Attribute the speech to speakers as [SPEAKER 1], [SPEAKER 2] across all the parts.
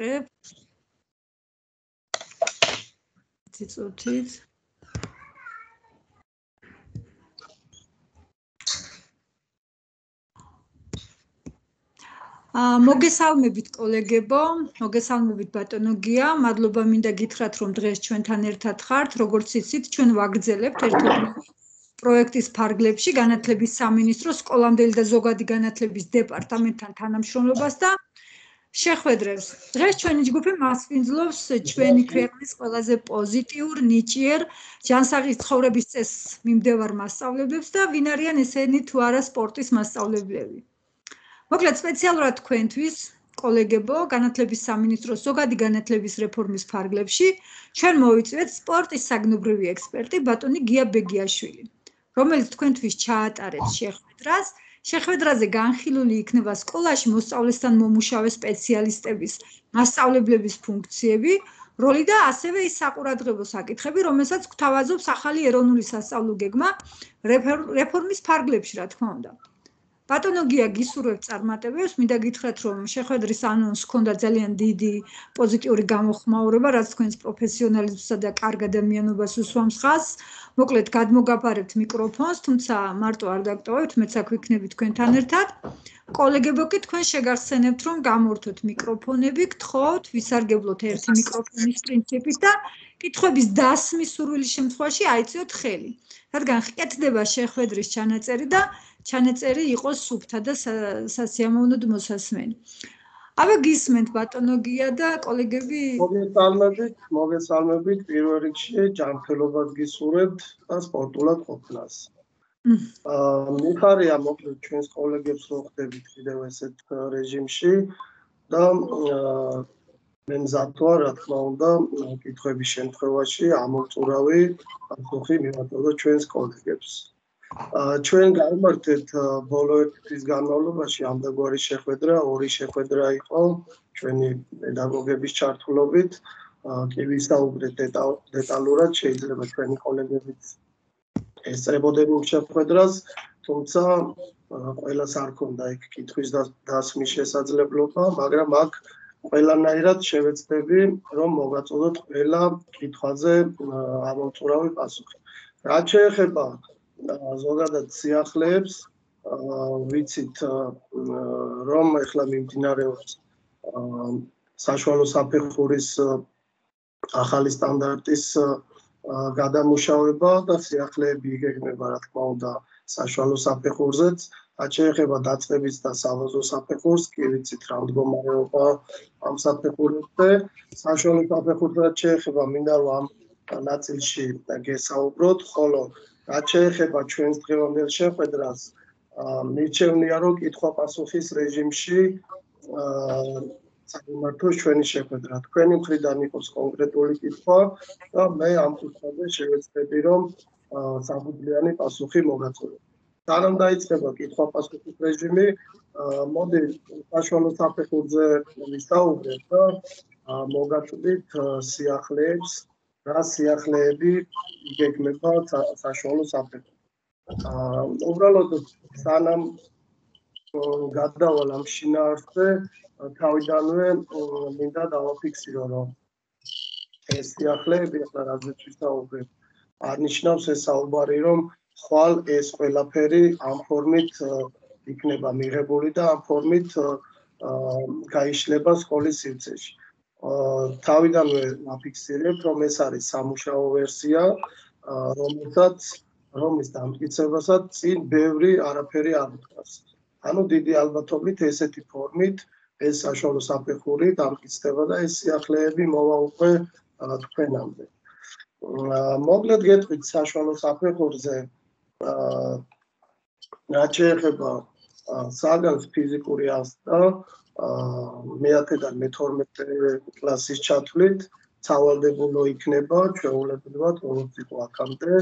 [SPEAKER 1] დავიწყებ. წიწუთით. მოგესალმებით კოლეგებო, მოგესალმებით ბატონო გია, მადლობა მინდა გითხრათ რომ დღეს ჩვენთან ერთად ხართ, როგორც იცით, ჩვენ ვაგრძელებთ ერთობლივი პროექტის ფარგლებში განათლების სამინისტროს სკოლამდელი და ზოგადი განათლების დეპარტამენტთან თანამშრომლობას და შეხვედრებს. დღეს ჩვენი ჯგუფი მასპინძლობს ჩვენი ქვეყნის ყველაზე პოზიტიურ, ნიჭიერ, ჯანსაღი ცხოვრების წესს მიმდევარ მასწავლებელს და ვინ არიან ესენი თუ არა სპორტის მასწავლებლები. მოკლედ სპეციალურად თქვენთვის, კოლეგებო, განათლების სამინისტროს ზოგადი განათლების რეფორმის ფარგლებში ჩვენ მოვიწვიეთ სპორტის საგნობრივი ექსპერტი ბატონი გია ბეგიაშვილი, რომელიც თქვენთვის ჩაატარებს შეხვედრას. შეხვედრაზე განხილული იქნება სკოლაში მოსწავლესთან მომუშავე სპეციალისტების, მასწავლებლების ფუნქციები, როლი და ასევე ის საყურადღებო საკითხები, რომელსაც გვთავაზობს ახალი ეროვნული სასწავლო გეგმა რეფორმის ფარგლებში, რა თქმა უნდა. ბატონო გია გისურვებთ წარმატებებს, მინდა გითხრათ რომ შეხვედრის ანონსს ჰქონდა ძალიან დიდი პოზიტიური გამოხმაურება, რაც თქვენს პროფესიონალიზმსა და კარგ ადამიანობას უსვამს ხაზს. მოკლედ გადმოგაფარებთ მიკროფონს, თუმცა მარტო არ დაგტოვებთ, მეც აქ ვიქნები თქვენთან ერთად. კოლეგებო კი თქვენ შეგახსენებთ რომ გამორთოთ მიკროფონები, გთხოვთ ვისარგებლოთ ერთი მიკროფონის პრინციპით და კითხვების დასმის სურვილის შემთხვევაში აიწიოთ ხელი. რადგან ხკეთდება შეხვედრის ჩანაწერი და ჩანაწერი იყოს სუფთა და სასიამოვნოდ მოსასმენი. აბა გისმენთ ბატონო გია და კოლეგები.
[SPEAKER 2] მოგესალმებით პირველ რიგში ჯანმრთელობას გისურვებთ და სპორტულად ყოფნას. მიხარია მოკლედ ჩვენს კოლეგებს რო ხდებით კიდევ ესეთ რეჟიმში და მე მზად ვარ, რა თქმა უნდა, კითხვების შემთხვევაში ამოვწურავი პასუხი მივაწოდოთ ჩვენს კოლეგებს. ჩვენ გავიმართეთ ბოლო ერთი თვის განმავლობაში ამდაგვარი შეხვედრა, ორი შეხვედრა იყო ჩვენი პედაგოგების ჩართულობით, კი ვისაუბრეთ დეტალურად, შეიძლება ჩვენი კოლეგებიც ესწრებოდნენ იმ შეხვედრას, თუმცა ყველას არ ჰქონდა იქ კითხვის დასმის შესაძლებლობა, მაგრამ აქ ყველანაირად შევეცდები, რომ მოვაწოდოთ ყველა კითხვაზე ამოვწურავი პასუხი. რაც შეეხება ზოგადად სიახლეებს, ვიცით რომ ეხლა მიმდინარეობს საშუალო საფეხურის ახალი სტანდარტის გადამუშავება და სიახლეები იგეგმება, რა თქმა უნდა, საშუალო საფეხურზეც. რაც შეეხება დაწყების და სავაზო საფეხურს, კი ვიცით რა მდგომარეობა ამ საფეხურებზე. საშუალო საფეხურს რაც შეეხება, მინდა რომ ამ ნაწილში გესაუბროთ, ხოლო რაც შეეხება ჩვენს დღევანდელ შეხვედრას, მირჩევნია რომ კითხვა-პასუხის რეჟიმში სამართოს ჩვენი შეხვედრა. თქვენი მხრიდან იყოს კონკრეტული კითხვა და მე ამ კითხვაზე შევეცდები რომ საფუძვლიანი პასუხი მოგაწოდოთ. სანამ დაიწყება კითხვა-პასუხის რეჟიმი, მოდი საშუალო საფეხურზე ვისაუბროთ და მოგაწოდით სიახლეებს. რა სიახლეები იგეგმება საშუალო საფეხურს. უბრალოდ სანამ გადავალ ამ შინაარსზე, თავიდანვე მინდა დავაფიქსირო, რომ ეს სიახლეები, ახლა რაზეც ვისაუბრებ, არ ნიშნავს ეს საუბარი, რომ ხვალ ეს ყველაფერი ამ ფორმით იქნება მიღებული და ამ ფორმით გაიშლება სკოლის სივრცეში. თავიდანვე ვაფიქსირებ, რომ ეს არის სამუშაო ვერსია, რომლის დამტკიცებასაც წინ ბევრი არაფერი არ უთხრავს. ანუ დიდი ალბათობით ესეთი ფორმით ეს საშუალო საფეხური დამტკიცდება და ეს სიახლეები მოვა უკვე თქვენამდე. მოკლედ გეტყვით საშუალო საფეხურზე, რაც შეეხება საგანს ფიზიკური ასწავლა მე-10-დან მე-12 კლასის ჩათვლით სავალდებულო იქნება ჩვეულებრივად, როგორც იყო აქამდე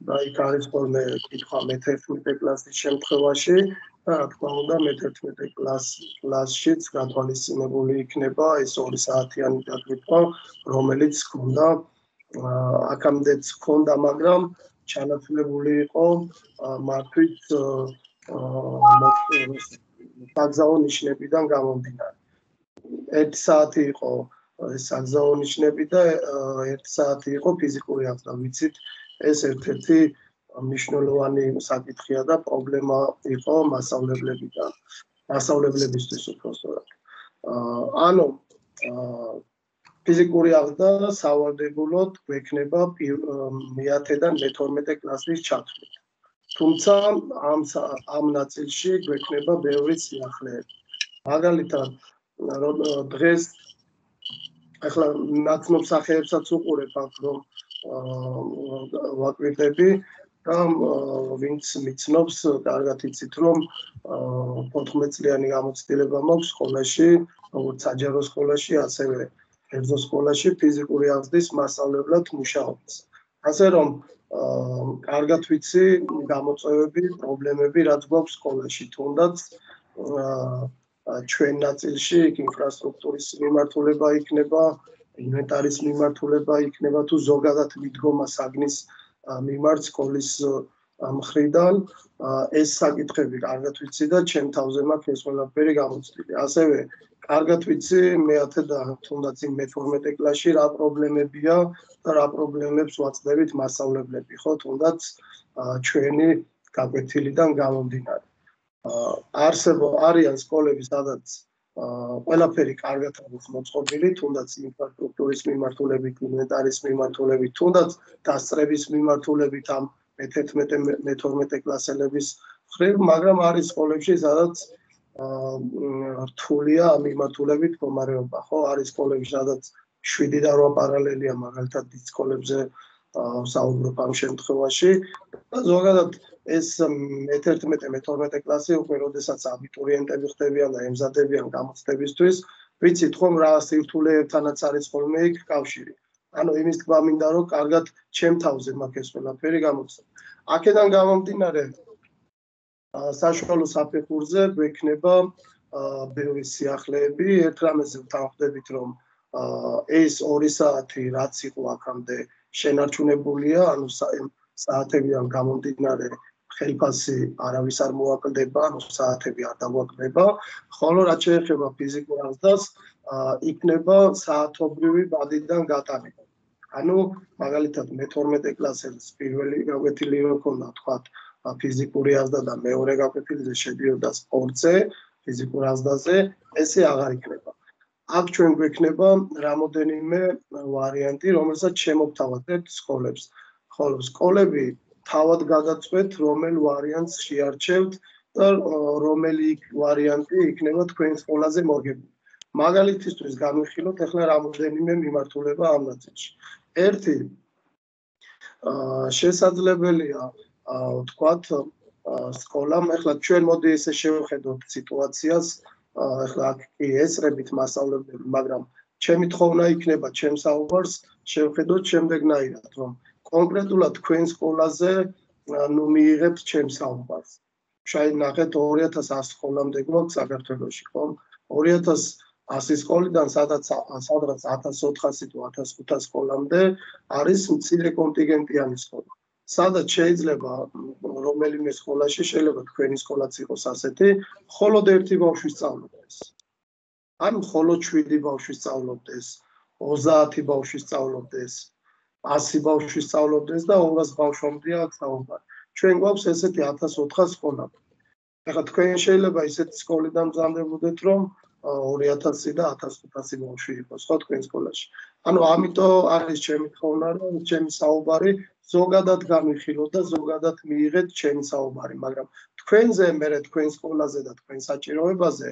[SPEAKER 2] და იქ არის ხოლმე კითხვა მე-11 კლასის შემთხვევაში და რა თქმა უნდა მე-11 კლასშიც გათვალისწინებული იქნება ეს 2 საათიანი დაკითხვა, რომელიც ჰქონდა აქამდეც ჰქონდა, მაგრამ ჩანაცვლებული იყო მართვით საგზაო ნიშნებიდან გამომდინარე. 1 საათი იყო საგზაო ნიშნები და 1 საათი იყო ფიზიკური აღზრდა. ვიცით, ეს ერთ-ერთი მნიშვნელოვანი საკითხია და პრობლემა იყო მასწავლებლებისთვის უფრო სწორად. ანუ ფიზიკური აღზრდა სავალდებულოდ გვექნება მე-10-დან მე-12 კლასის ჩათვლით. თუმცა ამ ნაწილში გვექნება ბევრი სიახლეები. მაგალითად, დღეს ახლა ნაცნობ სახეებსაც უყურებ აქ რომ ვაკვირდები და ვინც მიცნობს, კარგად იცით რომ 14 წლიანი გამოცდილება მაქვს სკოლაში, როგორც საჯარო სკოლაში, ასევე კერძო სკოლაში ფიზიკური აღზრდის მასწავლებლად მუშაობს. ასე რომ კარგად ვიცი გამოწვევები, პრობლემები რაც გვაქვს სკოლაში, თუნდაც ჩვენ ნაწილში ინფრასტრუქტურის მიმართულება იქნება, ინვენტარის მიმართულება იქნება თუ ზოგადად მიდგომა საგნის მიმართ სკოლის მხრიდან ეს საკითხები კარგად ვიცი და ჩემ თავზე მაქვს ეს ყველაფერი გამოცდილი. ასევე კარგად ვიცი მე-10 და თუნდაც მე-12 კლასში რა პრობლემებია და რა პრობლემებს ვაწყდებით მასწავლებლები, ხო, თუნდაც ჩვენი გაკვეთილიდან გამომდინარე. არიან სკოლები, სადაც ყველაფერი კარგად არის მოწყობილი, თუნდაც ინფრასტრუქტურის მიმართულებით, ინვენტარის მიმართულებით, თუნდაც დასწრების მიმართულებით ამ მე-11-მე-12 კლასელების მხრივ, მაგრამ არის სკოლებში, სადაც რთულია ამ მიმართულებით მდგომარეობა, ხო? არის სკოლები, სადაც 7 და 8 პარალელია, მაგალითად დიდ სკოლებზე საუბრობ ამ შემთხვევაში და ზოგადად ეს მე-11-მე-12 კლასი უკვე როდესაც აბიტურიენტები ხდებიან და ემზადებიან გამოცდებისთვის, ვიცით ხომ რა სირთულეებთანაც არის ხოლმე იქ კავშირი. ანუ იმის თქმა მინდა რომ კარგად ჩემ თავზე მაქვს ეს ყველაფერი გამოცდა. აქედან გამომდინარე საშუალო საფეხურზე გვექნება ბევრი სიახლეები. ერთ რამეზე ვთანხმდებით რომ ეს 2 საათი რაც იყო აქამდე შენარჩუნებულია, ანუ საათებიდან გამომდინარე ხელფასი არავის არ მოაკლდება, ანუ საათები არ დაგვაკლდება, ხოლო რაც შეეხება ფიზიკურ აღზრდას, იქნება საათობრივი ბადიდან გატანება. ანუ მაგალითად მე-12 კლასელს პირველი გაკვეთილი როქონდა, თქვათ, ფიზიკური აღზრდა და მეორე გაკვეთილზე შედიოდა სპორტზე, ფიზიკურ აღზრდაზე, ესე აღარ იქნება. აქ ჩვენ გვექნება რამოდენიმე ვარიანტი, რომელსაც შემოვთავაზებთ სკოლებს. ხოლო სკოლები თავად გადაწყვეტ, რომელ ვარიანტს შეარჩევთ და რომელი ვარიანტი იქნება თქვენს სკოლაზე მორგებული. მაგალითისთვის განვიხილოთ ახლა რამოდენიმე მიმართულება ამ ნაწილში. ერთი შესაძლებელია ვთქვათ სკოლამ, ახლა ჩვენ მოდი ესე შევხედოთ სიტუაციას, ახლა აქ კი ესწრებით მასწავლებლები, მაგრამ ჩემი თხოვნა იქნება ჩემ საუბარს შევხედოთ შემდეგნაირად, რომ კონკრეტულად თქვენ სკოლაზე მიიღებთ ჩემ საუბარს. შაიდ ნახეთ 2100 სკოლამდე გვაქვს საქართველოში, ხო? 2100 სკოლიდან სადაც 1400 თუ 1500 სკოლამდე არის მცირე კონტინგენტიანი სკოლა. სადაც შეიძლება რომელიმე სკოლაში შეიძლება თქვენი სკოლაც იყოს ასეთი, მხოლოდ 1 ბავშვი სწავლობდეს. ან მხოლოდ 7 ბავშვი სწავლობდეს, 30 ბავშვი სწავლობდეს, 100 ბავშვი სწავლობდეს და 200 ბავშვამდეა აქ საუბარი. ჩვენ გვაქვს ესეთი 1400 სკოლა. ახლა თქვენ შეიძლება ისეთი სკოლიდან მზადდებოდეთ, რომ 2000 და 1500 ბავშვი იყოს, ხო, თქვენ სკოლაში. ანუ ამიტომ არის ჩემი თხოვნა, რომ ჩემი საუბარი ზოგადად გამიხილოთ და ზოგადად მიიღეთ ჩემი საუბარი, მაგრამ თქვენზე, მერე თქვენ სკოლაზე და თქვენ საჭიროებაზე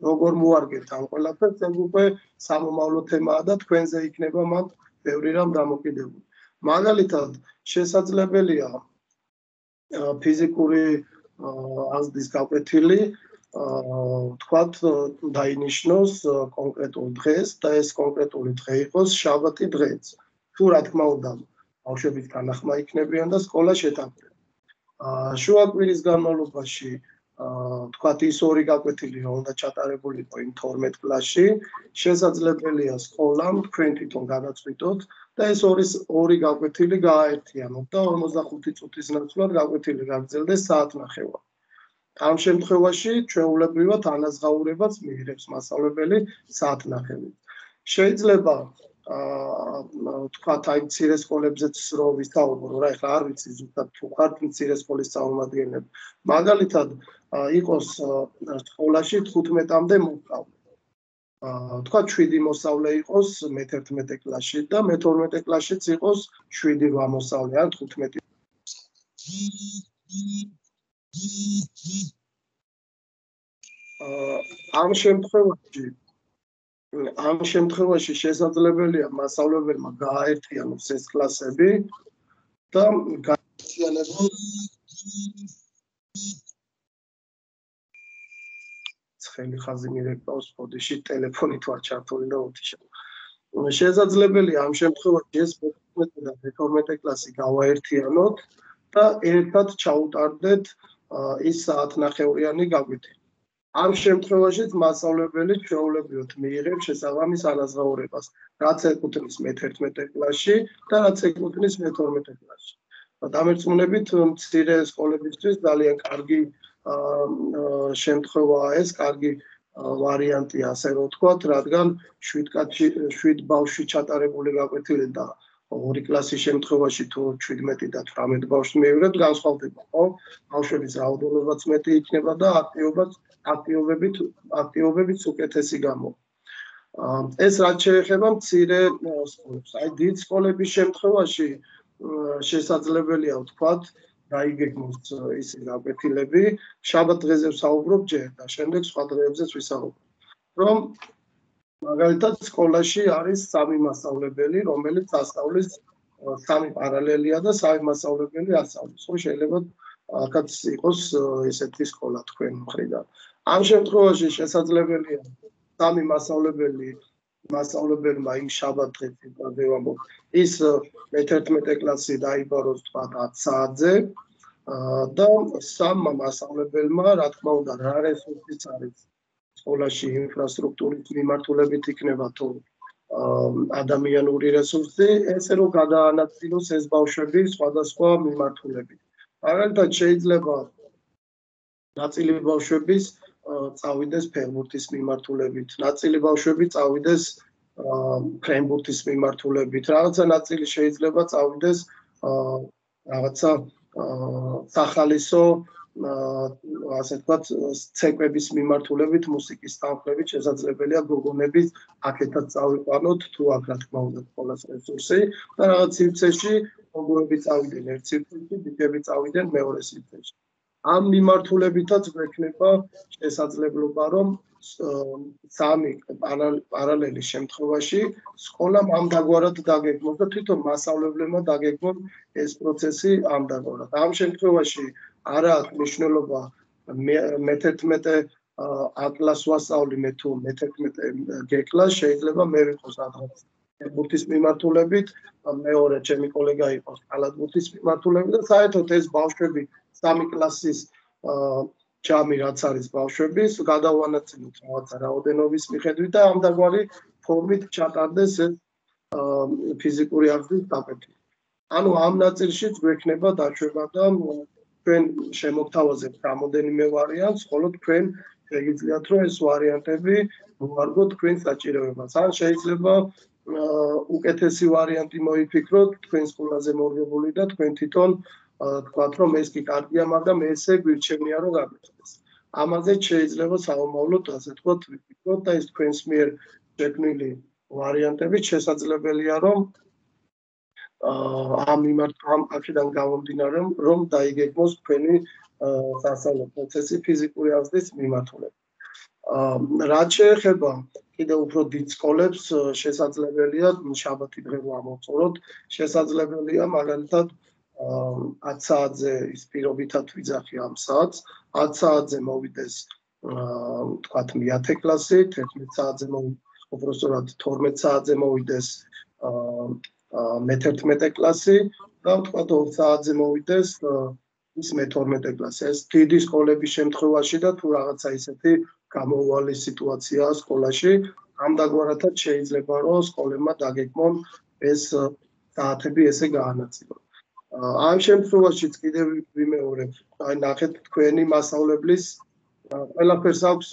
[SPEAKER 2] როგორ მოარგებთ ამ ყველაფერს, ეს უკვე სამომავლო თემაა და თქვენზე იქნება მან ბევრი რამ დამოკიდებული. მაგალითად, შესაძლებელია ფიზიკური აღზრდის გაკვეთილი, თქვათ, დაინიშნოს კონკრეტულ დღეს და ეს კონკრეტული დღე იყოს შაბათი დღეც. თუ რა თქმა უნდა, ბავშვების განახმა იქნებიან და სკოლა შეთანხმდება. შუაკვირის განმავლობაში თქვათ ის 2 გაკვეთილი რომ უნდა ჩატარებულიყო იმ 12 კლასში, შესაძლებელია სკოლამ თქვენ თვითონ გადაწყვიტოთ და ეს 2 გაკვეთილი გააერთიანოთ და 45 წუთის ნაცვლად გაკვეთილი გაგრძელდეს საათნახევარი. ამ შემთხვევაში ჩვეულებრივად ანაზღაურებაც მიიღებს მასწავლებელი საათნახევით. შეიძლება თქვათ აი მცირე სკოლებზეც რო ვისაუბრო რა, ეხლა არ ვიცი ზუსტად თუ ხართ მცირე სკოლის წარმომადგენლები. მაგალითად, იყოს სკოლაში 15-მდე მოსწავლე. თქვათ 7 მოსწავლე იყოს მე-11 კლასში და მე-12 კლასშიც იყოს 7-8 მოსწავლე ან 15. ამ შემთხვევაში შესაძლებელია მასწავლებელმა გააერთიანოს ეს კლასები და გაერთიანებულ ცხელი ხაზი მირეკავს ფოდიში ტელეფონით ვარ ჩართული და უთიშა. შესაძლებელია ამ შემთხვევაში ეს 15 და 12 კლასი გავაერთიანოთ და ერთად ჩაუტარდეთ ის საათნახევრიანი გაკვეთი. ამ შემთხვევაშიც მასწავლებელი ჩვეულებრივად მიიღებს შესაბამის ანაზღაურებას, რაც ეკუთვნის მე-11 კლასში და რაც ეკუთვნის მე-12 კლასში. დამერწმუნებით მცირე სკოლებისთვის ძალიან კარგი შემთხვევაა ეს, კარგი ვარიანტია, ასე რომ ვთქვათ, რადგან 7 ბავშვი ჩატარებული გაკვეთილი და 2 კლასის შემთხვევაში თუ 17 და 18 ბავშვს მივიღებთ, განსხვავდება, ხო? ბავშვების რაოდენობაც მეტი იქნება და აქტივობებიც უკეთესი გამოვა. ეს რაც შეეხება მცირე სკოლებს. აი დიდ სკოლების შემთხვევაში შესაძლებელია ვთქვათ, დაიგეგმოს ის გაკვეთილები, შაბათ დღეზე ვსაუბრობ ჯერ და შემდეგ სხვა დღეებზეც ვისაუბრებ. რომ მაგალითად სკოლაში არის 3 მასწავლებელი, რომელიც ასწავლის 3 პარალელია და 3 მასწავლებელი ასწავლის. ხო, შეიძლება აქაც იყოს ესეთი სკოლა თქვენ მხრიდან. ამ შემთხვევაში შესაძლებელია 3 მასწავლებელმა იმ შაბათ დღეს ვამბობ, ის მე-11 კლასი დაიბაროს თქვა 10 საათზე და 3 მასწავლებელმა, რა თქმა უნდა, რა რესურსიც არის სკოლაში ინფრასტრუქტურის მიმართულებით იქნება თუ ადამიანური რესურსი, ესე რომ გადაანაწილოს ეს ბავშვები სხვადასხვა მიმართულებით. მაგალითად, შეიძლება ნაწილი ბავშვების წავიდეს ფეხბურთის მიმართულებით, ნაწილი ბავშვები წავიდეს ფრენბურთის მიმართულებით, რაღაცა ნაწილი შეიძლება წავიდეს რაღაცა სახალისო ასე ვთქვათ, ცეკვების მიმართულებით, მუსიკის თანხლებით შესაძლებელია გოგონების აქეთაც წავიყვანოთ, თუ აქ რა თქმა უნდა სკოლას რესურსი და რაღაც სივრცეში გოგონები წავიდნენ ერთ სივრცეში, ბიჭები წავიდნენ მეორე სივრცეში. ამ მიმართულებითაც გვექნება შესაძლებლობა, რომ 3 პარალელის შემთხვევაში სკოლამ ამდაგვარად დაგეგმოს და თვითონ მასწავლებლებმა დაგეგმონ ეს პროცესი ამდაგვარად. ამ შემთხვევაში არა აქვს მნიშვნელობა მე-11 კლასს ვასწავლი მე თუ მე-11 გეკლას, შეიძლება მე ვიყოს რაღაც ფეხბურთის მიმართულებით, მეორე ჩემი კოლეგა იყოს კალათბურთის მიმართულებით და საერთოდ ეს ბავშვები 3 კლასის ჯამი რაც არის ბავშვების, გადავანაწილოთ რაღაცა რაოდენობის მიხედვით და ამდაგვარი ფორმით ჩატარდეს ეს ფიზიკური აღზრდის გაკვეთი. ანუ ამ ნაწილშიც გვექნება დაშვება და თქვენ შემოგთავაზებთ რამოდენიმე ვარიანტს, ხოლო თქვენ შეგიძლიათ რომ ეს ვარიანტები მოარგოთ თქვენ საჭიროებას. ან შეიძლება უკეთესი ვარიანტი მოიფიქროთ თქვენ სკოლაზე მორგებული და თქვენ თვითონ თქვათ რომ ეს კი კარგია, მაგრამ ესე გვირჩევნია რომ გაგიწყდეს. ამაზეც შეიძლება საომავლოდ ასე თქვათ ვიფიქროთ და ეს თქვენს მიერ შექმნილი ვარიანტები შესაძლებელია რომ ამ აქედან გამომდინარე რომ დაიგეგმოს თქვენი სასწავლო პროცესი ფიზიკური აღზრდის მიმართულებით. რაც შეეხება კიდევ უფრო დიდ სკოლებს, შესაძლებელია შაბათი დღე ვამოვწოროთ, შესაძლებელია მაგალითად 10 საათზე ის პირობითად ვიძახი ამ საათს, 10 საათზე მოვიდეს თქვათ მე-10 კლასი, 11 საათზე უბრალოდ 12 საათზე მოვიდეს მე-11 კლასი და თქვათ 2 საათზე მოვიდეს ის მე-12 კლასი. ეს დიდი სკოლების შემთხვევაში და თუ რაღაცა ისეთი გამოუვალი სიტუაციაა სკოლაში, ამდაგვარადაც შეიძლება რომ სკოლებმა დაგეგმონ ეს საათები ესე გაანაწილონ. ამ შემთხვევაშიც კიდევ ვიმეორებ, აი ნახეთ თქვენი მასწავლებლის ყველაფერს აქვს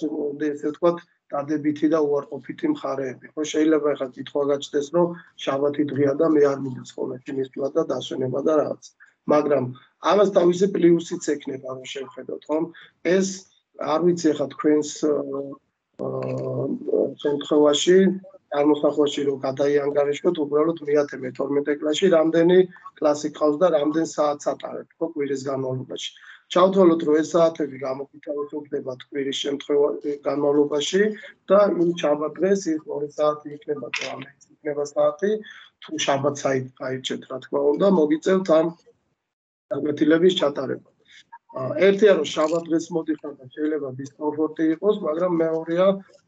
[SPEAKER 2] ესე ვთქვათ დადებითი და უარყოფითი მხარეები. ხო შეიძლება ახლა კითხვა გაჩნდეს, რომ შაბათი დღეა და მე არ მინდა სკოლაში მისვლა და დასვენება და რაღაც. მაგრამ ამას თავისი პლუსიც ექნება, რომ შევხედოთ, ხო? ეს არ ვიცი ახლა თქვენს შემთხვევაში წარმოსახვაში რომ გადაიანგარიშოთ, უბრალოდ მე-12 კლასში რამდენი კლასი ყავს და რამდენ საათს ატარებთ ხო კვირის განმავლობაში. ჩავთვალოთ, რომ ეს საათები გამოკითხვადება კვირის განმავლობაში და იმ შაბათ დღეს ის 2 საათი იქნება თუ ამის იქნება საათი, თუ შაბათს აირჩეთ, რა თქმა უნდა, მოგიწევთ ამ გაკვეთილების ჩატარება. ერთია რომ შაბათ დღეს მოდიხარ და შეიძლება დისკომფორტი იყოს, მაგრამ მეორეა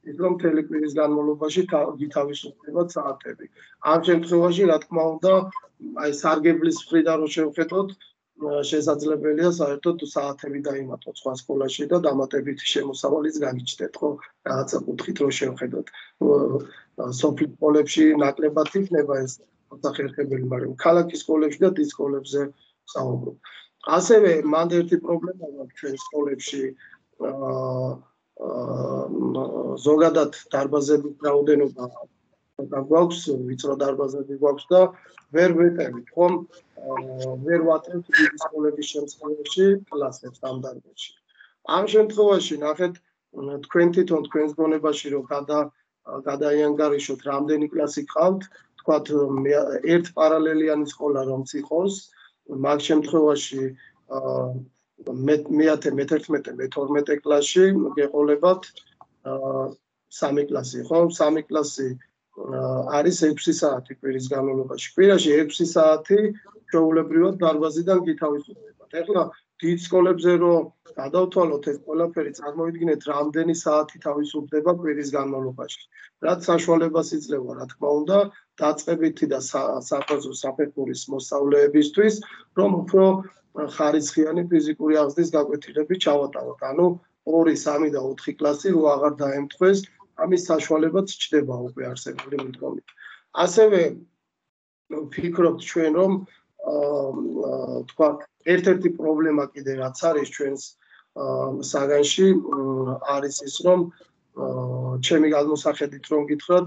[SPEAKER 2] ის რომ მთელი კვირის განმავლობაში გითავისუფლდებათ საათები. ამ შემთხვევაში, რა თქმა უნდა, აი სარგებლის მხრიდან რომ შევხედოთ, შესაძლებელია საერთოდ საათები დაიმატოთ სხვა სკოლაში და დამატებითი შემოსავალიც გაგიჩნდეთ, ხო? რაღაცა კუთხით რომ შევხედოთ. სოფლის სკოლებში ნაკლებად იქნება ეს სახერხებელი, მაგრამ ქალაქის სკოლებში და დიდ სკოლებზე ვსაუბრობ. ასევე მანდ ერთი პრობლემა აქვს ჩვენ სკოლებში ზოგადად დარბაზების რაოდენობა გვაქვს, ვიწრო დარბაზები გვაქვს და ვერ ვეტევით, ხომ? ვერ ვატევთ დიდი სკოლების შემთხვევაში კლასებს ამ დარბაზში. ამ შემთხვევაში ნახეთ თქვენ თვითონ თქვენს გონებაში რომ გადაიანგარიშოთ რამდენი კლასი გყავთ, თქვათ ერთ პარალელიანი სკოლა რომც იყოს, მაგ შემთხვევაში მე-11, მე-12 კლასში გეყოლებათ 3 კლასი, ხო? 3 კლასი არის 6 საათი კვირის განმავლობაში. კვირაში 6 საათი ჩვეულებრივად დარბაზიდან გითავისუფლებათ. ეხლა დიდ სკოლებზე რომ გადავთვალოთ ეს ყველაფერი, წარმოვიდგინეთ რამდენი საათი თავისუფლდება კვირის განმავლობაში. რაც საშუალებას იძლევა, რა თქმა უნდა, დაწყებითი და საფეხურის საფეხურის მოსწავლეებისთვის, რომ უფრო ხარისხიანი ფიზიკური აღზრდის გაკვეთილები ჩავატაროთ. ანუ 2, 3 და 4 კლასი რო აღარ დაემთხვეს, ამის საშუალებაც ჩდება უკვე არსებული მიდგომით. ასევე ვფიქრობთ ჩვენ, რომ თქვა ერთ-ერთი პრობლემა კიდე რაც არის ჩვენს საგანში არის ის, რომ ჩემი გადმოსახედით რომ გითხრათ,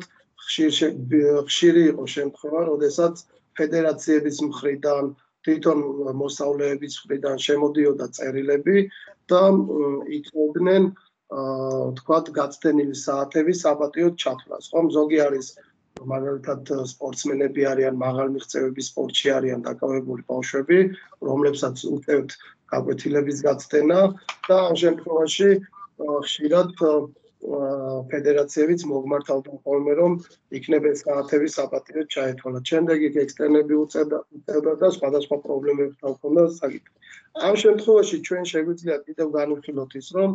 [SPEAKER 2] ხშირი იყო შემთხვევა, როდესაც ფედერაციების მხრიდან, თვითონ მოსწავლეების მხრიდან შემოდიოდა წერილები და იწვევდნენ თქვათ გაცდენილი საათების საპატიოდ ჩათვლას. ხომ ზოგი არის მაგალითად სპორტსმენები არიან, მაღალი მიღწევების სპორტში არიან დაკავებული ბავშვები, რომლებსაც უწევთ გაკვეთილების გაცდენა და ამ შემთხვევაში ხშირად ფედერაციებიც მოგმართავდნენ ხოლმე, რომ იქნება ეს საათები საპატიოდ ჩაეთვალათ. შემდეგ იქ ექსტერნები უწევდა და სხვადასხვა პრობლემებთან ჰქონდა საკითხი. ამ შემთხვევაში ჩვენ შეგვიძლია კიდევ განვიხილოთ ის, რომ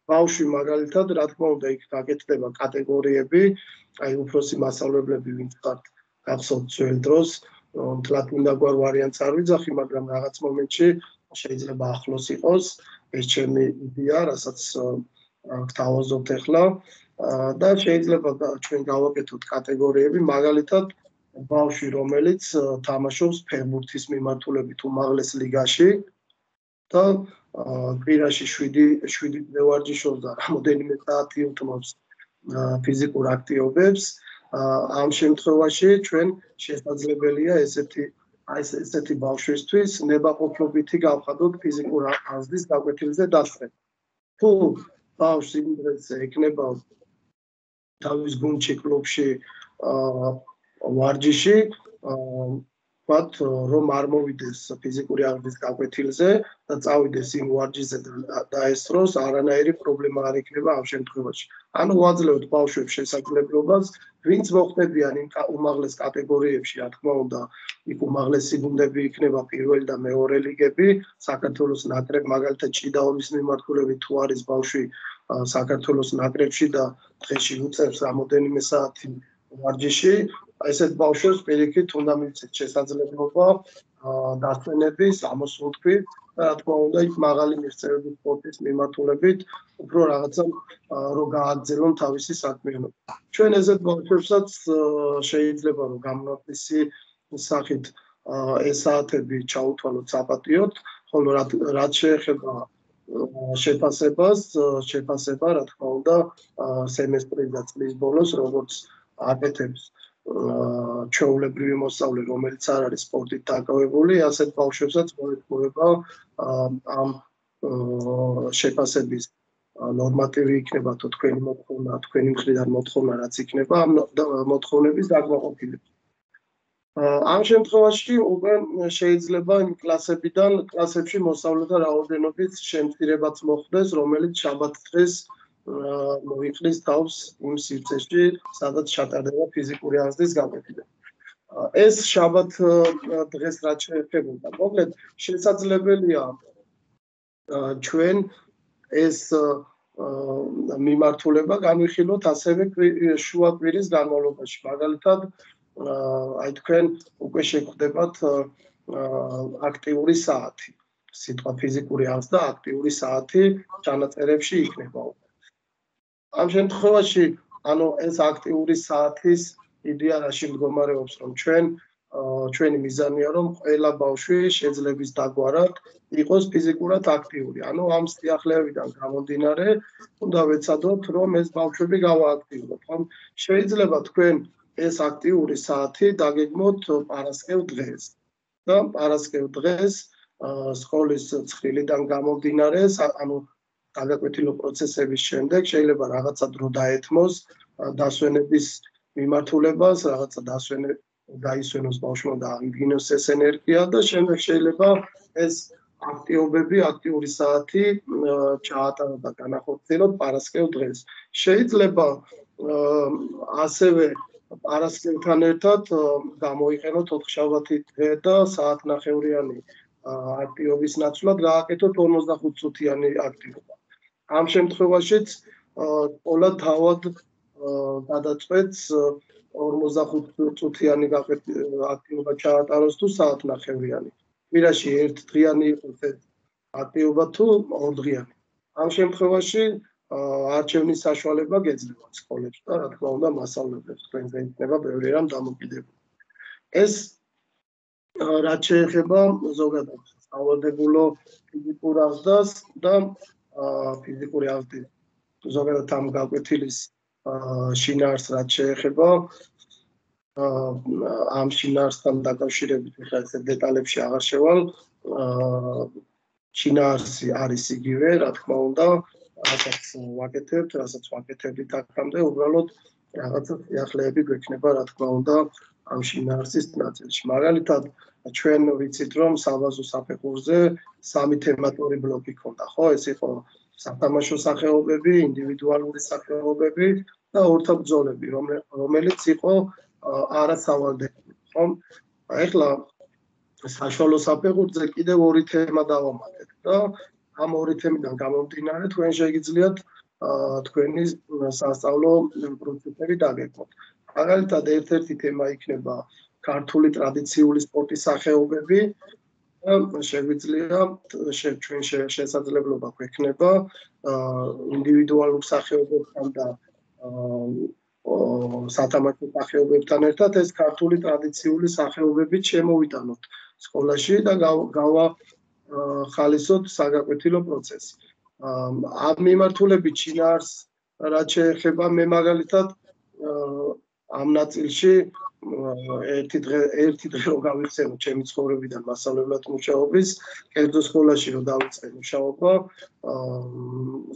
[SPEAKER 2] ბავშვი მაგალითად, რა თქმა უნდა, იქ გაკეთდება კატეგორიები, აი უფროსი მასწავლებლები ვინც ხართ, გახსოვთ ძველ დროს, თლათ უნდა გვარ ვარიანტს არ ვიძახი, მაგრამ რაღაც მომენტში შეიძლება ახლოს იყოს ეს ჩემი იდეა, რასაც გთავაზობთ ახლა და შეიძლება ჩვენ გავაკეთოთ კატეგორიები, მაგალითად, ბავშვი, რომელიც თამაშობს ფეხბურთის მიმართულებით უმაღლეს ლიგაში და კვირაში 7 დღე ვარჯიშობს და რამოდენიმე საათი უთმობს ფიზიკურ აქტივობებს. ამ შემთხვევაში ჩვენ შესაძლებელია ესეთი ბავშვისთვის ნებაყოფლობითი გავხადოთ ფიზიკურ აღზრდის გაკვეთილზე დასწრება. თუ ბავშვს იმ დღეს ექნება თავის გუნდში, კლუბში ვარჯიში, ვთქვათ, რომ არ მოვიდეს ფიზიკური აღზრდის გაკვეთილზე და წავიდეს იმ ვარჯიშზე და დაესწროს, არანაირი პრობლემა არ იქნება ამ შემთხვევაში. ანუ ვაძლევთ ბავშვებს შესაძლებლობას, ვინც მოხვდებიან იმ უმაღლეს კატეგორიებში, რა თქმა უნდა, იქ უმაღლესი გუნდები იქნება პირველი და მეორე ლიგები, საქართველოს ნაკრებ, მაგალითად, ჭიდაობის მიმართულებით თუ არის ბავშვი საქართველოს ნაკრებში და დღეში უწევს რამოდენიმე საათი ვარჯიში, ესეთ ბავშვებს პირიქით უნდა მივცეთ შესაძლებლობა დასვენების, ამოსუნთქვით და რა თქმა უნდა, იქ მაღალი მიღწევების სპორტის მიმართულებით უფრო რაღაცა რომ გააგრძელონ თავისი საქმიანობა. ჩვენ ესეთ ბავშვებსაც შეიძლება რომ გამონაკლისი სახით ეს საათები ჩაუთვალოთ საპატიოდ, ხოლო რაც შეეხება შეფასება, რა თქმა უნდა, სემესტრის და წლის ბოლოს, როგორც აკეთებს ჩვეულებრივი მოსწავლე, რომელიც არ არის სპორტით დაკავებული, ასეთ ბავშვებსაც მოეთხოვება ამ შეფასების ნორმატივი იქნება თუ თქვენი მოთხოვნა, თქვენი მხრიდან მოთხოვნა, რაც იქნება ამ მოთხოვნების დაკმაყოფილება. ამ შემთხვევაში უკვე შეიძლება იმ კლასებში მოსწავლეთა რაოდენობის შემცირებაც მოხდეს, რომელიც შაბათ დღეს მოიყრის თავს იმ სივრცეში, სადაც ჩატარდება ფიზიკური აღზრდის განყოფილება. ეს შაბათ დღეს რაც შეეხება, მოკლედ შესაძლებელია ჩვენ ეს მიმართულება განვიხილოთ ასევე შუა კვირის განმავლობაში. მაგალითად, აი თქვენ უკვე შეგხვდებათ აქტიური საათი. სიტყვა ფიზიკური აღზრდა, აქტიური საათი ჩანაწერებში იქნება. ამ შემთხვევაში, ანუ ეს აქტიური საათის იდეა რაში მდგომარეობს, რომ ჩვენი მიზანია, რომ ყველა ბავშვი შეძლების დაგვარად იყოს ფიზიკურად აქტიური. ანუ ამ სიახლეებიდან გამომდინარე, უნდა ვეცადოთ, რომ ეს ბავშვები გავააქტიუროთ. შეიძლება თქვენ ეს აქტიური საათი დაგეგმოთ პარასკევ დღეს. და პარასკევ დღეს სკოლის ცხრილიდან გამომდინარე, ანუ გადაკვეთილო პროცესების შემდეგ შეიძლება რაღაცა დრო დაეთმოს დასვენების მიმართულებას, რაღაცა დაისვენოს ბავშვმა და აღიდგინოს ეს ენერგია და შემდეგ შეიძლება ეს აქტიური საათი ჩაატარო და განახორციელოთ პარასკევ დღეს. შეიძლება ასევე პარასკევთან ერთად გამოიყენოთ 4-შაბათი დღე და საათნახევრიანი აქტივობის ნაცვლად გააკეთოთ 45 წუთიანი აქტივობა. ამ შემთხვევაშიც სკოლა თავად გადაწყვეტს 45 წუთიანი აქტივობა ჩაატაროს თუ საათნახევრიანი. კვირაში ერთ დღიანი იყოს ეს აქტივობა თუ ორ დღიანი. ამ შემთხვევაში არჩევნის საშუალება გეძლევათ სკოლებს და რა თქმა უნდა მასწავლებლებს, თქვენზე იქნება ბევრი რამ დამოკიდებული. ეს რაც შეეხება ზოგადად სავალდებულო ფიზიკურ აღზრდას და ფიზიკური აღზრდის ზოგადად ამ გაკვეთილის შინაარსს რაც შეეხება ამ შინაარსთან დაკავშირებით ხა ეს დეტალებში აღარ შევალ. შინაარსი არის იგივე, რა თქმა უნდა, რასაც ვაკეთებთ აქამდე, უბრალოდ რაღაცა სიახლეები გვექნება, რა თქმა უნდა, ამ შინაარსის ნაწილში. მაგალითად, ჩვენ ვიცით, რომ საბაზო საფეხურზე 3 თემატური ბლოკი ქონდა, ხო? ეს იყო სათამაშო სახეობები, ინდივიდუალური სახეობები და ორთაბრძოლები, რომელიც იყო არასავალდებულო, ხო? ახლა საშუალო საფეხურზე კიდევ 2 თემა დავამატეთ და ამ 2 თემიდან გამომდინარე თქვენ შეგიძლიათ თქვენი სასწავლო პროცესები დაგეგმოთ. მაგალითად, ერთ-ერთი თემა იქნება ქართული ტრადიციული სპორტის სახეობები და შეგვიძლია ჩვენ შესაძლებლობა გვექნება ინდივიდუალურ სახეობებთან და სათამაშო სახეობებთან ერთად ეს ქართული ტრადიციული სახეობები შემოვიტანოთ სკოლაში და გავახალისოთ საგაკვეთილო პროცესი. ამ მიმართულებით შინაარსს რაც შეეხება, მე მაგალითად ამ ნაწილში ერთი დღე რომ გავიხსენო ჩემი ცხოვრებიდან მასწავლებლად მუშაობის, კერძო სკოლაში რომ დავიწყე მუშაობა,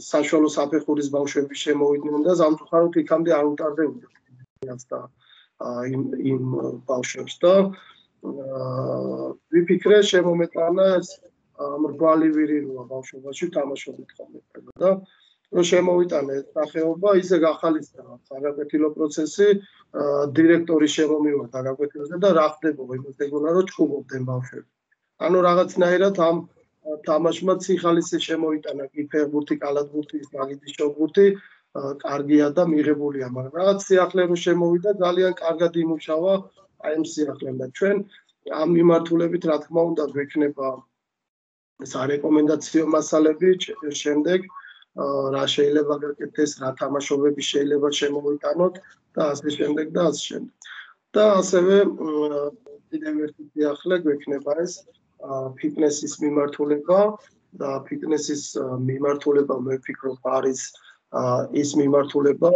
[SPEAKER 2] საშუალო საფეხურის ბავშვები შემოვიდნენ და ზამთრობით იქამდე არ უტარდებოდნენ და იმ ბავშვებს და ვიფიქრე შემომეტანა მრგვალი ვირილოა ბავშვობაში თამაშობით ხოლმე და რომ შემოვიტანე სახეობა, ისე გახალისდა საგაკვეთილო პროცესი, დირექტორი შემომივა საგაკვეთილოზე და რა ხდებოდა, იმას ეგონა რომ ჭუბობდნენ ბავშვები. ანუ რაღაცნაირად ამ თამაშმა სიხალისე შემოიტანა, კი ფეხბურთი, კალათბურთი, მაგიდის შოთბურთი, კარგია და მიღებულია, მაგრამ რაღაც სიახლე რომ შემოვიდა, ძალიან კარგად იმუშავა აი ამ სიახლემ და ჩვენ ამ მიმართულებით რა თქმა უნდა გვექნება სარეკომენდაციო მასალები შემდეგ რა შეიძლება გაკეთდეს, რა თამაშობები შეიძლება შემოვიტანოთ და ასე შემდეგ და ასე შემდეგ. და ასევე კიდევ ერთი სიახლე გვექნება ეს ფიტნესის მიმართულება და ფიტნესის მიმართულება მე ვფიქრობ არის ის მიმართულება,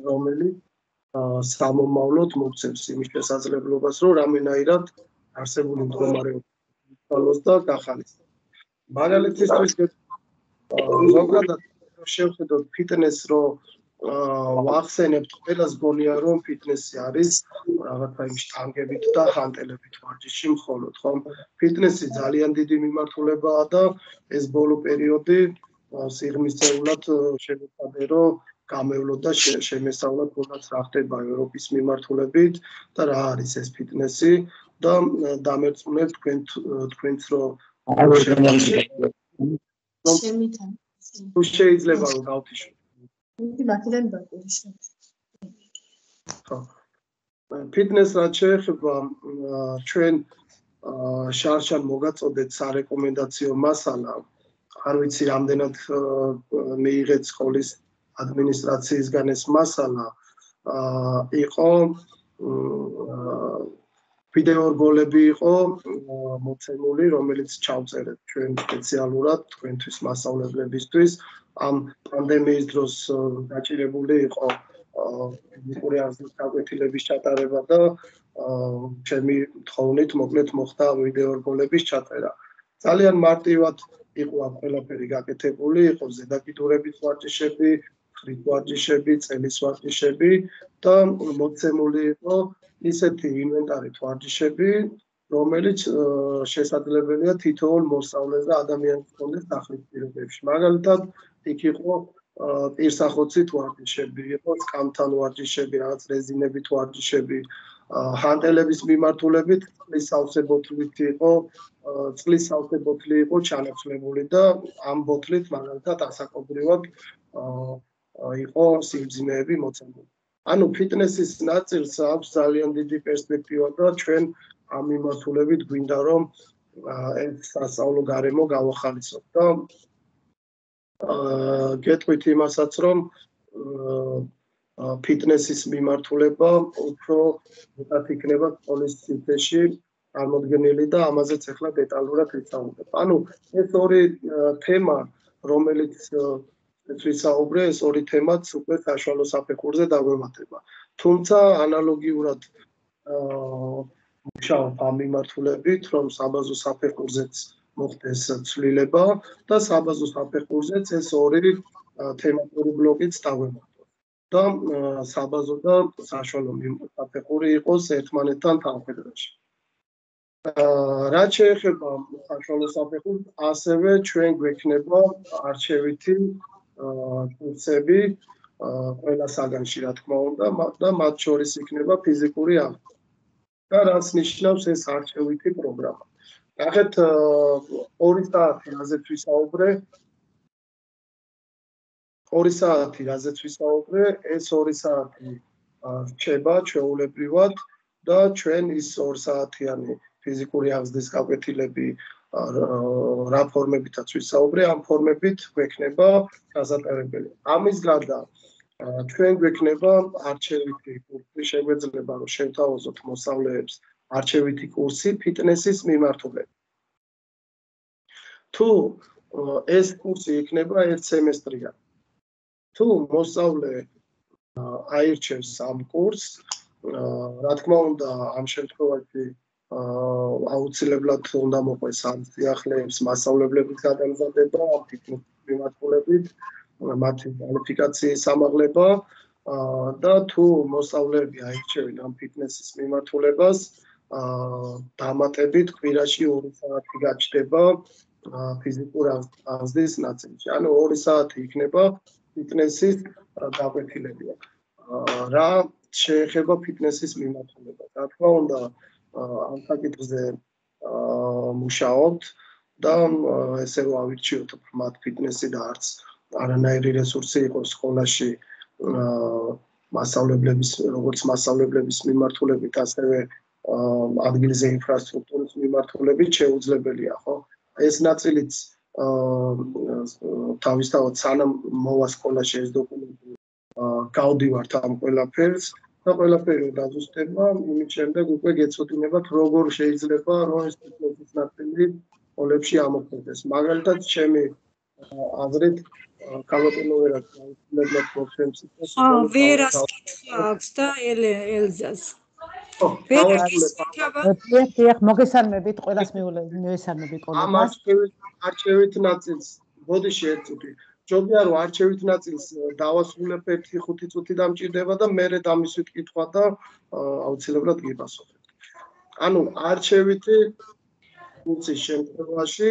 [SPEAKER 2] რომელიც სამომავლოდ მოგცემს იმის შესაძლებლობას, რომ რამენაირად არსებული მდგომარეობა იცვალოს და გახალისოს. მაგალითისთვის ზოგადად შევხედოთ ფიტნესს, რომ ვახსენებთ, ყველას გონია, რომ ფიტნესი არის რაღაცა იმ შტანგებით და ჰანტელებით ვარჯიში მხოლოდ, ხომ? ფიტნესი ძალიან დიდი მიმართულებაა და ეს ბოლო პერიოდი სიღრმისეულად შემოწადე, რომ გამევლოთ და შემესწავლოთ, როგორ რა ხდება ევროპის მიმართულებით და რა არის ეს ფიტნესი და დამერწმუნებთ თქვენც რომ შეიძლება რომ გავთიშოთ. ფიტნეს რაც შეეხება ჩვენ შარშან მოგაწოდეთ სარეკომენდაციო მასალა, არ ვიცი რამდენად მიიღეთ სკოლის ადმინისტრაციისგან ეს მასალა, იყო ვიდეო რგოლები იყო მოცემული, რომელიც ჩავწერეთ ჩვენ სპეციალურად თქვენთვის მასწავლებლებისთვის. ამ პანდემიის დროს დაჭირებული იყო ფიზიკური აღზრდის გაკვეთილების ჩატარება და ჩემი თხოვნით მოკლედ მოხდა ვიდეო რგოლების ჩაწერა. ძალიან მარტივად იყო ამ ყველაფერი გაკეთებული, იყო ზედაკიდურების ვარჯიშები, ხრით ვარჯიშები, წელის ვარჯიშები და მოცემული იყო ისეთი ინვენტარით ვარჯიშები, რომელიც შესაძლებელია თითოეულ მოსწავლეს და ადამიანს ჰქონდეს სახლის პირობებში. მაგალითად, იქ იყო პირსახოცით ვარჯიშები, იყო სკამთან ვარჯიშები, რაღაც რეზინებით ვარჯიშები, ჰანტელების მიმართულებით წყლის სავსე ბოთლით იყო, წყლის სავსე ბოთლი იყო ჩანაცვლებული და ამ ბოთლით მაგალითად ასაკობრივად იყო სიმძიმეები მოცემული. ანუ ფიტნესის ნაწილს აქვს ძალიან დიდი პერსპექტივა და ჩვენ ამ მიმართულებით გვინდა რომ ეს სასწავლო გარემო გავახალისოთ და გეტყვით იმასაც რომ ფიტნესის მიმართულება უფრო მეტად იქნება სკოლის ციფრში წარმოდგენილი და ამაზეც ახლა დეტალურად ვისაუბრებ. ანუ ეს ორი თემა, რომელიც ვისაუბრე, ეს ორი თემაც უკვე საშუალო საფეხურზე დაგვემატება. თუმცა ანალოგიურად მუშაობ ამ მიმართულებით, რომ საბაზო საფეხურზეც მოხდეს ცვლილება და საბაზო საფეხურზეც ეს ორი თემატური ბლოკიც დაგვემატოთ. და საბაზო და საშუალო საფეხური იყოს ერთმანეთთან თანხმდაში. რაც შეეხება საშუალო საფეხურს, ასევე ჩვენ გვექნება არჩევითი კურსები ყველა საგანში, რა თქმა უნდა, და მათ შორის იქნება ფიზიკური აღზრდა. და რაც ნიშნავს ეს არჩევითი პროგრამა. ნახეთ, 2 საათი რაზეც ვისაუბრე, ეს 2 საათი რჩება ჩვეულებრივად და ჩვენ ის 2 საათიანი ფიზიკური აღზრდის გაკვეთილები რა ფორმებითაც ვისაუბრე, ამ ფორმებით გვექნება გასატარებელი. ამის გარდა ჩვენ გვექნება არჩევითი კურსი, შეგვეძლება რომ შევთავაზოთ მოსწავლეებს არჩევითი კურსი ფიტნესის მიმართულებით. თუ ეს კურსი იქნება 1 სემესტრიანი, თუ მოსწავლე აირჩევს ამ კურსს, რა თქმა უნდა, ამ შემთხვევაში აუცილებლად უნდა მოყვეს ამ სიახლეებს მასწავლებლების გადამზადება, ფიტნესის მიმართულებით, მათი კვალიფიკაციის ამაღლება და თუ მოსწავლეები აირჩევენ ამ ფიტნესის მიმართულებას, დამატებით კვირაში 2 საათი გაჩნდება ფიზიკურ აღზრდის ნაწილში. ანუ 2 საათი იქნება ფიტნესის გაკვეთილები. რა შეეხება ფიტნესის მიმართულებას? რა თქმა უნდა, ამ საკითხზე მუშაობთ და ესე რომ ავირჩიოთ მათ ფიტნესი და არც არანაირი რესურსი იყოს სკოლაში როგორც მასწავლებლების მიმართულებით, ასევე ადგილზე ინფრასტრუქტურის მიმართულებით შეუძლებელია, ხო? ეს ნაწილიც თავისთავად სანამ მოვა სკოლაში ეს დოკუმენტი გავდივართ ამ ყველაფერს, და ყველაფერი დაზუსტება, იმით შემდეგ უკვე გეცოდინებათ როგორ შეიძლება რომ ეს ტექნოლოგიის ნაწილი სკოლებში ამოქმედდეს. მაგალითად, ჩემი აზრით კალოტინო ვერას გაუცილებლად პროფესიებს
[SPEAKER 1] ვერას კითხვა აქვს და ელზას.
[SPEAKER 3] დიახ, მოგესალმებით, ყველას მივესალმებით კოლეგას.
[SPEAKER 2] არჩევით ნაწილს, ბოდიში ერთ წუთი. ჯობია რომ არჩევით ნაწილს დავასრულებ 1-5 წუთი დამჭირდება და მერე დამისვით კითხვა და აუცილებლად გიპასუხებთ. ანუ არჩევითი ფუნქციის შემთხვევაში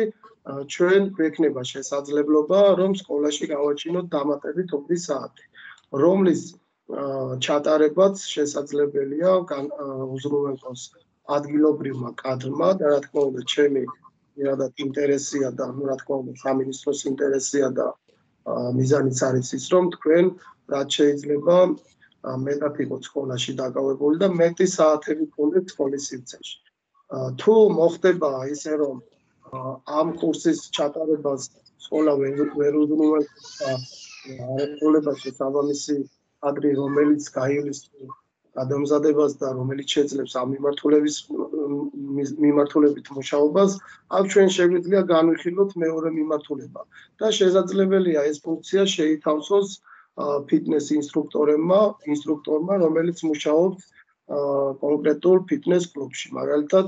[SPEAKER 2] ჩვენ გვექნება შესაძლებლობა რომ სკოლაში გავაჩინოთ დამატებით 2 საათი, რომლის ჩატარებაც შესაძლებელია უზრუნველყოს ადგილობრივმა კადრმა და რა თქმა უნდა ჩემი პირადად ინტერესია და რა თქმა უნდა სამინისტროს ინტერესია და მიზანიც არის ის რომ თქვენ რაც შეიძლება მეტად იყოთ სკოლაში დაკავებული და მეტი საათები გქონდეთ სკოლის სივრცეში. თუ მოხდება ისე რომ ამ კურსის ჩატარებას სკოლა ვერ უზრუნველყოფს და არ ეყოლება შესაბამისი კადრი რომელიც გაივლისოს გადამზადებას და რომელიც შეძლებს ამ მიმართულებით მუშაობას, აქ ჩვენ შეგვიძლია განვიხილოთ მეორე მიმართულება და შესაძლებელია ეს ფუნქცია შეითავსოს ფიტნეს ინსტრუქტორმა, რომელიც მუშაობს კონკრეტულ ფიტნეს კლუბში. მაგალითად,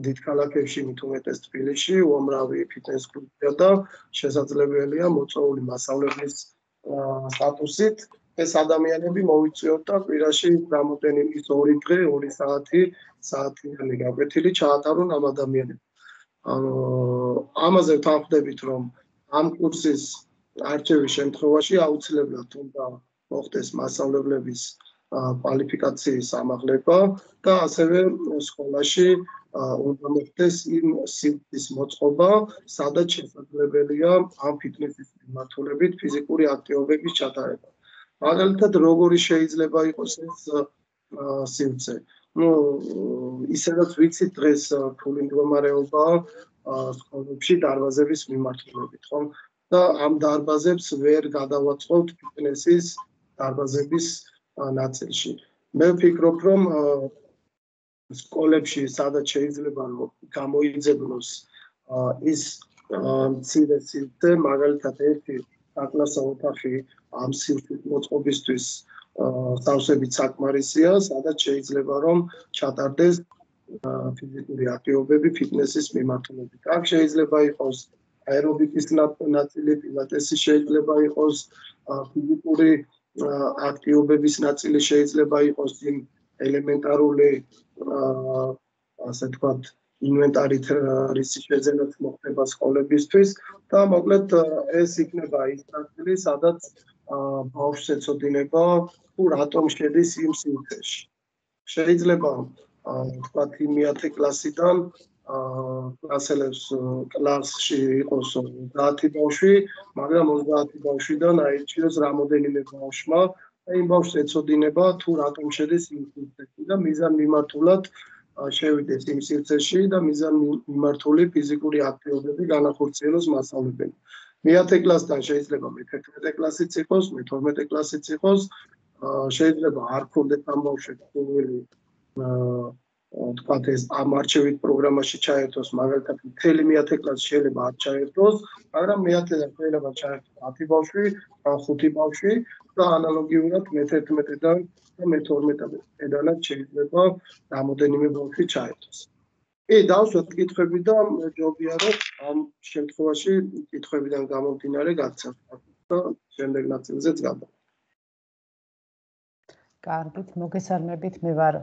[SPEAKER 2] დიდ ქალაქებში, მით უმეტეს თბილისში, უამრავი ფიტნეს კლუბია და შესაძლებელია მოწვეული მასწავლებლის სტატუსით ეს ადამიანები მოვიწვიოთ და კვირაში რამდენიმე 2 დღე, 2 საათიანი გაკვეთილი ჩაატარონ ამ ადამიანებს. ამაზე ვთანხმდებით, რომ ამ კურსის არჩევის შემთხვევაში აუცილებლად უნდა მოხდეს მასწავლებლების კვალიფიკაციის ამაღლება და ასევე სკოლაში უნდა მოხდეს იმ სივრცის მოწყობა, სადაც შესაძლებელია ამ ფიტნესის მიმართულებით ფიზიკური აქტივობების ჩატარება. მაგალითად, როგორი შეიძლება იყოს ეს სივრცე. ისედაც ვიცით დღეს რთული მდგომარეობაა სკოლებში დარბაზების მიმართულებით, ხო? და ამ დარბაზებს ვერ გადავაწყობთ ფიტნესის დარბაზების ნაწილში. მე ვფიქრობ, რომ სკოლებში სადაც შეიძლება გამოიძებნოს ის მცირე სივრცე, მაგალითად ერთი საკლასო ოთახი ამ სივრცის მოწყობისთვის სავსებით საკმარისია, სადაც შეიძლება რომ ჩატარდეს ფიზიკური აქტივობები ფიტნესის მიმართულებით. აქ შეიძლება იყოს აერობიკის ნაწილი, პილატესი შეიძლება იყოს ფიზიკური აქტივობების ნაწილი, შეიძლება იყოს იმ ელემენტარული ასე თქვათ ინვენტარით რისი შეძენაც მოხდება სკოლებისთვის და მოკლედ ეს იქნება ის ნაწილი, სადაც ბავშვს ეცოდინება თუ რატომ შედის იმ სივრცეში. შეიძლება თქვათ იმ 10 კლასიდან კლასში იყოს 30 ბავშვი, მაგრამ 30 ბავშვიდან აირჩიოს რამოდენიმე ბავშვმა და იმ ბავშვს ეცოდინება თუ რატომ შედის იმ სივრცეში და მიზან მიმართულად შევიდეს იმ სივრცეში და მიზან მიმართული ფიზიკური აქტივობები განახორციელოს მასწავლებელი. მე-10 კლასთან შეიძლება მე-11 კლასიც იყოს, მე-12 კლასიც იყოს, შეიძლება არ გქონდეთ ამ ბავშვებს სურვილი თქვათ ეს ამ არჩევით პროგრამაში ჩაერთოს, მაგალითად მთელი მე-10 კლასი შეიძლება არ ჩაერთოს, მაგრამ მე-10-დან შეიძლება ჩაერთოს 10 ბავშვი, 5 ბავშვი და ანალოგიურად მე-11-დან და მე-12-დანაც შეიძლება რამოდენიმე ბავშვი ჩაერთოს. კი, დავსვათ კითხვები და ჯობია რომ ამ შემთხვევაში კითხვებიდან გამომდინარე გაგცემთ და შემდეგ ნაწილზეც გადავიდეთ.
[SPEAKER 3] კარგით, მოგესალმებით, მე ვარ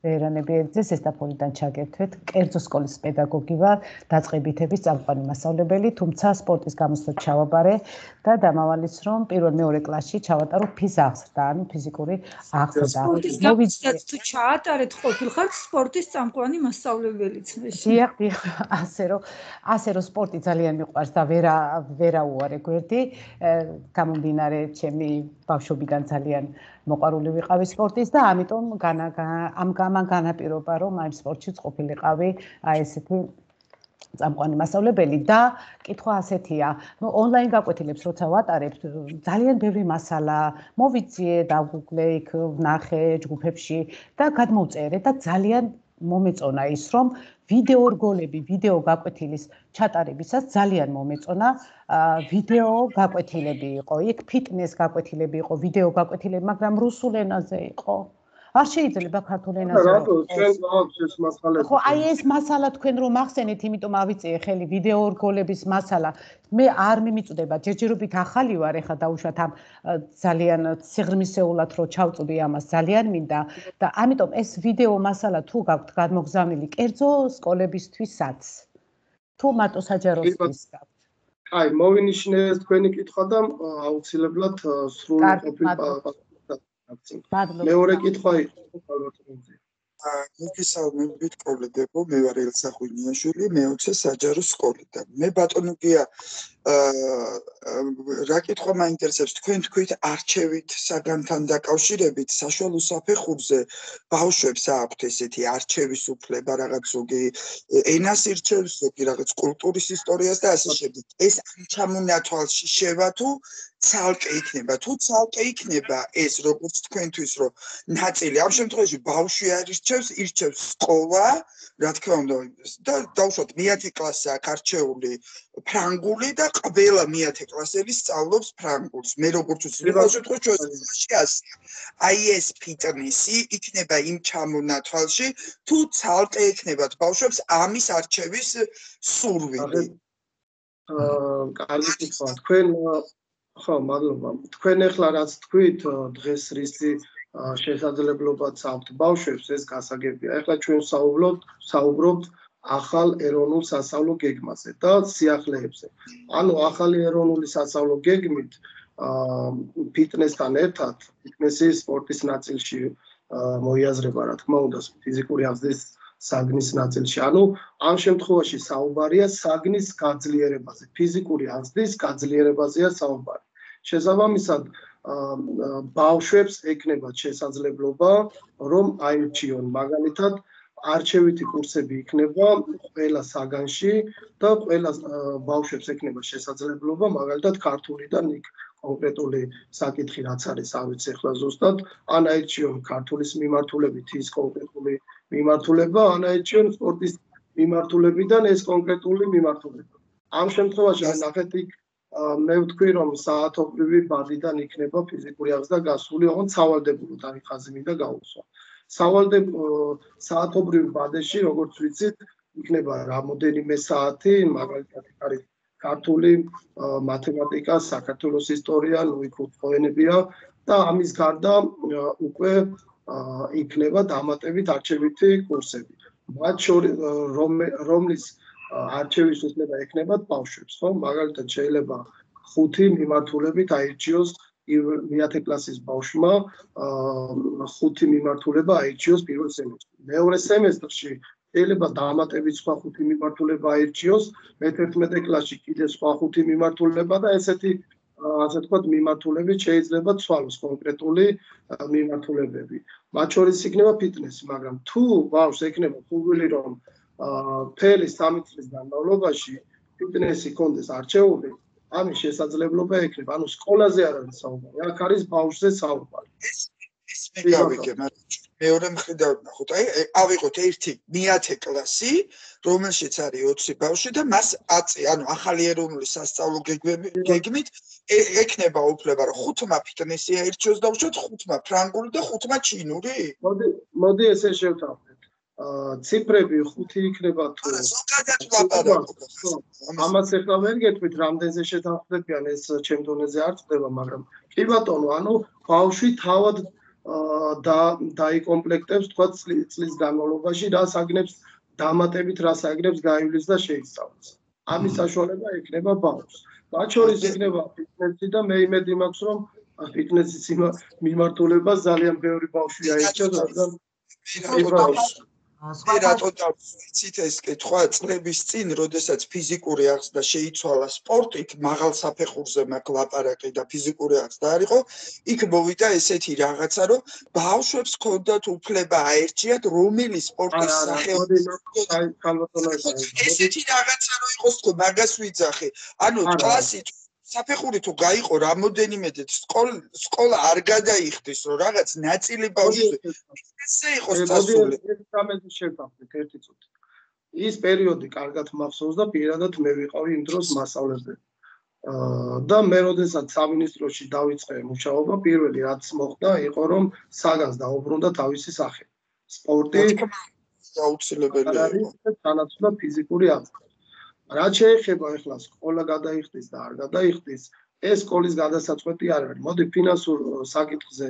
[SPEAKER 3] ვერანე ბიერძე, ზესტაფონიდან ჩაგერთვეთ, კერძო სკოლის პედაგოგი ვარ, დაწყებითების წამყვანი მასწავლებელი, თუმცა სპორტის გამოსვლით ჩავაბარე და დამავალიც რომ პირველ-მეორე კლასში ჩავატარო ფიზაღზრდა, ანუ ფიზიკური აღზრდა.
[SPEAKER 1] მოვიძიეთ თუ ჩაატარეთ ყოფილხარ სპორტის წამყვანი მასწავლებელიც.
[SPEAKER 3] დიახ, ასე რომ სპორტი ძალიან მიყვარს და ვერა უარე გვერდი, გამომდინარე ჩემი ბავშვობიდან ძალიან მოყვარული ვიყავი სპორტის და ამიტომ ამან განაპირობა რომ აი სპორტშიც ყოფილიყავი აი ესეთი წამყვანი მასწავლებელი და კითხვა ასეთია. ნუ ონლაინ გაკვეთილებს როცა ვატარებთ, ძალიან ბევრი მასალა მოვიძიე, დავგუგლე, იქ ვნახე ჯგუფებში და გადმოვწერე და ძალიან მომეწონა ის, რომ ვიდეო რგოლები, ვიდეო გაკვეთილის ჩატარებისას ძალიან მომეწონა. ვიდეო გაკვეთილები იყო, იქ ფიტნეს გაკვეთილები იყო, ვიდეო გაკვეთილები, მაგრამ რუსულ ენაზე იყო. არ შეიძლება ქართულ ენაზე.
[SPEAKER 2] რატო ჩვენ გვაქვს ეს მასალა?
[SPEAKER 3] ხო, აი ეს მასალა თქვენ რომ ახსენეთ, იმიტომ ავიწიე ხელი ვიდეო რგოლების მასალა. მე არ მიმიწვდება, ჯერჯერობით ახალი ვარ, ეხლა დაუშვათ ამ ძალიან სიღრმისეულად რო ჩავწვდი ამას, ძალიან მინდა და ამიტომ ეს ვიდეო მასალა თუ გაქვთ გადმოგზავნილი კერძო სკოლებისთვისაც. თუ მარტო საჯაროსთვის გაქვთ.
[SPEAKER 2] აი, მოვინიშნე ეს თქვენი კითხვა და აუცილებლად სრული ყოფილი მეორე კითხვა იყო ალბათ.
[SPEAKER 4] მოგესალმებით კოლეგებო, მე ვარ ელცა ღვინიაშვილი, მე-20 საჯარო სკოლიდან. მე ბატონო გია რა კითხვა მაინტერესებს, თქვენ თქვით არჩევით საგანთან დაკავშირებით საშუალო საფეხურზე ბავშვებს აქვთ ესეთი არჩევის უფლება, რაღაც ზოგი ენას ირჩევს, ზოგი რაღაც კულტურის ისტორიას და ასე შემდეგ. ეს ჩამონათვალში შევა თუ ცალკე იქნება, თუ ცალკე იქნება ეს როგორც თქვენთვის რომ ნაწილი ამ შემთხვევაში ბავშვი არ ირჩევს სკოლა, რა თქმა უნდა და დავუშვათ მე-10 კლასი აქვს არჩეული ფრანგული და ყველა მე-10 კლასელი სწავლობს ფრანგულს. მე როგორც ვიცი, ამ შემთხვევაში ასეა. აი ეს ფიტნესი იქნება იმ ჩამონათვალში, თუ ცალკე იქნებათ ბავშვებს ამის არჩევის სურვილი.
[SPEAKER 2] კარგი კითხვა. თქვენ ხო, მადლობა. თქვენ ახლა რაც თქვით, დღეს რისი შესაძლებლობაც აქვთ ბავშვებს, ეს გასაგებია. ახლა ჩვენ საუბრობთ ახალ ეროვნულ სასწავლო გეგმაზე და სიახლეებზე. ანუ ახალი ეროვნული სასწავლო გეგმით ფიტნესთან ერთად, ფიტნესი სპორტის ნაწილში მოიაზრება, რა თქმა უნდა, ფიზიკური აღზრდის საგნის ნაწილში. ანუ ამ შემთხვევაში საუბარია საგნის გაძლიერებაზე, ფიზიკური აღზრდის გაძლიერებაზეა საუბარი. შესაბამისად, ბავშვებს ექნებათ შესაძლებლობა, რომ აირჩიონ, მაგალითად, არჩევითი კურსები იქნება ყველა საგანში და ყველა ბავშვებს ექნება შესაძლებლობა, მაგალითად, ქართულიდან იქ კონკრეტული საკითხი რაც არის, არ ვიცი ახლა ზუსტად, ან აირჩიონ ქართულის მიმართულებით ის კონკრეტული მიმართულება, ან აირჩიონ სპორტის მიმართულებიდან ეს კონკრეტული მიმართულება. ამ შემთხვევაში ნახეთ იქ მე ვთქვი, რომ საათობრივი ბადიდან იქნება ფიზიკური აღზრდა გასული, ოღონდ სავალდებულო დარიხაზი მინდა გაუსვა. საათობრივ ბადეში, როგორც ვიცით, იქნება რამოდენიმე საათი, მაგალითად არის ქართული, მათემატიკა, საქართველოს ისტორია, ნუ იქ უცხო ენებია და ამის გარდა უკვე იქნება დამატებით არჩევითი კურსები. მათ შორის რომლის არჩევის უფლება ექნებათ ბავშვებს, ხო? მაგალითად შეიძლება 5 მიმართულებით აირჩიოს მე-10 კლასის ბავშვმა 5 მიმართულება აირჩიოს პირველ სემესტრში. მეორე სემესტრში შეიძლება დამატებით სხვა 5 მიმართულება აირჩიოს, მე-11 კლასში კიდე სხვა 5 მიმართულება და ესეთი ასე ვთქვათ მიმართულებით შეიძლება ცვალოს კონკრეტული მიმართულებები. მათ შორის იქნება ფიტნესი, მაგრამ თუ ბავშვს ექნება ფუძვილი რომ მთელი 3 წლის განმავლობაში ფიტნესი კონდეს არჩეული, ამის შესაძლებლობა ექნება. ანუ სკოლაზე არ არის საუბარი, აქ არის ბავშვზე საუბარი.
[SPEAKER 4] ეს მე გავიგე, მაგრამ მეორე მხრიდან ვნახოთ. აი, ავიღოთ ერთი მე-10 კლასი, რომელშიც არის 20 ბავშვი და მას ანუ ახალი ეროვნული სასწავლო გეგმით ექნება უფლება, რომ 5-მა ფიტნესი აირჩიოს და უშოთ 5-მა ფრანგული და 5-მა ჩინური?
[SPEAKER 2] მოდი ესე შევთავაზოთ. ციფრები 5 იქნება თუ
[SPEAKER 4] ზოგადად ვლაპარაკობ.
[SPEAKER 2] ამას ახლა ვერ გეტყვით, რამდენზე შეთანხმდებიან, ეს ჩემ დონეზე არ წდება, მაგრამ კი ბატონო, ანუ ბავშვი თავად დაიკომპლექტებს, თქვა წლის განმავლობაში რა საგნებს დამატებით რა საგნებს გაივლის და შეისწავლოს. ამის საშუალება ექნება ბავშვს. მათ შორის იქნება ფიტნესი და მე იმედი მაქვს, რომ ფიტნესის მიმართულებას ძალიან ბევრი ბავშვი აირჩევს, რადგან
[SPEAKER 4] რატო დავიცით ეს კითხვა წლების წინ, როდესაც ფიზიკური აღზრდა შეიცვალა სპორტით, მაღალ საფეხურზე მაგ ლაპარაკი და ფიზიკური აღზრდა არ იყო, იქ მოვიდა ესეთი რაღაცა, რომ ბავშვებს ჰქონდათ უფლება აერჩიათ, რომელი სპორტის სახეობის ესეთი რაღაცა რო იყოს თქო, მაგას ვიძახი. ანუ კლასი საფეხური თუ გაიყო რამოდენიმე სკოლა არ გადაიხდის, რომ რაღაც ნაწილი ბავშვი ესე იყოს წასული.
[SPEAKER 2] ერთი წუთი. ის პერიოდი კარგად მახსოვს და პირადად მე ვიყავი იმ დროს მასწავლებელი. და მე როდესაც სამინისტროში დავიწყე მუშაობა, პირველი რაც მოხდა იყო რომ საგანს დაუბრუნდა თავისი სახე. სპორტი
[SPEAKER 4] აუცილებელია.
[SPEAKER 2] თანაცვლად ფიზიკური აღზრდა. რაც შეეხება ახლა სკოლა გადაიხდის და არ გადაიხდის, ეს სკოლის გადასაწყვეტი არ არის. მოდი ფინანსურ საკითხზე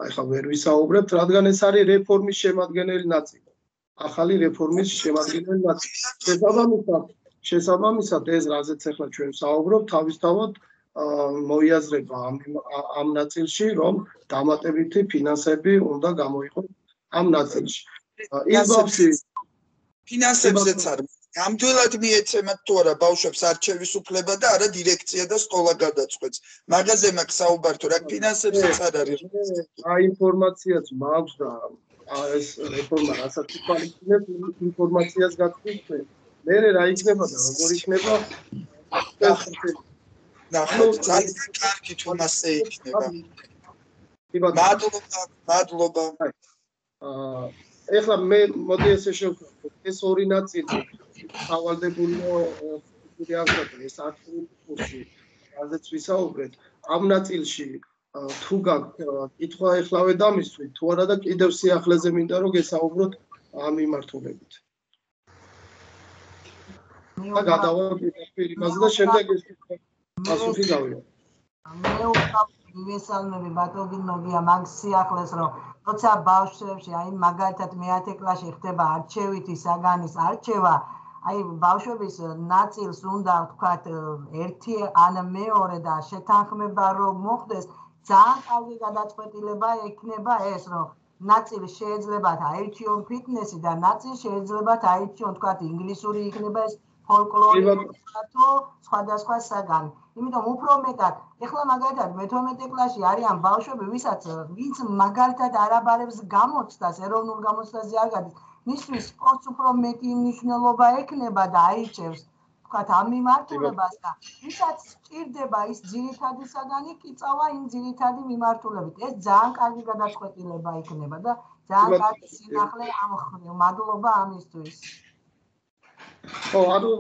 [SPEAKER 2] ახლა ვერ ვისაუბრებთ, რადგან ეს არის რეფორმის შემადგენელი ნაწილი. ახალი რეფორმის შემადგენელი ნაწილი. შესაბამისად ეს რაზეც ახლა ჩვენ ვსაუბრობთ, თავისთავად მოიაზრება ამ ნაწილში, რომ დამატებითი ფინანსები უნდა გამოიყოს ამ ნაწილში. ის ბავშვი
[SPEAKER 4] ფინანსებზეც არის. ნამდვილად მიეცემათ თუ არა ბავშვებს არჩევის უფლება და არა დირექცია და სკოლა გადაწყვეტს. მაგაზე მაქვს საუბარი თუ რა ფინანსებზეც არ არის.
[SPEAKER 2] აი ინფორმაციაც მაქვს და ეს რეფორმა რასაც ითვალისწინებს ინფორმაციას გაგწევთ. მე რა იქნება და როგორ იქნება
[SPEAKER 4] ნახოთ ძალიან კარგი თუ მასე იქნება. მადლობა.
[SPEAKER 2] ეხლა მე მოდი ესე შევხვდეთ ეს ორი ნაწილი სავალდებულო ეს აქტიური კურსი რაზეც ვისაუბრეთ ამ ნაწილში თუ გაქვთ კითხვა ეხლავე დამისვით თუ არა და კიდევ სიახლეზე მინდა რომ გესაუბროთ ამ მიმართულებით და გადავაკეთებ იმაზე და შემდეგ ეს პასუხი გავიგე
[SPEAKER 5] მე მესალმები ბატონგინოგია მაგ სიახლეს რომ როცა ბავშვებში აი მაგალითად მე-10 კლასში ხდება არჩევითი საგანის არჩევა აი ბავშვების ნაწილს უნდა ვთქვათ ერთი ან მეორე და შეთანხმება რომ მოხდეს ძალიან კარგი გადაწყვეტილება ექნება ეს რომ ნაწილი შეიძლება აირჩიონ ფიტნესი და ნაწილი შეიძლება აირჩიონ ვთქვათ ინგლისური იქნება ეს ფოლკლორი თუ სხვადასხვა საგანი იმიტომ უფრო მეტად ეხლა მაგალითად მე-12 კლასში არიან ბავშვები ვინც მაგალითად არაბარებს გამოცდას ეროვნულ გამოცდაზე არ გადის მისთვის სპორტს უფრო მეტი მნიშვნელობა ექნება და აირჩევს ვთქვათ ამ მიმართულებას და ვისაც სჭირდება ის ძირითადი საგანი კი წავა იმ ძირითადი მიმართულებით ეს ძალიან კარგი გადაწყვეტილება იქნება და ძალიან კარგი სინახლე ამ ხრივ მადლობა ამისთვის
[SPEAKER 2] ხო ანუ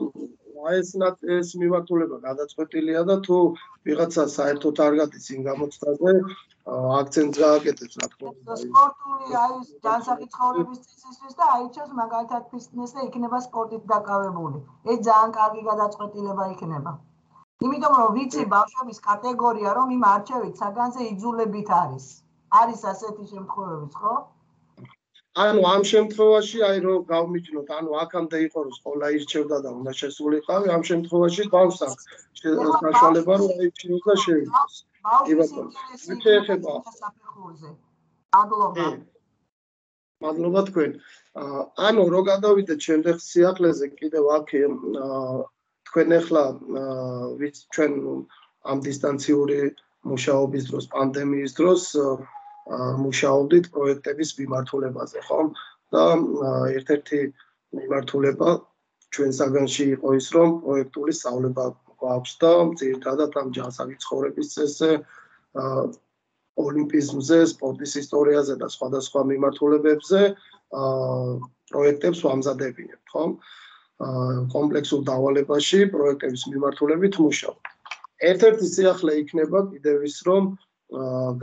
[SPEAKER 2] ეს მიმართულება გადაწყვეტილია და თუ ვიღაცა საერთოდ არ გადის იმ გამოცდაზე აქცენტს გააკეთებს რა თქმა უნდა
[SPEAKER 5] სპორტული აი განსაკუთრებით ცხოვრების წესისთვის და აირჩევს მაგალითად ფიტნესს და იქნება სპორტით დაკავებული ეს ძალიან კარგი გადაწყვეტილება იქნება იმიტომ რომ ვიცი ბავშვების კატეგორია რომ იმ არჩევით საგანზე იძულებით არის ასეთი შემთხვევებიც ხო
[SPEAKER 2] ანუ ამ შემთხვევაში აი რომ გავმიჯნოთ ანუ აქამდე იყო რომ სკოლა ირჩევდა და უნდა შესულიყავი ამ შემთხვევაში ბავშვს აქვს საშუალება რომ აირჩიოს და შეირჩიოს მადლობა თქვენ ანუ რო გადავიდეთ შემდეგ სიახლეზე კიდევ აქ თქვენ ახლა ვიც ჩვენ ამ დისტანციური მუშაობის დროს პანდემიის დროს მუშაობდით პროექტების მიმართულებაზე, ხო? და ერთ-ერთი მიმართულება ჩვენ საგანში იყო ის, რომ პროექტული სწავლება გვაქვს და ძირითადად ამ ჯანსაღი ცხოვრების წესზე, ოლიმპიზმზე, სპორტის ისტორიაზე და სხვადასხვა მიმართულებებზე პროექტებს ვამზადებინებთ, ხო? კომპლექსურ დავალებაში პროექტების მიმართულებით მუშაობთ. ერთ-ერთი სიახლე იქნება კიდევ ის, რომ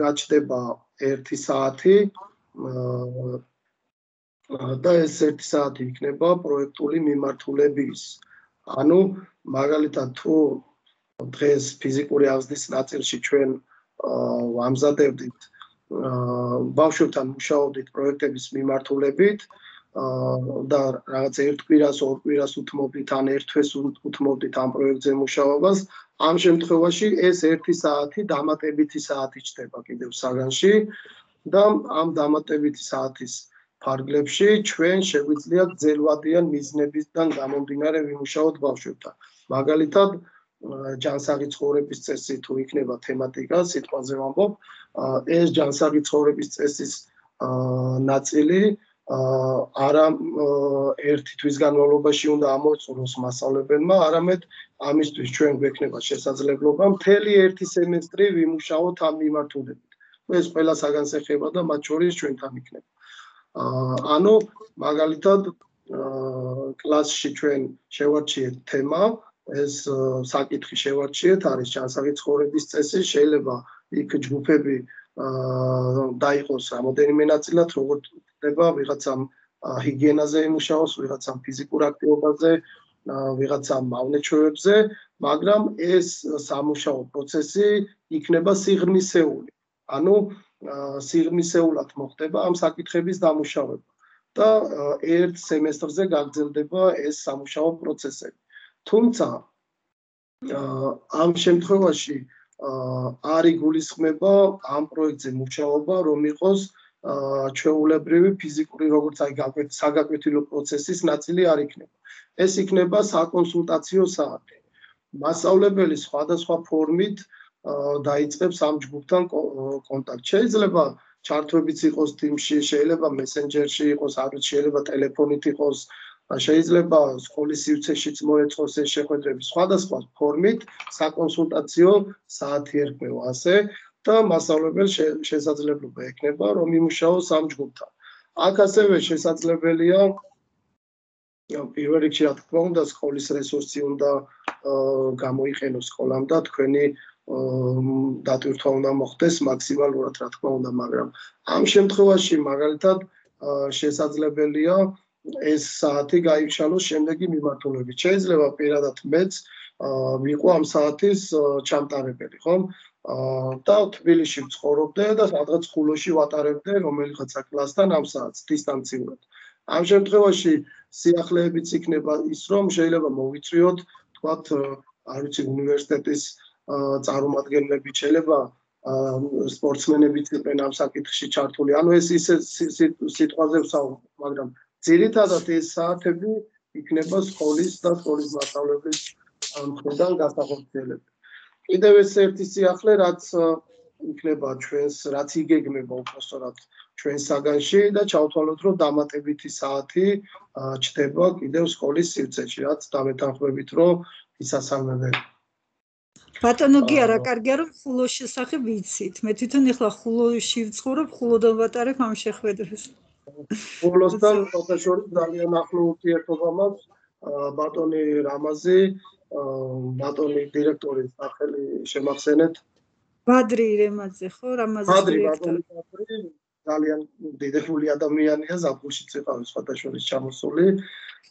[SPEAKER 2] გაჩნდება 1 საათი და ეს 1 საათი იქნება პროექტული მიმართულების. ანუ მაგალითად თუ დღეს ფიზიკური აღზრდის ნაწილში ჩვენ ვამზადებდით ბავშვებთან მუშაობდით პროექტების მიმართულებით და რაღაც ერთ კვირას, ორ კვირას უთმობდით ან ერთ თვეს უთმობდით ამ პროექტზე მუშაობას ამ შემთხვევაში ეს 1 საათი დამატებითი საათი ჩდება კიდევ საგანში და ამ დამატებითი საათის ფარგლებში ჩვენ შეგვიძლია ძელვადიან მიზნებისგან გამომდინარე ვიმუშაოთ ბავშვებთან. მაგალითად, ჯანსაღი ცხოვრების წესი თუ იქნება თემატიკა, სიტყვაზე ვამბობ, ეს ჯანსაღი ცხოვრების წესის ნაწილი არა ერთი თვის განმავლობაში უნდა ამოწუროს მასწავლებელმა, არამედ ამისთვის ჩვენ გვექნება შესაძლებლობა მთელი ერთი სემესტრი ვიმუშაოთ ამ მიმართულებით. ეს ყველა საგანს ეხება და მათ შორის ჩვენთან იქნება. ანუ მაგალითად კლასში ჩვენ შევარჩიეთ თემა, ეს საკითხი შევარჩიეთ, არის ჯანსაღი ცხოვრების წესი, შეიძლება იქ ჯგუფები დაიყოს რამოდენიმე ნაწილად, როგორც ხდება ვიღაცამ ჰიგიენაზე იმუშაოს, ვიღაცამ ფიზიკურ აქტივობაზე, ვიღაცამ მავნეჩვევებზე, მაგრამ ეს სამუშაო პროცესი იქნება სიღრმისეული. ანუ სიღრმისეულად მოხდება ამ საკითხების დამუშავება და ერთ სემესტრზე გაგრძელდება ეს სამუშაო პროცესები. თუმცა ამ შემთხვევაში არ იგულისხმება ამ პროექტზე მუშაობა, რომ იყოს ჩვეულებრივი ფიზიკური, როგორც აი საგაკვეთილო პროცესის ნაწილი არ იქნება. ეს იქნება საკონსულტაციო საათი. მასწავლებელი სხვადასხვა ფორმით დაიწყებს ამ ჯგუფთან კონტაქტს. შეიძლება ჩართვებიც იყოს Teams-ში, შეიძლება Messenger-ში იყოს, შეიძლება ტელეფონით იყოს, შეიძლება სკოლის სივრცეშიც მოეწყოს ეს შეხვედრები, სხვადასხვა ფორმით საკონსულტაციო საათი ერქმევა ასე და მასწავლებელს შესაძლებლობა ექნება, რომ იმუშაოს ამ ჯგუფთან. აქ ასევე შესაძლებელია პირველ რიგში რა თქმა უნდა სკოლის რესურსი უნდა გამოიყენოს სკოლამ და თქვენი დატვირთვა უნდა მოხდეს მაქსიმალურად რა თქმა უნდა, მაგრამ ამ შემთხვევაში მაგალითად შესაძლებელია ეს საათი გაიშალოს შემდეგი მიმართულებით. შეიძლება პირადად მეც ვიყო ამ საათის ჩამტარებელი, ხომ? და თბილისში ვცხოვრობდე და სადღაც ხულოში ვატარებდე რომელიღაცა კლასთან ამ საათს დისტანციურად. ამ შემთხვევაში სიახლეებიც იქნება ის, რომ შეიძლება მოვიწვიოთ, თქვათ, არ ვიცი, უნივერსიტეტის წარმომადგენლები, შეიძლება სპორტსმენებიც იყვნენ ამ საკითხში ჩართული. ანუ ეს ისე სიტყვაზე ვსაუბრობ, მაგრამ ძირითადად ეს საათები იქნება სკოლის და სკოლის მასწავლებლის მხრიდან გასახორციელებელი. კიდევ ეს ერთი სიახლე, რაც იქნება ჩვენს, რაც იგეგმება უпростоრად ჩვენს საგანში და ჩავთვალოთ, რომ დამატებითი საათი ჩდება კიდევ სკოლის სივრცეში, რაც დამეთანხმებით, რომ ისასალმებელი.
[SPEAKER 1] ბატონო გია, რა კარგია რომ ხულოს შესახებ ვიცით. მე თვითონ ეხლა ხულოში ვცხოვრობ, ხულოდან ვატარებ ამ შეხვედრას.
[SPEAKER 2] ხულოსთან ფოტოშორის ძალიან ახლო ურთიერთობა მაქვს. ბატონი რამაზი, ბატონი დირექტორის სახელი შემახსენეთ.
[SPEAKER 1] ბადრი რემაძე, ხო? რამაზის დირექტორი.
[SPEAKER 2] ბადრი ძალიან დიდებული ადამიანია, ზაფხულშიც იყავი ფოტოშორის ჩამოსული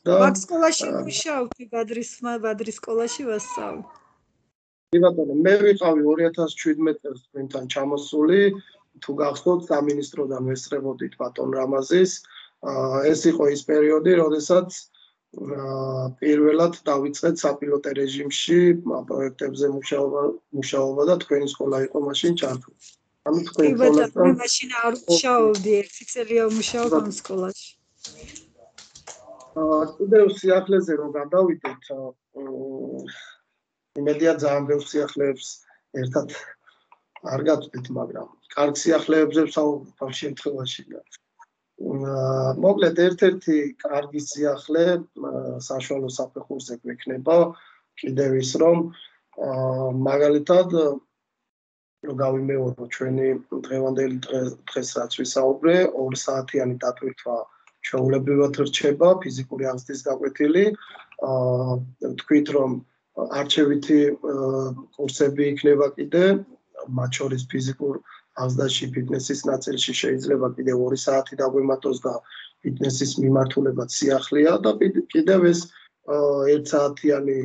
[SPEAKER 2] და
[SPEAKER 1] მაგ სკოლაში ვმუშაობდი, ბადრის სკოლაში ვასწავლე.
[SPEAKER 2] ბატონო, მე ვიყავი 2017 წელს თქვენთან ჩამოსული, თუ გახსოვთ, სამინისტროდან ვესწრებოდით ბატონ რამაზის. ეს იყო ის პერიოდი, როდესაც პირველად დავიწყეთ საპილოტე რეჟიმში პროექტებზე მუშაობა და თქვენი სკოლა იყო მაშინ ჩართული. ანუ თქვენ სკოლასთან
[SPEAKER 1] მე მაშინ არ ვმუშაობდი, 1 წელია ვმუშაობ ამ სკოლაში.
[SPEAKER 2] კიდევ სიახლეზე რომ გადავიდეთ, იმედია ძალიან ბევრ სიახლეებს ერთად არ გავწვდით, მაგრამ კარგ სიახლეებზე ვსაუბრობ ამ შემთხვევაში. მოკლედ ერთ-ერთი კარგი სიახლე საშუალო საფეხურზე გვექნება კიდევ ის, რომ მაგალითად რომ გავიმეორო ჩვენი დღევანდელი დღეს რაც ვისაუბრე, 2 საათიანი დატვირთვა ჩვეულებრივად რჩება ფიზიკური აღზრდის გაკვეთილი. თქვით, რომ არჩევითი კურსები იქნება კიდე, მათ შორის ფიზიკურ აღზრდაში ფიტნესის ნაწილში შეიძლება კიდევ 2 საათი დაგვემატოს და ფიტნესის მიმართულებაც სიახლეა და კიდევ ეს 1 საათიანი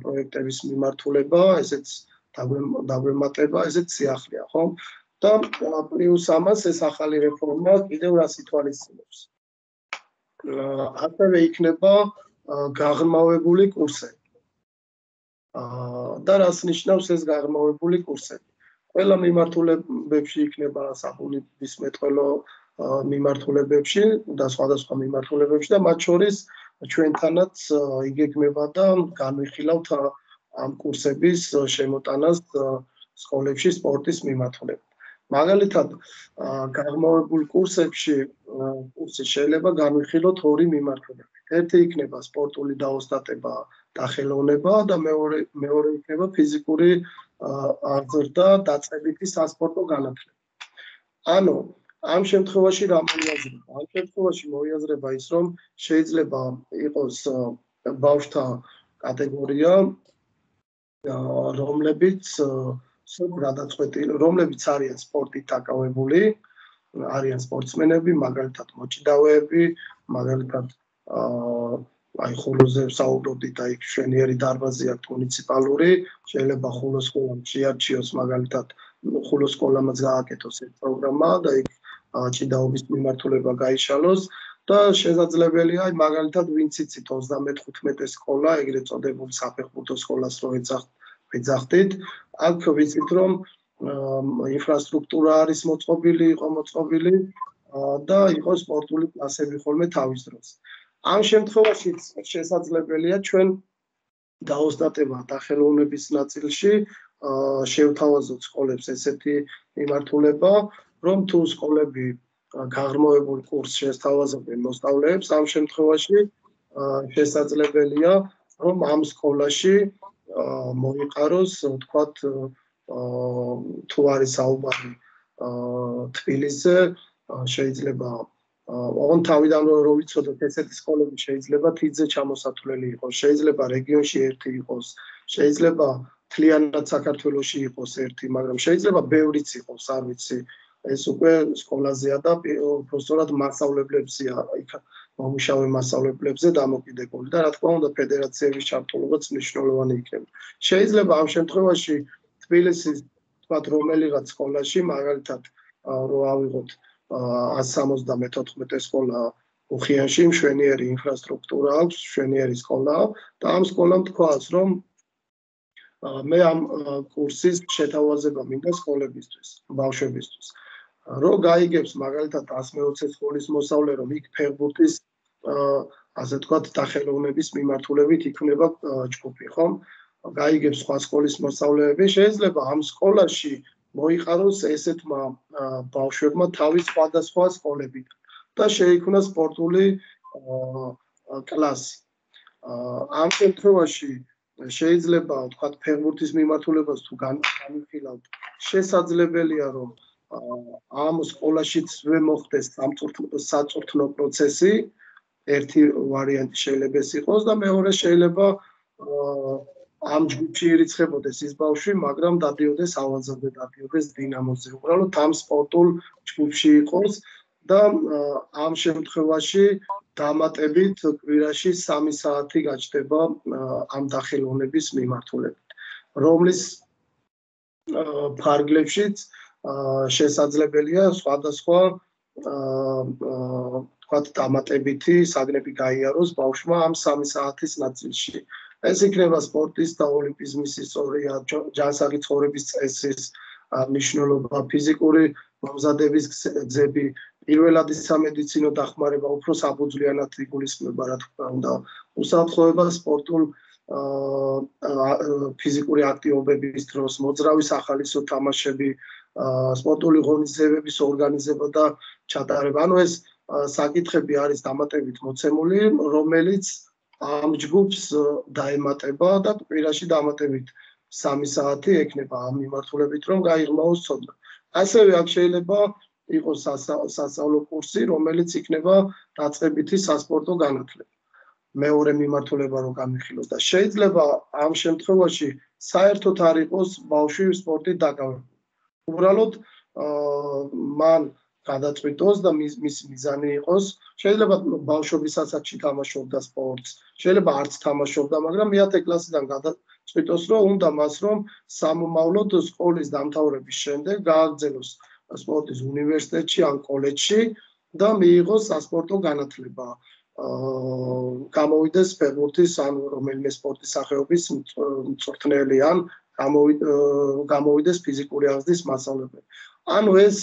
[SPEAKER 2] პროექტების მიმართულება, ესეც დაგვემატება, ესეც სიახლეა, ხო? და პლუს ამას ეს ახალი რეფორმა კიდევ რას ითვალისწინებს. ასევე იქნება გაღრმავებული კურსები. და რას ნიშნავს ეს გაღრმავებული კურსები? ყველა მიმართულებებში იქნება საბუნებისმეტყველო მიმართულებებში და სხვადასხვა მიმართულებებში და მათ შორის ჩვენთანაც იგეგმება და განვიხილავთ ამ კურსების შემოტანას სკოლებში სპორტის მიმართულებით. მაგალითად, გაღრმავებულ კურსებში კურსი შეიძლება განვიხილოთ ორი მიმართულებით. ერთი იქნება სპორტული დაოსტატება და ხელოვნება და მეორე იქნება ფიზიკური აღზრდა და დაწყებითი სასპორტო განათლება. ანუ ამ შემთხვევაში რა მოიაზრება? ამ შემთხვევაში მოიაზრება ის, რომ შეიძლება იყოს ბავშვთა კატეგორია, რომლებიც არიან სპორტით დაკავებული, არიან სპორტსმენები, მაგალითად მოჭიდავეები, მაგალითად აი ხულოზე ვსაუბრობდით, აი შვენიერი დარბაზი აქვს მუნიციპალური, შეიძლება ხულოს სკოლამ შეარჩიოს, მაგალითად ხულოს სკოლამაც გააკეთოს ეს პროგრამა და იქ ჭიდაობის მიმართულება გაიშალოს და შესაძლებელია აი მაგალითად ვინც იცით 35 სკოლა, ეგრეთ წოდებული საფეხბურთო სკოლას რო ეძახდით, აქ ვიცით რომ ინფრასტრუქტურა არის მოწყობილი და იყო სპორტული კლასები ხოლმე თავის დროს. ამ შემთხვევაში შესაძლებელია ჩვენ დაოსტატება და ხელოვნების ნაწილში შევთავაზოთ სკოლებს ესეთი მიმართულება, რომ თუ სკოლები გაღრმავებულ კურსს შესთავაზებენ მოსწავლეებს, ამ შემთხვევაში შესაძლებელია რომ ამ სკოლაში მოიყაროს, ვთქვათ, თუ არის საუბარი თბილისზე, შეიძლება ოღონდ თავიდან რო ვიცოდოთ ესეთი სკოლები შეიძლება თითზე ჩამოსათვლელი იყოს, შეიძლება რეგიონში ერთი იყოს, შეიძლება მთლიანად საქართველოში იყოს ერთი, მაგრამ შეიძლება ბევრიც იყოს, არ ვიცი, ეს უკვე სკოლაზეა და უბრალოდ მასშტაბლებზეა, იქ მომუშავე მასშტაბლებზე დამოკიდებული და რა თქმა უნდა ფედერაციების ჩართულობაც მნიშვნელოვანი იქნება. შეიძლება ამ შემთხვევაში თბილისის თქვათ რომელიღაც სკოლაში, მაგალითად რო ავიღოთ 174 სკოლა უხიანში, მშვენიერი ინფრასტრუქტურა აქვს, მშვენიერი სკოლა და ამ სკოლამ თქვას, რომ მე ამ კურსის შეთავაზება მინდა სკოლებისთვის, ბავშვებისთვის. რო გაიგებს მაგალითად 120 სკოლის მოსავლე, რომ იქ ფეხბურთის ასე თქვათ დახელოვნების მიმართულებით იქნება ჯგუფი, ხომ? გაიგებს სხვა სკოლის მოსწავლეები, შეიძლება ამ სკოლაში მოიყაროს ესეთმა ბავშვებმა თავის სხვადასხვა სკოლებით და შეიქმნას სპორტული კლასი. ამ შემთხვევაში შეიძლება ვთქვათ ფეხბურთის მიმართულებას თუ განვიხილავთ, შესაძლებელია რომ ამ სკოლაშიც მოხდეს საწვრთნო პროცესი, ერთი ვარიანტი შეიძლება ეს იყოს და მეორე შეიძლება ამ ჯგუფში ირიცხებოდეს ის ბავშვი, მაგრამ დადიოდეს ავაზაზე, დადიოდეს დინამოზე, უბრალოდ ამ სპორტულ ჯგუფში იყოს და ამ შემთხვევაში დამატებით კვირაში 3 საათი გაჩნდება ამ დახელოვნების მიმართულებით, რომლის ფარგლებშიც შესაძლებელია სხვადასხვა თქვათ დამატებითი საგნები გაიაროს ბავშვმა ამ 3 საათის ნაწილში. ეს იქნება სპორტის და ოლიმპიზმის ისტორია, ჯანსაღი ცხოვრების წესის მნიშვნელობა, ფიზიკური მომზადების გზები, პირველადი სამედიცინო დახმარება, უფრო საფუძვლიანად იგულისხმება, რა თქმა უნდა, უსაფრთხოება სპორტულ ფიზიკური აქტივობების დროს, მოძრავი სახალისო თამაშები, სპორტული ღონისძიებების ორგანიზება და ჩატარება. ანუ ეს საკითხები არის დამატებით მოცემული, რომელიც ამ ჯგუფს დაემატება და კვირაში დამატებით 3 საათი ექნება ამ მიმართულებით, რომ გაიღრმაოს ცოდნა. ასევე აქ შეიძლება იყოს სასწავლო კურსი, რომელიც იქნება დაწყებითი სასპორტო განათლება. მეორე მიმართულება რომ განვიხილოთ და შეიძლება ამ შემთხვევაში საერთოდ არ იყოს ბავშვი სპორტით დაკავებული. უბრალოდ მან გადაწყვიტოს და მის მიზანი იყოს, შეიძლება ბავშვობის ასაკში თამაშობდა სპორტს, შეიძლება არც თამაშობდა, მაგრამ მე-10 კლასიდან გადაწყვიტოს, რომ უნდა მას რომ სამომავლოდ სკოლის დამთავრების შემდეგ გააგრძელოს სპორტის უნივერსიტეტში ან კოლეჯში და მიიღოს სასპორტო განათლება. გამოვიდეს ფეხბურთის ან რომელიმე სპორტის სახეობის მწვრთნელი ან გამოვიდეს ფიზიკური აღზრდის მასწავლებელი. ანუ ეს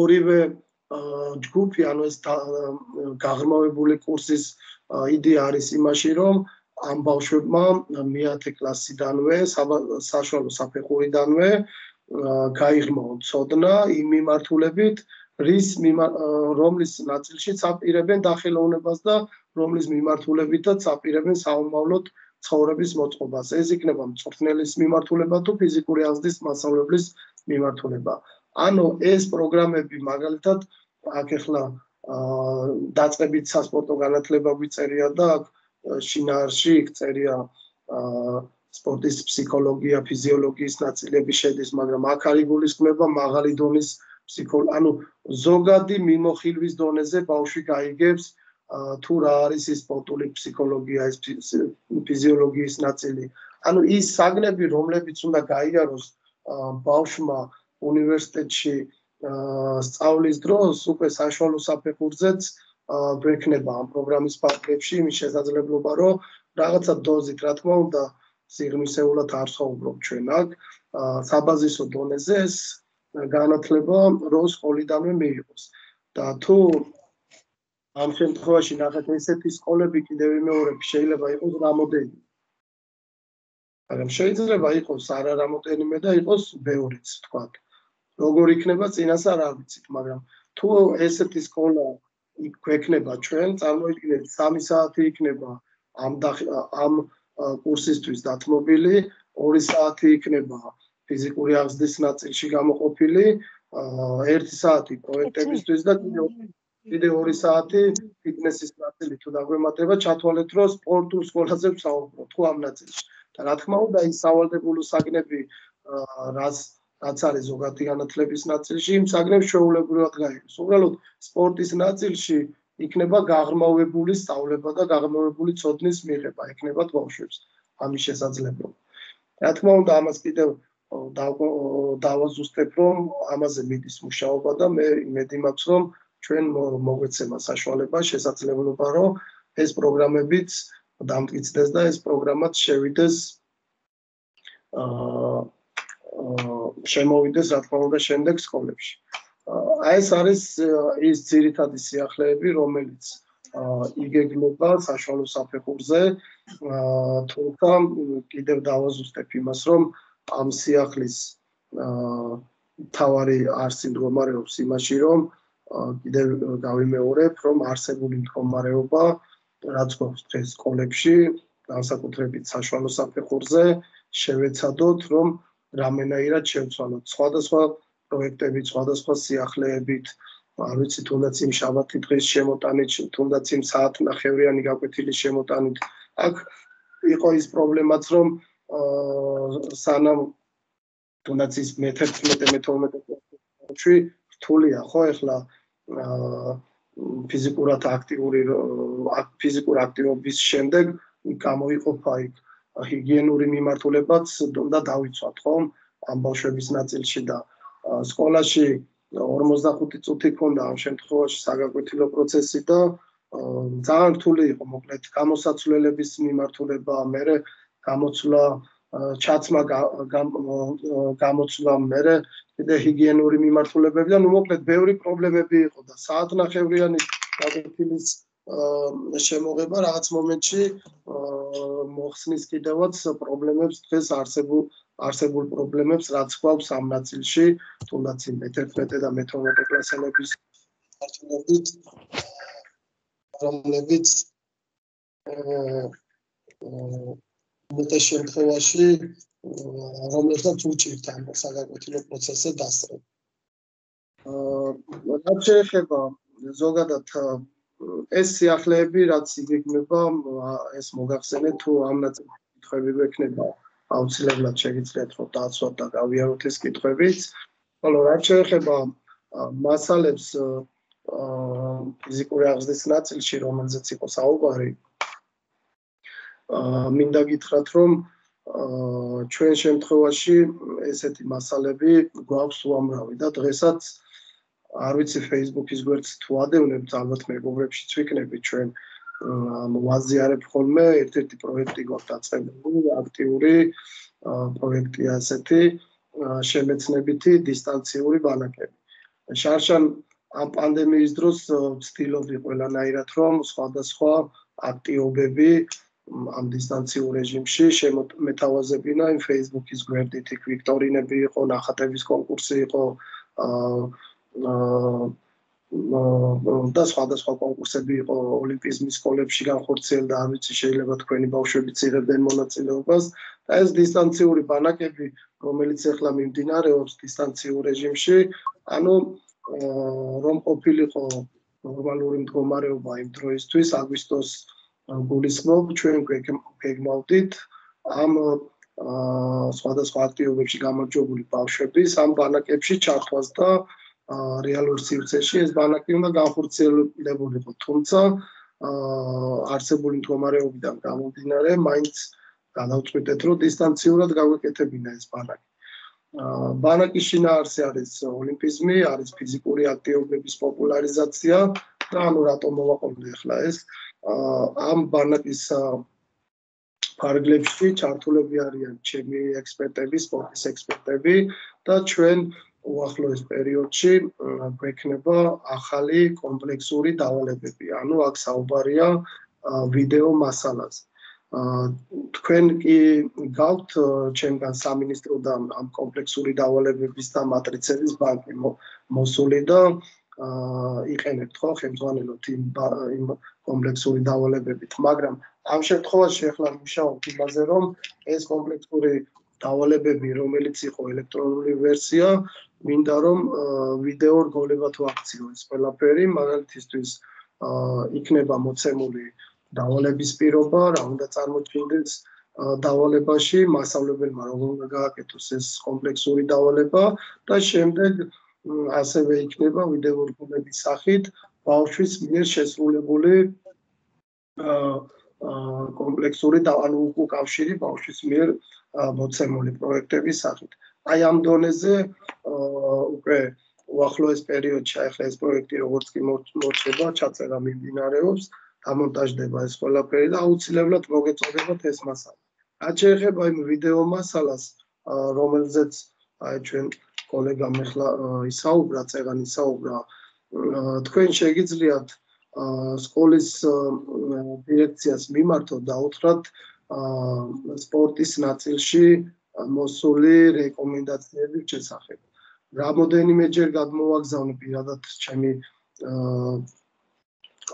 [SPEAKER 2] ორივე ჯგუფი, ანუ ეს გაღრმავებული კურსის იდეა არის იმაში, რომ ამ ბავშვებმა მე-10 კლასიდანვე, საშუალო საფეხურიდანვე გაიღრმავონ ცოდნა იმ მიმართულებით, რომლის ნაწილშიც აპირებენ დახელოვნებას და რომლის მიმართულებითაც აპირებენ საომავლოდ ცხოვრების მოწყობას. ეს იქნება მწვრთნელის მიმართულება თუ ფიზიკური აღზრდის მასწავლებლის მიმართულება. ანუ ეს პროგრამები მაგალითად აქ ახლა დაწყებით სასპორტო განათლება გვიწერია და აქ შინაარსში იქ წერია სპორტის ფსიქოლოგია, ფიზიოლოგიის ნაწილები შედის, მაგრამ აქ არ იგულისხმება მაღალი დონის ანუ ზოგადი მიმოხილვის დონეზე ბავშვი გაიგებს თუ რა არის ის სპორტული ფსიქოლოგია, ეს ფიზიოლოგიის ნაწილი. ანუ ის საგნები, რომლებიც უნდა გაიაროს ბავშვმა უნივერსიტეტში სწავლის დროს, უკვე საშუალო საფეხურზეც გვექნება ამ პროგრამის ფარგლებში იმის შესაძლებლობა, რომ რაღაცა დოზით, რა თქმა უნდა, სიღრმისეულად არ ცხოვრობ ჩვენ აქ, საბაზისო დონეზე ეს განათლება რო სკოლიდანვე მიიღოს. და თუ ამ შემთხვევაში ნახეთ ესეთი სკოლები კიდევ ვიმეორებ, შეიძლება იყოს რამოდენიმე. მაგრამ შეიძლება იყოს არა რამოდენიმე და იყოს ბევრიც, თქვა. როგორ იქნება წინას არ ვიცით, მაგრამ თუ ესეთი სკოლა გვექნება ჩვენ, წარმოიდგინეთ 3 საათი იქნება ამ კურსისთვის დათმობილი, 2 საათი იქნება ფიზიკური აღზრდის ნაწილში გამოყოფილი, 1 საათი პროექტებისთვის და კიდე 2 საათი ფიტნესის ნაწილი თუ დაგვემატება, ჩათვალეთ, რომ სპორტულ სკოლაზე ვსაუბრობ, თუ ამ ნაწილში. და რა თქმა უნდა, ის სავალდებულო საგნები, რაც არის ზოგადი განათლების ნაწილში, იმ საგნებს ჩვეულებრივად გაიგოს. უბრალოდ სპორტის ნაწილში იქნება გაღრმავებული სწავლება და გაღრმავებული ცოდნის მიღება ექნებათ ბავშვებს ამის შესაძლებლობა. რა თქმა უნდა, ამას კიდევ დავაზუსტებ, რომ ამაზე მიდის მუშაობა და მე იმედი მაქვს, რომ ჩვენ მოგვეცემა საშუალება, შესაძლებლობა, რომ ეს პროგრამებიც დამტკიცდეს და ეს პროგრამაც შევიდეს შემოვიდეს, რა თქმა უნდა, შემდეგ სკოლებში. ეს არის ის ძირითადი სიახლეები, რომელიც იგეგმება საშუალო საფეხურზე, თუმცა კიდევ დავაზუსტებ იმას, რომ ამ სიახლის მთავარი არსი მდგომარეობს იმაში, რომ კიდევ გავიმეორებ, რომ არსებული მდგომარეობა, რაც გვაქვს დღეს სკოლებში, განსაკუთრებით საშუალო საფეხურზე, შევეცადოთ, რომ რამენაირად შევცვალოთ სხვადასხვა პროექტებით, სხვადასხვა სიახლეებით, არ ვიცი, თუნდაც იმ შაბათი დღის შემოტანით, თუნდაც იმ საათნახევრიანი გაკვეთილის შემოტანით. აქ იყო ის პრობლემაც, რომ სანამ თუნდაც ის მე-11-მე-12 კლასში რთულია, ხო, ეხლა ფიზიკურ აქტივობის შემდეგ გამოიყოფა იქ ჰიგიენური მიმართულებაც უნდა დავიცვათ, ხო, ამ ბავშვების ნაწილში და სკოლაში 45 წუთი ქონდა ამ შემთხვევაში საგაკვეთილო პროცესი და ძალიან რთული იყო, მოკლედ, გამოსაცვლელების მიმართულება, მერე გამოცვლა, ჩაცმა გამოცვლა, მერე კიდე ჰიგიენური მიმართულებები და მოკლედ ბევრი პრობლემები იყო და საათნახევრიანი გაკვეთილის შემოღება რაღაც მომენტში მოხსნის კიდევაც პრობლემებს, დღეს არსებულ პრობლემებს, რაც გვაქვს ამ ნაწილში, თუნდაც იმ მე-11 და მე-12 კლასელების მიმართულებით, რომლებიც უმეტეს შემთხვევაში რომლებსაც უჭირთ ამ საგაკვეთილო პროცესზე დასწრება. რაც შეეხება ზოგადად ეს სიახლეები, რაც იგეგმება, ეს მოგახსენეთ, თუ ამ ნაწილში კითხვები გვექნება, აუცილებლად შეგიძლიათ რომ დააცვათ და გავიაროთ ეს კითხვებიც. ხოლო რაც შეეხება მასალებს ფიზიკური აღზრდის ნაწილში, რომელზეც იყო საუბარი, მინდა გითხრათ, რომ ჩვენ შემთხვევაში ესეთი მასალები გვაქვს უამრავი და დღესაც არ ვიცი Facebook-ის გვერდს თუ ადევნებთ, ალბათ მეგობრებშიც ვიქნებით ჩვენ ვაზიარებ ხოლმე ერთ-ერთი პროექტი გვაქვს დაწყებული, აქტიური პროექტია ესეთი შემეცნებითი დისტანციური ბანაკები. შარშან ამ პანდემიის დროს ვცდილობდი ყველანაირად რომ სხვადასხვა აქტივობები ამ დისტანციურ რეჟიმში შემოთავაზებინა იმ Facebook-ის გვერდით, იქ ვიქტორინები იყო, ნახატების კონკურსი იყო, და სხვადასხვა კონკურსები იყო ოლიმპიზმის სკოლებში განხორციელდა, არ ვიცი შეიძლება თქვენი ბავშვებიც იღებდნენ მონაწილეობას და ეს დისტანციური ბანაკები, რომელიც ახლა მიმდინარეობს დისტანციურ რეჟიმში, ანუ რომ ყოფილიყო ნორმალური მდგომარეობა იმ დროისთვის, აგვისტოს გულისხმობ, ჩვენ გვეგმავდით ამ სხვადასხვა აქტივობებში გამარჯვებული ბავშვების ამ ბანაკებში ჩართვას და რეალურ სივრცეში ეს ბანაკი უნდა განხორციელებულიყო, თუმცა არსებული მდგომარეობიდან გამომდინარე, მაინც გადავწყვიტეთ, რომ დისტანციურად გავეკეთებინა ეს ბანაკი. ბანაკის შინაარსი არის ოლიმპიზმი, არის ფიზიკური აქტივობების პოპულარიზაცია და ანუ რატომ მოვაყოლე ახლა ეს ამ ბანაკის ფარგლებში ჩართულები არიან ჩემი ექსპერტები, სპორტის ექსპერტები და ჩვენ უახლოეს პერიოდში გვექნება ახალი კომპლექსური დავალებები. ანუ აქ საუბარია ვიდეო მასალაზე. თქვენ კი გაქვთ ჩემგან სამინისტროდან ამ კომპლექსური დავალებების და მატრიცების ბანკი მოსული და იყენებთ ხო ხელმძღვანელობთ იმ კომპლექსური დავალებებით, მაგრამ ამ შემთხვევაში ახლა ვმუშაობთ იმაზე, რომ ეს კომპლექსური დავალებები, რომელიც იყო ელექტრონული ვერსია, მინდა რომ ვიდეო რგოლებად ვაქციო ეს ყველაფერი, მაგალითისთვის იქნება მოცემული დავალების პირობა, რა უნდა წარმოჩინდეს დავალებაში, მასწავლებელმა როგორ უნდა გააკეთოს ეს კომპლექსური დავალება და შემდეგ ასევე იქნება ვიდეო რგოლების სახით ბავშვის მიერ შესრულებული კომპლექსური ანუ უკავშირი ბავშვის მიერ მოცემული პროექტების სახით. აი ამ დონეზე უკვე უახლოეს პერიოდში ახლა ეს პროექტი როგორც კი მოწდება, ჩაწერა მიმდინარეობს, დამონტაჟდება ეს ყველაფერი და აუცილებლად მოგეწოდებათ ეს მასალა. რაც შეეხება იმ ვიდეო მასალას, რომელზეც აი ჩვენ კოლეგამ ახლა ისაუბრა, წეგან ისაუბრა, თქვენ შეგიძლიათ სკოლის დირექციას მიმართოთ და უთხრათ სპორტის ნაწილში მოსული რეკომენდაციების შესახებ. რამოდენიმეჯერ გადმოვაგზავნე პირადად ჩემი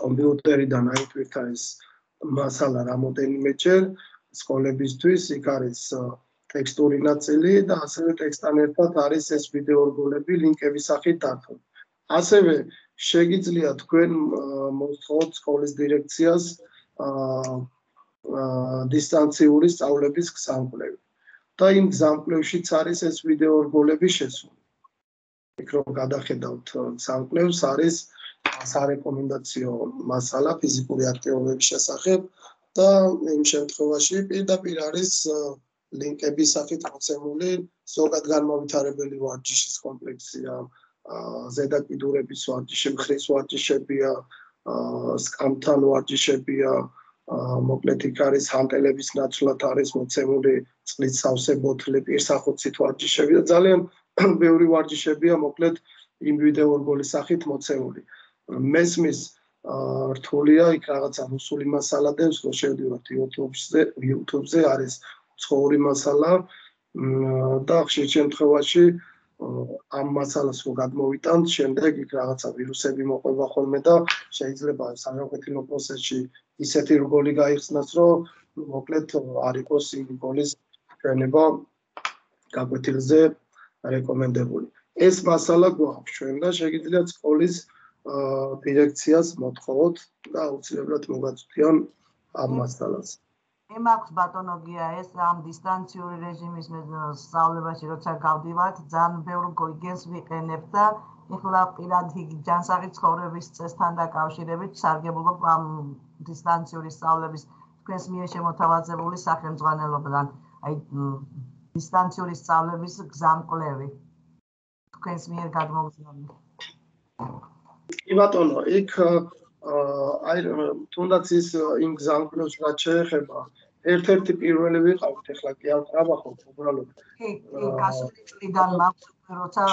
[SPEAKER 2] კომპიუტერიდან აიტვირთა ეს მასალა რამოდენიმეჯერ სკოლებისთვის, იქ არის ტექსტური ნაწილი და ასევე ტექსტთან ერთად არის ეს ვიდეო რგოლები ლინკების სახით დართული. ასევე შეგიძლიათ თქვენ მოსთხოვოთ სკოლის დირექციას დისტანციური სწავლების გზამკვლევი. და იმ გზამკვლევშიც არის ეს ვიდეო რგოლები შესული. იქ რომ გადახედავთ გზამკვლევს არის სარეკომენდაციო მასალა ფიზიკური აქტივობების შესახებ და იმ შემთხვევაში პირდაპირ არის ლინკების სახით მოცემული ზოგად განმავითარებელი ვარჯიშის კომპლექსია, ზედაკიდურების ვარჯიში, მხრის ვარჯიშებია, სკამთან ვარჯიშებია, მოკლედ იქ არის ჰანტელების ნაცვლად არის მოცემული წყლის სავსე ბოთლი, პირსახოცით ვარჯიშები და ძალიან ბევრი ვარჯიშებია მოკლედ იმ ვიდეო რგოლის სახით მოცემული. მესმის რთულია იქ რაღაცა რუსული მასალა დევს, რომ შევდივართ YouTube-ზე არის ცხოვრი მასალა და ხშირ შემთხვევაში ამ მასალას რო გადმოვიტანთ, შემდეგ იქ რაღაცა ვირუსები მოყვება ხოლმე და შეიძლება სამოქმედო პროცესში ისეთი რგოლი გაიხსნას, რომ მოკლედ არ იყოს იმ რგოლის ჩვენება გაკვეთილზე რეკომენდებული. ეს მასალა გვაქვს ჩვენ და შეგიძლიათ სკოლის დირექციას მოთხოვოთ და აუცილებლად მოგაწვდიან ამ მასალას.
[SPEAKER 5] მაქვს ბატონო გია ეს ამ დისტანციური რეჟიმის სწავლებაში როცა გავდივართ, ძალიან ბევრ გოგენს ვიყენებ და ეხლა პირადი ჯანსაღი ცხოვრების წესთან დაკავშირებით სარგებლობ ამ დისტანციური სწავლების თქვენს მიერ შემოთავაზებული სახელმძღვანელობიდან. აი დისტანციური სწავლების გზამკვლევი თქვენს მიერ გადმოგზავნილი.
[SPEAKER 2] კი ბატონო, იქ აი თუნდაც ის იმ გზამკვლევს რაც შეეხება, ერთ-ერთი პირველი ვიყავით, ეხლა კი არ ვყავახობ უბრალოდ.
[SPEAKER 5] კი, გასული წლიდან მაქვს, როცა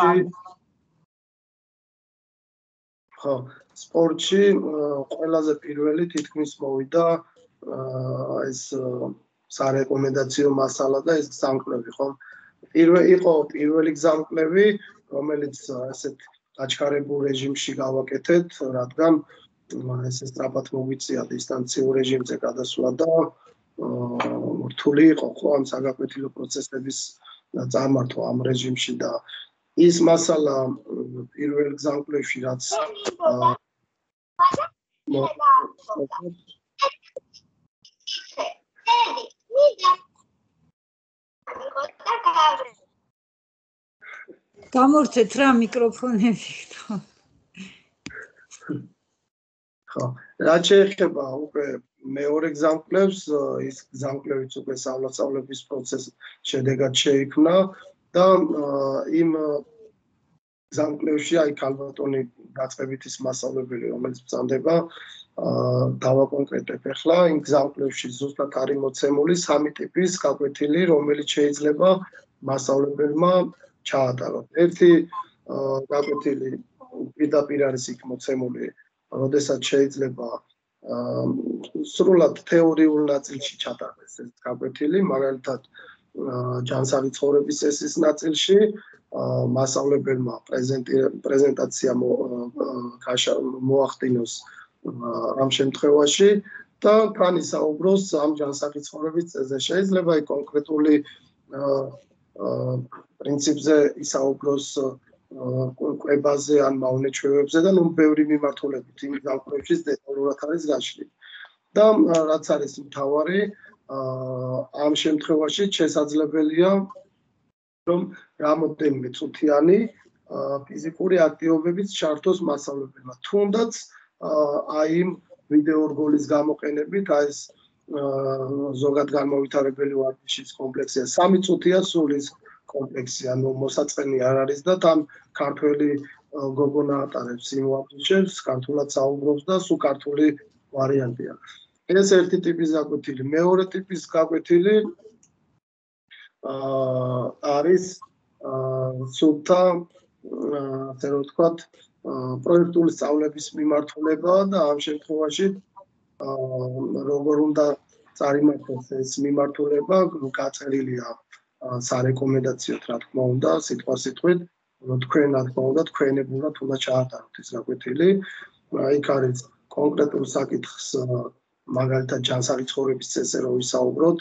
[SPEAKER 2] ხო, სპორტში ყველაზე პირველი თითქმის მოვიდა ეს სარეკომენდაციო მასალა და ეს გზამკვლევი, ხო? იყო პირველი გზამკვლევი, რომელიც ასეთ გაჩქარებულ რეჟიმში გავაკეთეთ, რადგან ეს სწრაფად მოგვიწია დისტანციურ რეჟიმზე გადასვლა და რთული იყო ხო ამ საგაკვეთილო პროცესების წარმართვა ამ რეჟიმში და ის მასალა პირველ გზამკვლევში რაც
[SPEAKER 1] გამორჩეთ რა მიკროფონები
[SPEAKER 2] ხო რაც შეეხება უკვე მეორე გზამკვლევს ის გზამკვლევიც უკვე სწავლების პროცესის შედეგად შეიქმნა და იმ გზამკვლევში აი ქალბატონი დაწყებითი მასწავლებელი რომელიც ბრძანდება დავაკონკრეტებ ახლა იმ გზამკვლევში ზუსტად არის მოცემული სამი ტიპის გაკვეთილი რომელიც შეიძლება მასწავლებელმა ჩაატაროს ერთი გაკვეთილი პირდაპირ არის იქ მოცემული როდესაც შეიძლება სრულად თეორიულ ნაწილში ჩატარდეს ეს გაკვეთილი მაგალითად ჯანსაღი ცხოვრების წესის ნაწილში მასწავლებელმა პრეზენტაცია მოახდინოს ამ შემთხვევაში და თან ისაუბროს ამ ჯანსაღი ცხოვრების წესზე შეიძლება აი კონკრეტული პრინციპზე ისაუბროს კვებაზე ან მავნეჩვევებზე და ნუ ბევრი მიმართულებით იმ გზამკვლევში დეტალურად არის გაშლილი და რაც არის მთავარი ამ შემთხვევაში შესაძლებელია რომ რამოდენიმე წუთიანი ფიზიკური აქტივობებით ჩართოს მასწავლებელმა თუნდაც აი იმ ვიდეო რგოლის გამოყენებით აი ეს ზოგად განმავითარებელი ვარჯიშის კომპლექსია 3 წუთია სულის კომპლექსი ანუ მოსაწყენი არ არის და თან ქართველი გოგონა ატარებს იმ ვარჯიშებს ქართულად საუბრობს და სულ ქართული ვარიანტია ეს ერთი ტიპის გაკვეთილი მეორე ტიპის გაკვეთილი არის სულთა ასე რომ ვთქვათ პროექტული სწავლების მიმართულება და ამ შემთხვევაში როგორ უნდა წარიმართოს ეს მიმართულება გაწერილია სარეკომენდაციოდ რა თქმა უნდა სიტყვასიტყვით თქვენ რა თქმა უნდა თქვენებურად უნდა ჩაატაროთ ეს გაკვეთილი იქ არის კონკრეტულ საკითხს მაგალითად ჯანსაღი ცხოვრების წესზე რო ვისაუბროთ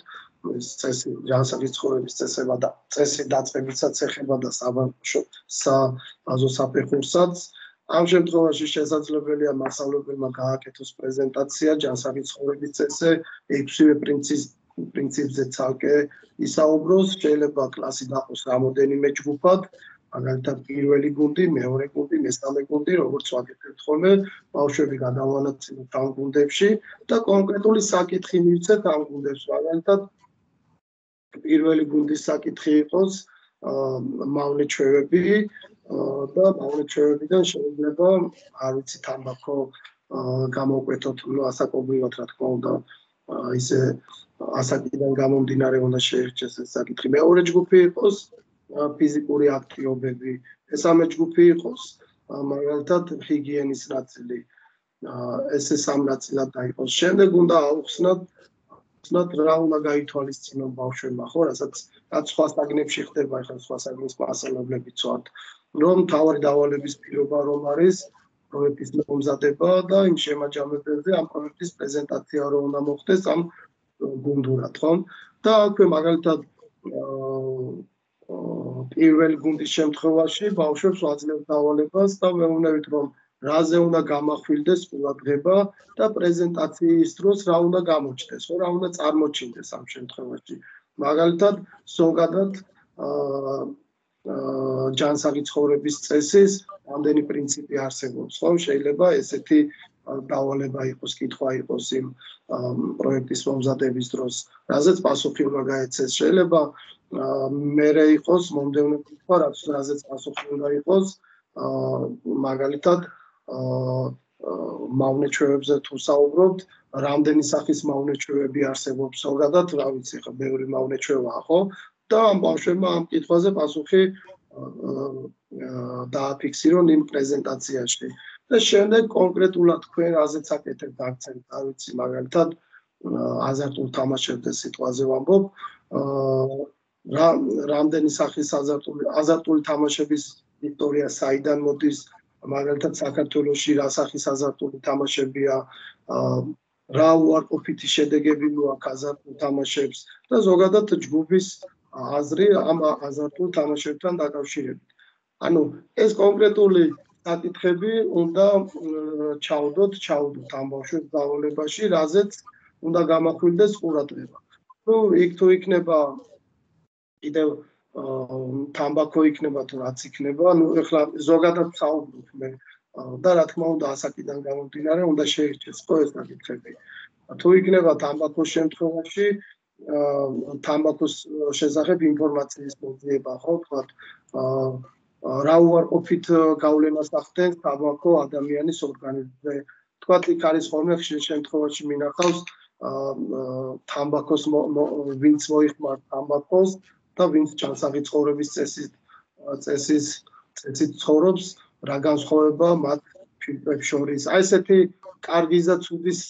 [SPEAKER 2] ეს წესი ჯანსაღი ცხოვრების წესება და წესი დაწყებითაც ეხება და საბაზო საფეხურსაც ამ შემთხვევაში შესაძლებელია მასწავლებელმა გააკეთოს პრეზენტაცია ჯანსაღი ცხოვრების წესზე 6-ვე პრინციპზე ცალკე ისაუბროს შეიძლება კლასი დაყოს რამოდენიმე ჯგუფად მაგალითად პირველი გუნდი, მეორე გუნდი, მესამე გუნდი, როგორც ვაკეთებთ ხოლმე, ბავშვები გადავანაწილოთ ამ გუნდებში და კონკრეტული საკითხი მივცეთ ამ გუნდებს მაგალითად პირველი გუნდის საკითხი იყოს მავნეჩვევები და მავნეჩვევებიდან შეიძლება არ ვიცი თამბაქო გამოვკვეთოთ ასაკობრივად რა თქმა უნდა ისე ასაკიდან გამომდინარე უნდა შეერჩეს ეს საკითხი მეორე ჯგუფი იყოს ფიზიკური აქტივობები მესამე ჯგუფი იყოს მაგალითად ჰიგიენის ნაწილი ესე სამ ნაწილად დაიყოს შემდეგ უნდა აუხსნათ რა უნდა გაითვალისწინონ ბავშვებმა ხო რასაც სხვა საგნებში ხდება ახლა სხვა საგნის მასწავლებლებიც ვართ რომ თავი დავალების პირობა რომ არის პროექტის მომზადება და იმ შემაჯამებელზე ამ პროექტის პრეზენტაცია რომ უნდა მოხდეს ამ გუნდურად ხო და აქვე მაგალითად პირველ გუნდის შემთხვევაში ბავშვებს ვაძლევთ დავალებას და ვეუბნებით რომ რაზე უნდა გამახვილდეს ყურადღება და პრეზენტაციის დროს რა უნდა გამოჩნდეს ხო რა უნდა წარმოჩინდეს ამ შემთხვევაში მაგალითად ზოგადად ჯანსაღი ცხოვრების წესის რამდენი პრინციპი არსებობს ხო შეიძლება ესეთი დავალება იყოს კითხვა იყოს იმ პროექტის მომზადების დროს რაზეც პასუხი უნდა გაეცეს შეიძლება მერე იყოს მომდევნო კითხვა რაზეც პასუხი უნდა იყოს მაგალითად მავნეჩვევებზე თუ საუბრობთ რამდენი სახის მავნეჩვევები არსებობს ზოგადად რა ვიცი ხა ბევრი მავნეჩვევაა ხო და ამ ბავშვებმა ამ კითხვაზე პასუხი დააფიქსირონ იმ პრეზენტაციაში და შემდეგ კონკრეტულად თქვენ რაზეც აკეთებთ აქცენტს, არ ვიცი, მაგალითად აზარტულ თამაშებზე სიტყვაზე ვამბობ, რამდენი სახის აზარტული თამაშების ისტორია საიდან მოდის, მაგალითად საქართველოში რა სახის აზარტული თამაშებია, რა უარყოფითი შედეგები მოაქვს აზარტულ თამაშებს და ზოგადად ჯგუფის აზრი ამ აზარტულ თამაშებთან დაკავშირებით. ანუ ეს კონკრეტული საკითხები უნდა ჩავდოთ ამ ბავშვებს დავალებაში, რაზეც უნდა გამახვილდეს ყურადღება. ნუ იქ თუ იქნება კიდევ თამბაქო იქნება თუ რაც იქნება, ნუ ეხლა ზოგადად საუბრობ მე და რა თქმა უნდა ასაკიდან გამომდინარე უნდა შეირჩეს ხო ეს საკითხები. თუ იქნება თამბაქოს შემთხვევაში თამბაქოს შესახებ ინფორმაციის მოძიება ხო თქვათ რა უარყოფით გავლენას ახდენს თამბაქო ადამიანის ორგანიზმზე. თქვათ იქ არის ხოლმე ხშირ შემთხვევაში მინახავს თამბაქოს ვინც მოიხმართ თამბაქოს და ვინც ჯანსაღი ცხოვრების წესით ცხოვრობს, რა განსხვავება მათ ფილტრებს შორის. აი ესეთი კარგის და ცუდის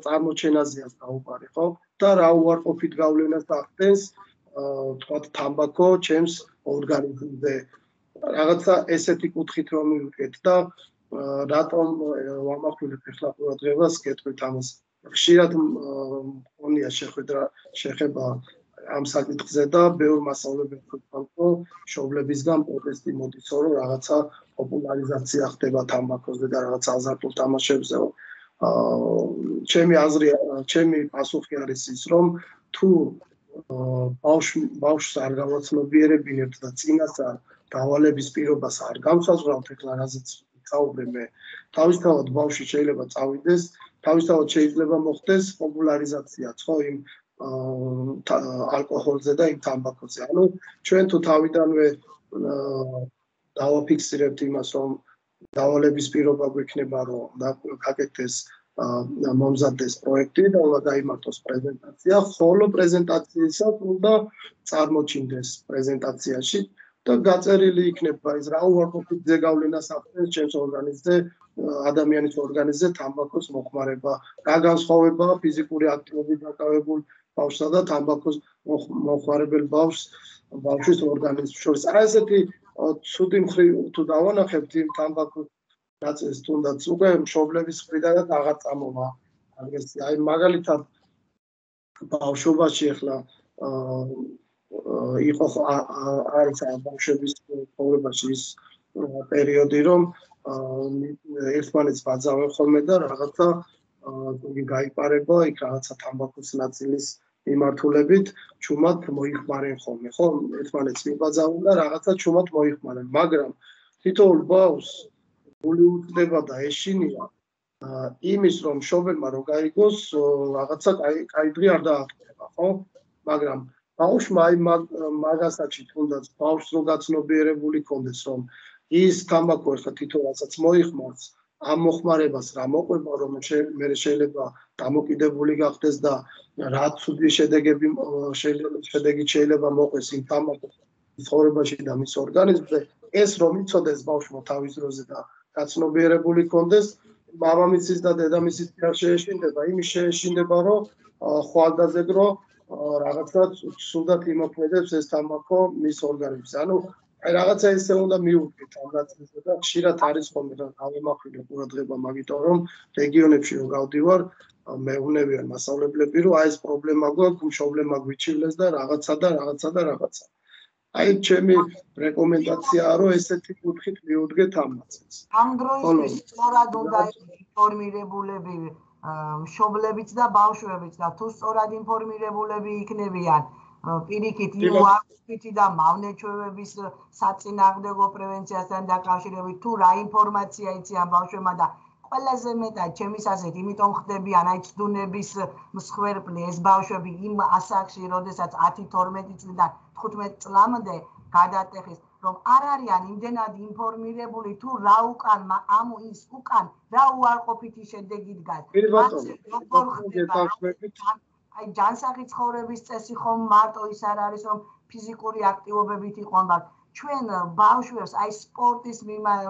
[SPEAKER 2] წარმოჩენაზეა საუბარი, ხო? და რა უარყოფით გავლენას ახდენს თქვათ თამბაქო ჩემს ორგანიზმზე. რაღაცა ესეთი კუთხით რომ მივუკეთ და რატომ ვამახვილებ ახლა ყურადღებას კეთვით ამას. ხშირად მქონია შეხება ამ საკითხზე და ბევრ მასწავლებელს ვთქვამო, მშობლებისგან პროტესტი მოდისო, რომ რაღაცა პოპულარიზაცია ხდება თამბაქოზე და რაღაცა აზარტულ თამაშებზე. ჩემი პასუხი არის ის, რომ თუ ბავშვს არ გავაცნობიერებინებთ და წინასწარ დავალების პირობას არ გამსაზღვრავთ, ეხლა რაზეც ვისაუბრე მე, თავისთავად ბავშვი შეიძლება წავიდეს, თავისთავად შეიძლება მოხდეს პოპულარიზაციაც, ხო, იმ ალკოჰოლზე და იმ თამბაქოზე. ანუ ჩვენ თუ თავიდანვე დავაფიქსირებთ იმას, რომ დავალების პირობა გვექნება, რომ გაკეთდეს მომზადდეს პროექტი და უნდა გაიმართოს პრეზენტაცია, ხოლო პრეზენტაციისას უნდა წარმოჩინდეს პრეზენტაციაში და გაწერილი იქნება ის რა უარყოფით ზეგავლენას ახდენს ჩემს ორგანიზმზე, ადამიანის ორგანიზმზე თამბაქოს მოხმარება, რა განსხვავებაა ფიზიკური აქტივობით დაკავებულ ბავშვსა და თამბაქოს მოხმარებელ ბავშვის ორგანიზმს შორის. არა ესეთი ცუდი მხრივ თუ დავანახებთ იმ თამბაქოს დაწეს თუნდაც უკვე მშობლების მხრიდანაც აღარ წამოვა. აი მაგალითად ბავშვობაში ახლა იყო არის ბავშვების ცხოვრებაში ის პერიოდი, რომ ერთმანეთს ბაძავენ ხოლმე და რაღაცა გაიპარება, იქ რაღაცა თამბაქოს ნაწილის მიმართულებით ჩუმად მოიხმარენ ხოლმე, ხო? ერთმანეთს მიბაძავენ და რაღაცა ჩუმად მოიხმარენ, მაგრამ თითოეულ ბავშვს გული უწდება და ეშინია იმის, რომ მშობელმა რო გაიგოს, რაღაცა კაი დღე არ დაახტება, ხო? მაგრამ ბავშვმა აი მაგასაც თუნდაც ბავშვს რო გაცნობიერებული კონდეს, რომ ის თამბაქო ახლა თითო რასაც მოიხმარს, ამ მოხმარებას რა მოყვება, რომ მე შეიძლება დამოკიდებული გახდეს და რა ცუდი შედეგი შეიძლება მოყვეს იმ თამბაქოს ცხოვრებაში და მის ორგანიზმზე, ეს რომ იცოდეს ბავშვმა თავის დროზე და გაცნობიერებული კონდეს, მამამისის და დედამისის შეეშინდება, იმის შეეშინდება, რომ ხვალდაზე დრო რაღაცა სულად იმოქმედებს ეს თამბაქო მის ორგანიზმზე. ანუ აი რაღაცა ესე უნდა მივუდგეთ ამ ნაწილზე და ხშირად არის ხოლმე რა გავემახვილე ყურადღება მაგიტომ რომ რეგიონებში რო გავდივარ მეუბნებიან მასწავლებლები რომ აი ეს პრობლემა გვაქვს, მშობლებმა გვიჩივლეს და რაღაცა. აი ჩემი რეკომენდაციაა რომ ესეთი კუთხით მივუდგეთ ამ ნაწილს.
[SPEAKER 5] ამ დროისთვის სწორად უნდა ინფორმირებულები მშობლებიც და ბავშვებიც და თუ სწორად ინფორმირებულები იქნებიან პირიქით უარყოფითი და მავნეჩვევების საწინააღმდეგო პრევენციასთან დაკავშირებით თუ რა ინფორმაცია იციან ბავშვებმა და ყველაზე მეტად ჩემის აზრით იმიტომ ხდებიან აი ცდუნების მსხვერპლი ეს ბავშვები იმ ასაკში, როდესაც 10-12 წლიდან 15 წლამდე გადატეხის, რომ არ არიან იმდენად ინფორმირებული თუ რა უკან რა უარყოფითი შედეგი დგას. როგორ ხდება აი ჯანსაღი ცხოვრების წესი ხომ მარტო ის არ არის რომ ფიზიკური აქტივობებით იყვნენ, ჩვენ ბავშვებს აი სპორტის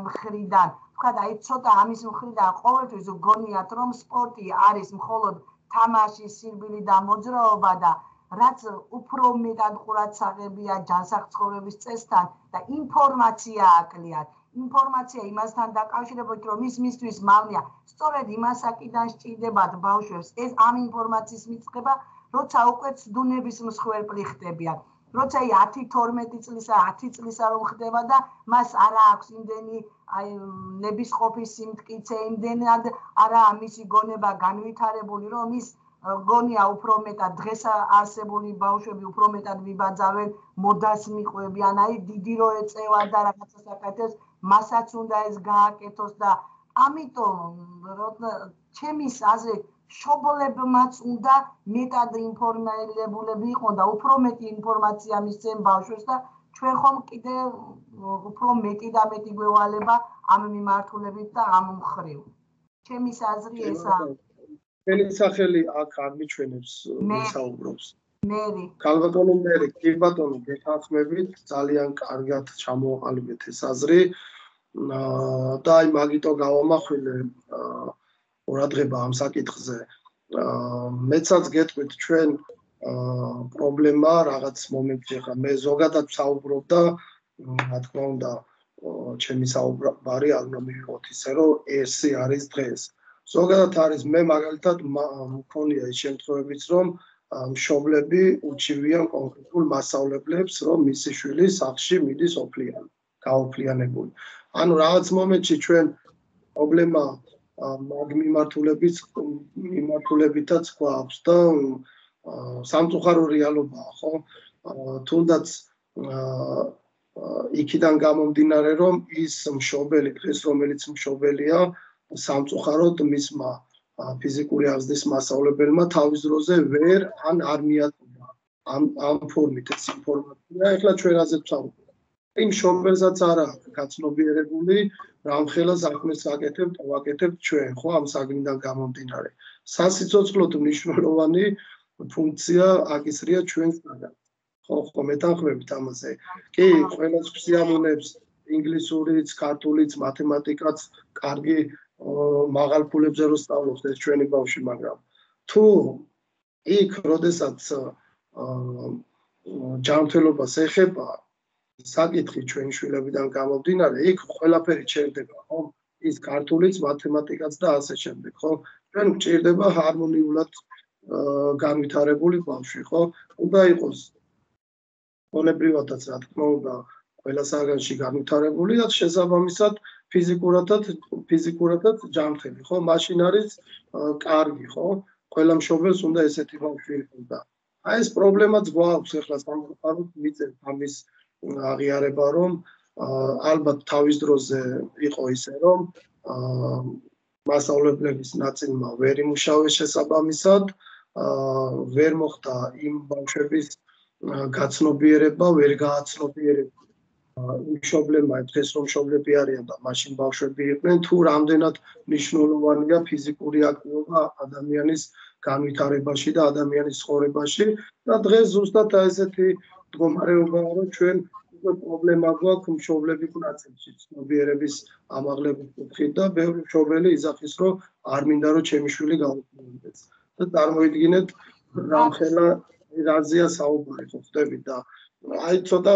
[SPEAKER 5] მხრიდან თქვათ აი ცოტა ამის მხრიდან ყოველთვის გონიათ რომ სპორტი არის მხოლოდ თამაში, სირბილი და მოძრაობა და რაც უფრო მეტად ყურადსაღებია ჯანსაღწევრების წესთან და ინფორმაცია აკლიათ. ინფორმაცია იმასთან დაკავშირებით, რომ მისთვის მავნია, სწორედ იმას აკიდან სჭირდებათ ბავშვებს ეს ამ ინფორმაციის მიღება, როცა უკვე ცდუნების მსხვერპლი ხდებიან. როცა 10-12 წლისა, 10 წლისა რომ ხდება და მას არა აქვს იმდენი ნებისყოფის სიმტკიცე, იმდენად არა მისი გონება განვითარებული, რომ ის გონია უფრო მეტად დღეს არსებული ბავშვები უფრო მეტად ვიბაძავენ, მოდას მიყვებიან, აი დიდი რო ეწევა და რაღაცას აკეთებს, მასაც უნდა ეს გააკეთოს და ამიტომ ჩემის აზრით მშობლებმაც უნდა მეტად ინფორმირებულები იყონ და უფრო მეტი ინფორმაცია მისცენ ბავშვებს და ჩვენ ხომ კიდე უფრო მეტი და მეტი გვევალება ამ მიმართულებით და ამ მხრივ. ჩემის აზრი ესაა.
[SPEAKER 2] Eli სახელი აქ არ მიჩვენებს ვისაუბრობს.
[SPEAKER 5] მერი.
[SPEAKER 2] ქალბატონო მერი, კი ბატონო, გეთანხმებით, ძალიან კარგად ჩამოაყალიბეთ ეს აზრი. და აი მაგიტო გავამახვილე ყურადღება ამ საკითხზე. მეცაც გეტყვით ჩვენ პრობლემა რაღაც მომენტში ხა მე ზოგადად საუბრობდა, რა თქმა უნდა, ჩემი საუბარი არ უნდა მივიღოთ ისე რომ ესი არის დღეს. ზოგადად არის მე მაგალითად მქონია ის შემთხვევებიც რომ მშობლები უჩივიან კონკრეტულ მასწავლებლებს რომ მისი შვილი სახლში მიდის გაოფლიანებული. ანუ რაღაც მომენტში ჩვენ პრობლემა მაგ მიმართულებითაც გვაქვს და სამწუხარო რეალობაა, ხო? თუნდაც იქიდან გამომდინარე რომ ის მშობელი დღეს რომელიც მშობელია სამწუხაროდ მისმა ფიზიკური აღზრდის მასწავლებელმა თავის დროზე ვერ არ მიატოვა ამ ფორმით ეს ინფორმაცია. ეხლა ჩვენ რაზე ვსაუბრობთ? იმ მშობელსაც არა გაცნობიერებული რამხელა საქმეს ვაკეთებთ ჩვენ, ხო, ამ საგნიდან გამომდინარე. სასიცოცხლოდ მნიშვნელოვანი ფუნქცია აკისრია ჩვენსგან. ხო, მეთანხმებით ამაზე. კი, ყველას ვსიამოვნებს ინგლისურიც, ქართულიც, მათემატიკაც, კარგი მაღალ ფულებზე რო სწავლობს ეს ჩვენი ბავშვი, მაგრამ თუ იქ როდესაც ჯანმრთელობას ეხება საკითხი ჩვენი შვილებიდან გამომდინარე, იქ ყველაფერი ჩერდება, ხო? ის ქართულიც, მათემატიკაც და ასე შემდეგ, ხო? ჩვენ გვჭირდება ჰარმონიულად განვითარებული ბავშვი, ხო? უნდა იყოს მონებრივადაც, რა თქმა უნდა, ყველა საგანში განვითარებული და შესაბამისად ფიზიკურადაც ჯანმრთელი, ხო? მაშინ არის კარგი, ხო? ყველა მშობელს უნდა ესეთი ბავშვი იყოს და აი ეს პრობლემაც გვაქვს ახლა სამწუხაროდ მიწევთ ამის აღიარება რომ ალბათ თავის დროზე იყო ისე რომ მასწავლებლების ნაწილმა ვერ იმუშავეს შესაბამისად ვერ მოხდა იმ ბავშვების გაცნობიერება, ვერ გააცნობიერება მშობლებმა დღეს რომ მშობლები არიან და მაშინ ბავშვები იყვნენ თუ რამდენად მნიშვნელოვანია ფიზიკური აქტივობა ადამიანის განვითარებაში და ადამიანის ცხოვრებაში და დღეს ზუსტად ესეთი მდგომარეობაა რომ ჩვენ პრობლემა გვაქვს მშობლების ნაწილში ცნობიერების ამაღლების კუთხით და ბევრი მშობელი იზახის რომ არ მინდა რომ ჩემი შვილი გაოფლიანდეს და წარმოიდგინეთ რამხელა რაზეა საუბარი ხო ხდებით და აი ცოტა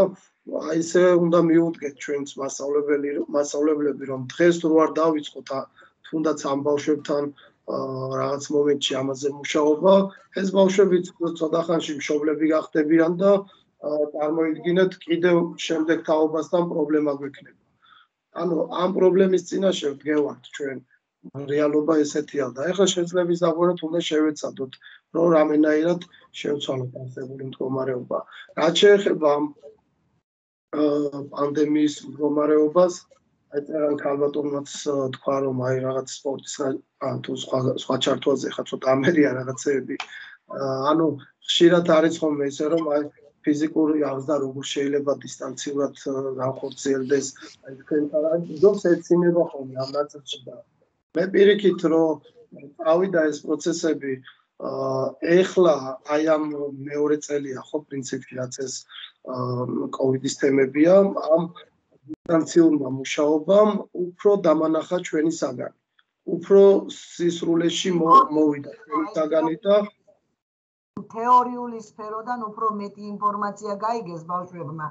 [SPEAKER 2] აი ესე უნდა მიუდგეთ ჩვენს მასწავლებლები რომ დღეს რო არ დავიწყოთ თუნდაც ამ ბავშვებთან რაღაც მომენტში ამაზე მუშაობა ეს ბავშვები ცოტა ხანში მშობლები გახდებიან და წარმოიდგინეთ კიდევ შემდეგ თაობასთან პრობლემა გვექნება. ანუ ამ პრობლემის წინაშე ვდგევართ ჩვენ რეალობა ესეთია და ეხლა შეძლების დაგვრათ უნდა შევეცადოთ რომ რამენაირად შევცვალოთ არსებული მდგომარეობა. რაც შეეხება პანდემიის მდგომარეობას აი წერან ქალბატონმაც თქვა რომ აი რაღაც სპორტის თუ სხვა ჩართვაზე ხა ცოტა ამერია რაღაცეები ანუ ხშირად არის ხოლმე ისე რომ აი ფიზიკური აღზრდა როგორ შეიძლება დისტანციურად განხორციელდეს აი თქვენთან ჯობს ეცინება ხოლმე ამ ნაწილში და მე პირიქით რომ ავიდა ეს პროცესები ეხლა აი ამ მეორე წელია ხო პრინციპში რაც ეს კოვიდის თემებია ამ დისტანციურმა მუშაობამ უფრო დამანახა ჩვენი საგანი. უფრო სისრულეში მოვიდა ჩვენი საგანი და
[SPEAKER 5] თეორიული სფეროდან უფრო მეტი ინფორმაცია გაიგეს ბავშვებმა.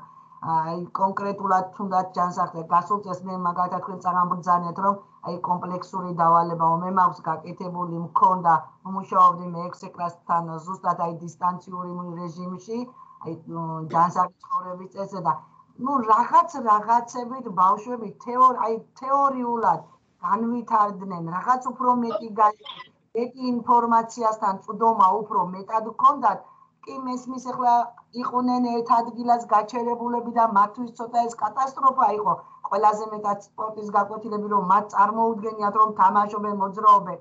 [SPEAKER 5] აი კონკრეტულად თუნდაც ჯანსაღზე გასულ წელს მე მაგალითად თქვენ წამბრძანეთ რომ აი კომპლექსური დავალებაო მე მაქვს გაკეთებული მქონდა მუშაობდი მე 6 კლასთან ზუსტად აი დისტანციური რეჟიმში აი ჯანსაღი ცხოვრების წესზე და ну რაღაცებით ბავშვები თეორიულად განვითარდნენ რაღაც უფრო მეტი მეტი ინფორმაციასთან წვდომა უფრო მეტად ჰქონდათ კი მესმის ახლა იყვნენ ერთ ადგილას გაჩერებულები და მათთვის ცოტა ეს კატასტროფა იყო ყველაზე მეტად სპორტის გაკვეთილები რომ მათ წარმოუდგენიათ რომ თამაშობენ მოძრაობენ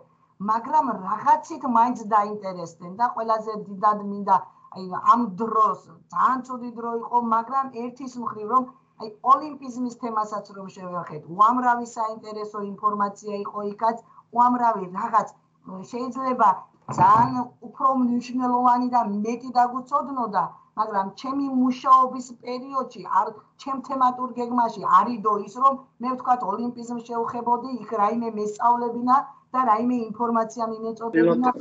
[SPEAKER 5] მაგრამ რაღაცით მაინც დაინტერესდნენ და ყველაზე დიდად მინდა აი ამ დროს ძალიან ცუდი დრო იყო მაგრამ ერთის მხრივ რომ აი ოლიმპიზმის თემასაც რომ შევეხეთ უამრავი საინტერესო ინფორმაცია იყო იქაც უამრავი რაღაც შეიძლება ძალიან უფრო მნიშვნელოვანი და მეტი დაგუწოდნოდა მაგრამ ჩემი მუშაობის პერიოდში არ ჩემ თემატურ გეგმაში არიდო ის რომ მე ვთქვათ ოლიმპიზმს შევხებოდი იქ რაიმე მესწავლებინა და რაიმე ინფორმაცია მიმეწოდებინა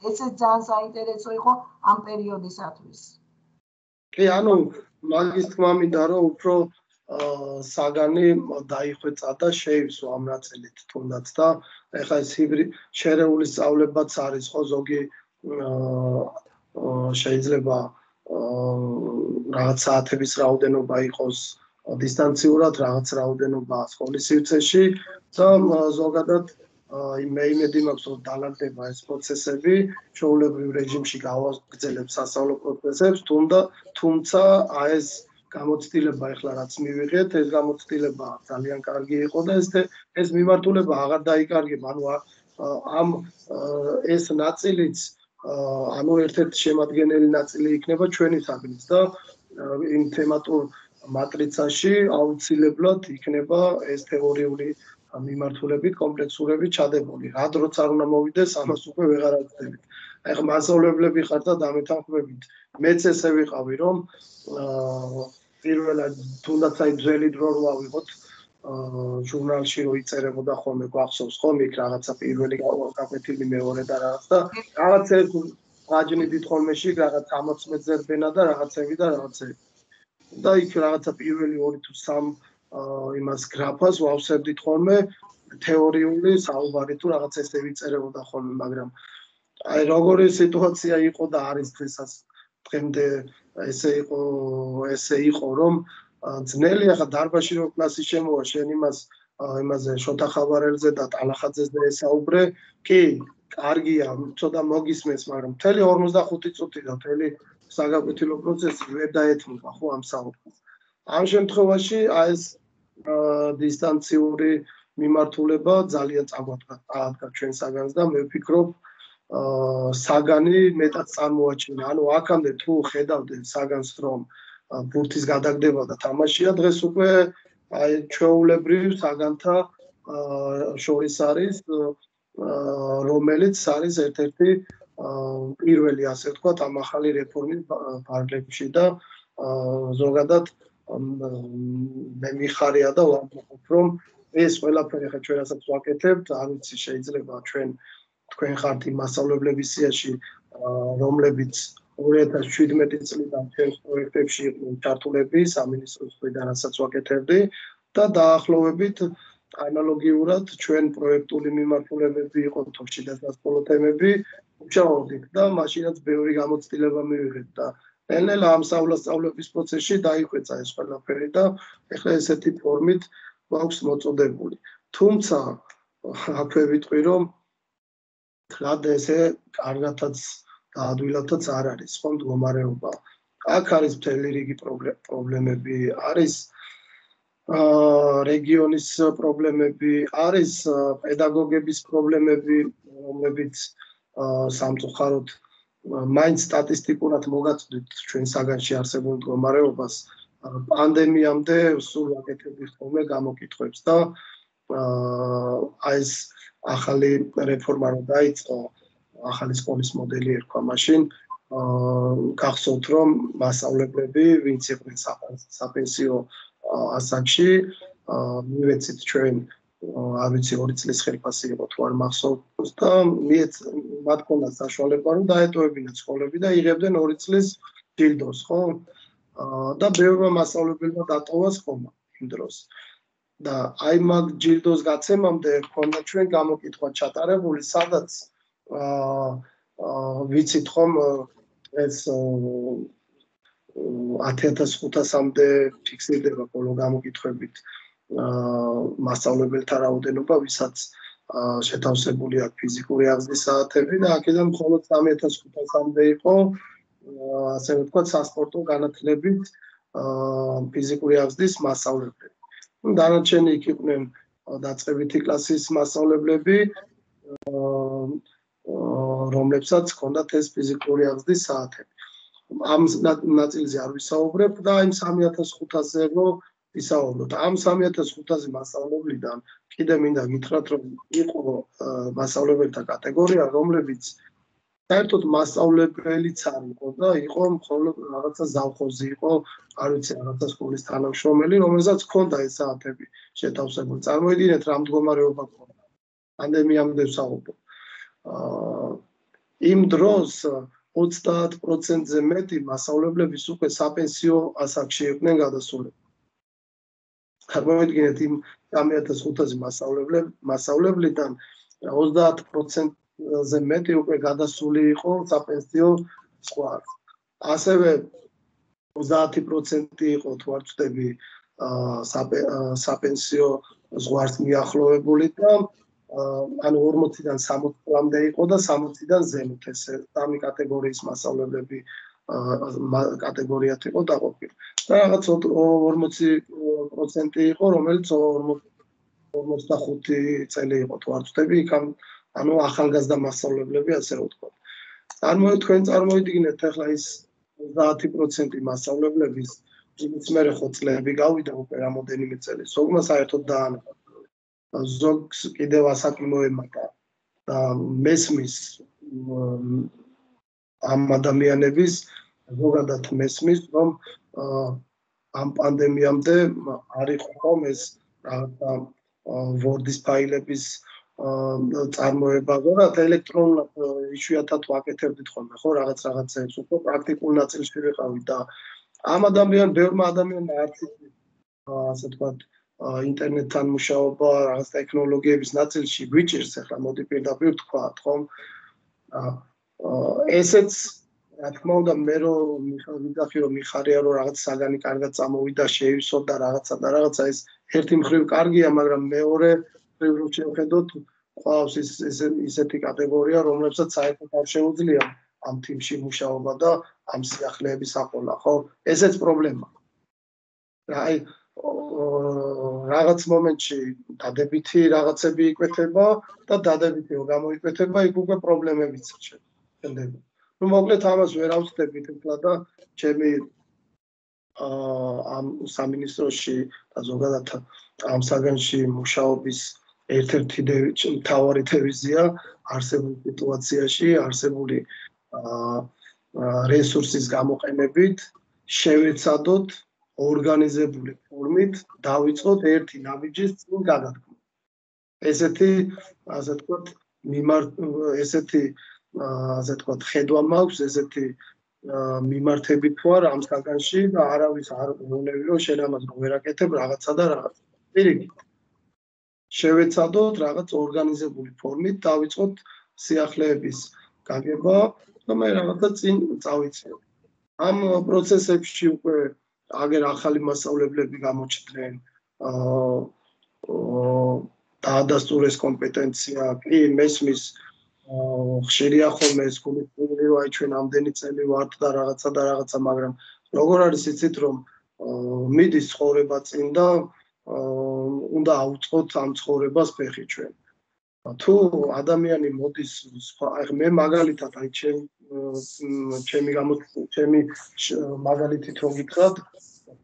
[SPEAKER 5] ესეც ძალიან საინტერესო იყო ამ პერიოდისათვის
[SPEAKER 2] კი ანუ მაგის თქმა მინდა რომ უფრო საგანი დაიხვეწა და შეივსო ამ ნაწილით თუნდაც და ეხლა ეს შერეული სწავლებაც არის ხო ზოგი შეიძლება რაღაც საათების რაოდენობა იყოს დისტანციურად რაღაც რაოდენობა სკოლის სივრცეში და ზოგადად მე იმედი მაქვს რომ დალაგდება ეს პროცესები ჩვეულებრივ რეჟიმში გავაგრძელებს სასწავლო პროცესებს თუმცა ეს გამოცდილება ეხლა რაც მივიღეთ ეს გამოცდილება ძალიან კარგი იყო და ეს მიმართულება აღარ დაიკარგება ანუ ამ ეს ნაწილიც ანუ ერთ-ერთი შემადგენელი ნაწილი იქნება ჩვენი საგნის და იმ თემატურ მატრიცაში აუცილებლად იქნება ეს თეორიული მიმართულებით კომპლექსურებით ჩადებული რა დროც არ უნდა მოვიდეს ამას უკვე ვეღარ აღწევით აი ხა მასწავლებლები ხართ და დამეთანხმებით მეც ესე ვიყავი რომ პირველად თუნდაც აი ძველი დრო რო ავიღოთ ჟურნალში რო იწერებოდა ხოლმე გვახსოვს ხოლმე იქ რაღაცა პირველი გაკვეთილი მეორე და რაღაც და რაღაც ერთ ვაჯნიდით ხოლმე შიგ რაღაც 60 მეტრბენა და რაღაცები და რაღაცები და იქ რაღაცა პირველი 2 თუ 3 იმას გრაფას ვავსებდით ხოლმე თეორიული საუბარი თუ რაღაც ესე ვიწერებოდა ხოლმე მაგრამ აი როგორი სიტუაცია იყო და არის დღემდე ესე იყო რომ ძნელი ახლა დარბაზში რო კლასი შემოვა შენ იმაზე შოთა ხაბარელზე და ტალახაძეზე ესაუბრე კი კარგია ცოტა მოგისმენს მაგრამ მთელი 45 წუთი და მთელი საგაკვეთილო პროცესი ვერ დაეთმობა ხო ამ საუბარს ამ შემთხვევაში აი ეს დისტანციური მიმართულება ძალიან წაგვადგა ჩვენ საგანს და მე ვფიქრობ საგანი მეტად წარმოაჩინა ანუ აქამდე თუ ხედავდე საგანს რომ ბურთის გადაგდება და თამაშია დღეს უკვე აი ჩვეულებრივ საგანთა შორის არის რომელიც არის ერთ-ერთი პირველი ასე ვთქვათ ამ ახალი რეფორმის ფარგლებში და ზოგადად მე მიხარია და ვამბობ რომ ეს ყველაფერი ხა ჩვენ რასაც ვაკეთებთ არ ვიცი შეიძლება თქვენ ხართ იმ მასწავლებლების სიაში რომლებიც 2017 წლიდან ჩვენს პროექტებში იყვნენ ჩართულები სამინისტროს მხრიდან რასაც ვაკეთებდი და დაახლოებით ანალოგიურად ჩვენ პროექტული მიმართულებები იყო თორში და სასკოლო თემები ვმუშაობდით და მაშინაც ბევრი გამოცდილება მივიღეთ და ნელ-ნელა ამ სწავლების პროცესში დაიხვეწა ეს ყველაფერი და ეხლა ესეთი ფორმით გვაქვს მოწოდებული. თუმცა აქვე ვიტყვი რომ ხლად ესე კარგათაც და ადვილადაც არ არის ხო მდგომარეობა. აქ არის მთელი რიგი პრობლემები, არის რეგიონის პრობლემები, არის პედაგოგების პრობლემები, რომლებიც სამწუხაროდ მაინც სტატისტიკურად მოგაწვდით ჩვენ საგანში არსებულ მდგომარეობას პანდემიამდე სულ ვაკეთებდით ხოლმე გამოკითხვებს და აი ეს ახალი რეფორმა რო დაიწყო ახალი სკოლის მოდელი ერქვა მაშინ გახსოვთ რომ მასწავლებლები ვინც იყვნენ საპენსიო ასაკში მივეცით ჩვენ არ ვიცი 2 წლის ხელფასი იყო თუ არ მახსოვს და მათ ქონდათ საშუალება რომ დაეტოვებინათ სკოლები და იღებდნენ 2 წლის ჯილდოს, ხო? და ბევრმა მასწავლებელმა დატოვას ხომა იმ დროს. და აი მაგ ჯილდოს გაცემამდე ქონდა ჩვენ გამოკითხვა ჩატარებული, სადაც ვიცით ხომ ეს 10500-მდე ფიქსირდება ბოლო გამოკითხვებით მასწავლებელთა რაოდენობა, ვისაც შეთავსებული აქვს ფიზიკური აღზრდის საათები და აქედან მხოლოდ 3500-მდე იყო ასე ვთქვათ სასპორტო განათლებით ფიზიკური აღზრდის მასწავლებლები. დანარჩენი იქ იყვნენ დაწყებითი კლასის მასწავლებლები, რომლებსაც ჰქონდათ ეს ფიზიკური აღზრდის საათები. ამ ნაწილზე არ ვისაუბრებ და იმ 3500-ზე ვისაუბროთ. ამ 3500 მასწავლებლიდან კიდე მინდა გითხრათ, რომ იყო მასწავლებელთა კატეგორია, რომლებიც საერთოდ მასწავლებელიც არ იყო და იყო მხოლოდ რაღაცა ზავხოზი იყო, არ ვიცი, რაღაცა სკოლის თანამშრომელი, რომელსაც ჰქონდა ეს საათები შეთავსებული. წარმოიდგინეთ, რა მდგომარეობა ჰქონდა. პანდემიამდე ვსაუბრობ. იმ დროს 30%-ზე მეტი მასწავლებლების უკვე საპენსიო ასაკში იყვნენ გადასულები. წარმოიდგინეთ, იმ 3500 მასწავლებლიდან 30%-ზე მეტი უკვე გადასული იყო საპენსიო ზღვარს. ასევე 30% იყო, თუ არ ვწდები, საპენსიო ზღვარს მიახლოვებული და ანუ 40-დან 60-მდე იყო და 60-დან ზემოთ ეს სამი კატეგორიის მასწავლებლები კატეგორიად იყო დაყოფილი. და რაღაც 40% იყო, რომელიც 45 წელი იყო, თუ არ ვწდები, იქ ანუ ახალგაზრდა მასწავლებლები, ასე ვთქვათ. თქვენ წარმოიდგინეთ ახლა ის 30% მასწავლებლების, ვინც მერე ხო წლები გავიდა უკვე რამოდენიმე წელი. ზოგმა საერთოდ დაანახა. ზოგს კიდევ ასაკი მოემატა და მესმის ამ ადამიანების ზოგადად მესმის, რომ ამ პანდემიამდე არ იყო ხომ ეს რაღაცა Word-ის ფაილების წარმოება, ზოგადად ელექტრონულად იშვიათად ვაკეთებდით ხოლმე, ხო, რაღაცებს, უფრო პრაქტიკულ ნაწილში ვიყავით და ამ ბევრმა ადამიანმა არც ასე ვთქვათ ინტერნეტთან მუშაობა, რაღაც ტექნოლოგიების ნაწილში გვიჭირს, ახლა მოდი პირდაპირ ვთქვათ, ხომ? ესეც რა თქმა უნდა მე რომ მიხარია რომ რაღაც საგანი კარგად წამოვიდა, შეივსოთ და რაღაცა ეს ერთი მხრივ კარგია, მაგრამ მეორე მხრივ რომ შევხედოთ, ყავს ისეთი კატეგორია, რომლებსაც საერთოდ არ შეუძლია ამ თიმში მუშაობა და ამ სიახლეების აყოლა, ხო? ესეც პრობლემაა. აი რაღაც მომენტში დადებითი რაღაცები იკვეთება და დადებითი რომ გამოიკვეთება, იქ უკვე პრობლემებიც შენდება. Ну, მოკლედ ამას ვერ ავწდებით ახლა და ჩემი ამ სამინისტროში და ზოგადად ამ საგანში მუშაობის ერთ-ერთი მთავარი დევიზია არსებულ სიტუაციაში, არსებული რესურსის გამოყენებით შევეცადოთ ორგანიზებული ფორმით დავიწყოთ ერთი ნაბიჯის წინ გადადგმა. ესეთი, ასე ვთქვათ, ასე ვთქვათ, ხედვა მაქვს, ესეთი მიმართებით ვარ ამ საგანში და არავის არ უნევი რომ შენ ამას ვერ აკეთებ რაღაცა და რაღაცა. პირიქით. შევეცადოთ რაღაც ორგანიზებული ფორმით დავიწყოთ სიახლეების გაგება და მე რაღაცა წინ წავიწიოთ. ამ პროცესებში უკვე აგერ ახალი მასწავლებლები გამოჩნდნენ, დაადასტურეს კომპეტენცია, კი მესმის ხშირია ხოლმე ეს გულისხმობილი რომ აი ჩვენ ამდენი წელი ვართ და რაღაცა, მაგრამ როგორ არის იცით რომ მიდის ცხოვრება წინ და უნდა ავუწყოთ ამ ცხოვრებას ფეხი ჩვენ. თუ ადამიანი მოდის აი მე მაგალითად აი ჩემი მაგალითით რომ გითხრათ,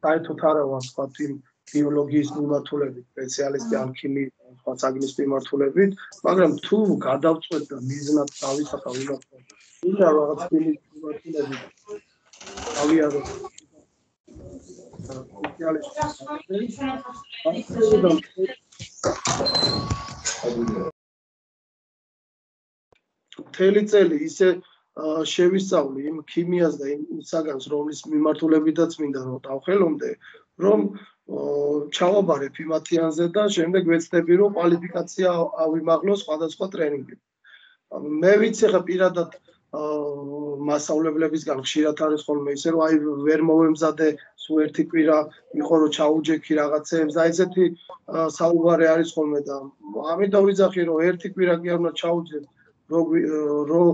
[SPEAKER 2] საერთოდ არა ვარ თქვა იმ ბიოლოგიის მიმართულებით სპეციალისტი ან ქიმიის სხვა საგნის მიმართულებით, მაგრამ თუ გადავწყვეტ და მიზნად დავისახავ იმას, რომ რაღაც ქიმიის მიმართულებით გავიაროთ მთელი წელი ისე შევისწავლი იმ ქიმიას და იმ საგანს, რომლის მიმართულებითაც მინდა რომ დავხელომდე, რომ ჩავაბარებ იმათიანზე და შემდეგ ვეცდები რომ კვალიფიკაცია ავიმაღლო სხვადასხვა ტრენინგებში. მე ვიცი ხა პირადად მასწავლებლებისგან ხშირად არის ხოლმე ისე რომ აი ვერ მოვემზადე სულ ერთი კვირა იყო რომ ჩაუჯექი რაღაცეებს და ესეთი საუბარი არის ხოლმე და ამიტომ ვიძახი რომ ერთი კვირა კი არ უნდა ჩაუჯდეთ რომ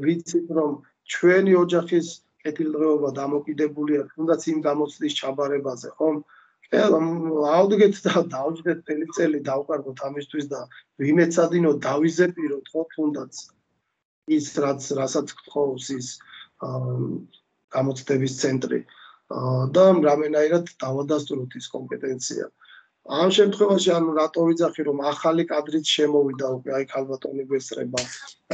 [SPEAKER 2] ვიცით რომ ჩვენი ოჯახის კეთილდღეობა დამოკიდებულია თუნდაც იმ გამოცდის ჩაბარებაზე ხომ ავდგეთ და დავჯდეთ წელი წელი დავკარგოთ ამისთვის და ვიმეცადინოთ დავიზეპიროთ ხო თუნდაც ის რასაც გთხოვს ის გამოცდების ცენტრი და რამენაირად დავადასტუროთ ის კომპეტენცია. ამ შემთხვევაში ანუ რატო ვიძახი რომ ახალი კადრიც შემოვიდა უკვე აი ქალბატონი გვესწრება.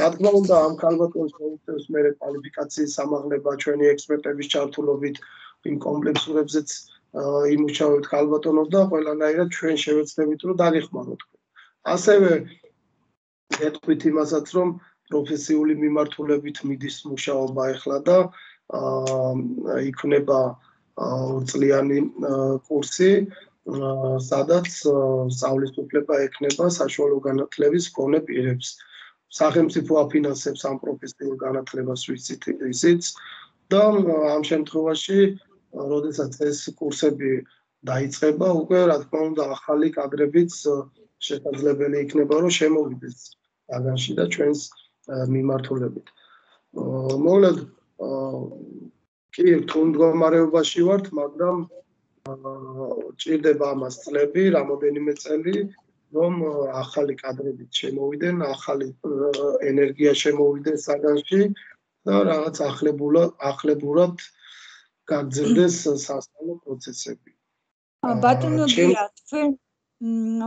[SPEAKER 2] რა თქმა უნდა ამ ქალბატონს მოუწევს მე კვალიფიკაციის სამაღლება ჩვენი ექსპერტების ჩართულობით იმ კომპლექსურებზეც იმუშავებთ ქალბატონო და ყველანაირად ჩვენ შევეცდებით რომ დაგეხმაროთ. ასევე გეტყვით იმასაც რომ პროფესიული მიმართულებით მიდის მუშაობა ახლა და იქნება ორწლიანი კურსი სადაც სწავლის უფლება ექნება საშუალო განათლების მქონე პირებს. სახელმწიფო აფინანსებს ამ პროფესიულ განათლებას ისიც და ამ შემთხვევაში როდესაც ეს კურსები დაიწყება, უკვე რა თქმა უნდა ახალი კადრებიც შესაძლებელი იქნება რომ შემოვიდეს საგანში და ჩვენს მიმართულებით. მოკლედ კი რთულ მდგომარეობაში ვართ, მაგრამ ჭირდება ამას წლები, რამოდენიმე წელი, რომ ახალი კადრებით შემოვიდნენ, ახალი ენერგია შემოვიდეს საგანში და რაღაც ახლებურად გაგრძელდეს სასწავლო პროცესები.
[SPEAKER 1] ბატონო გია, თქვენ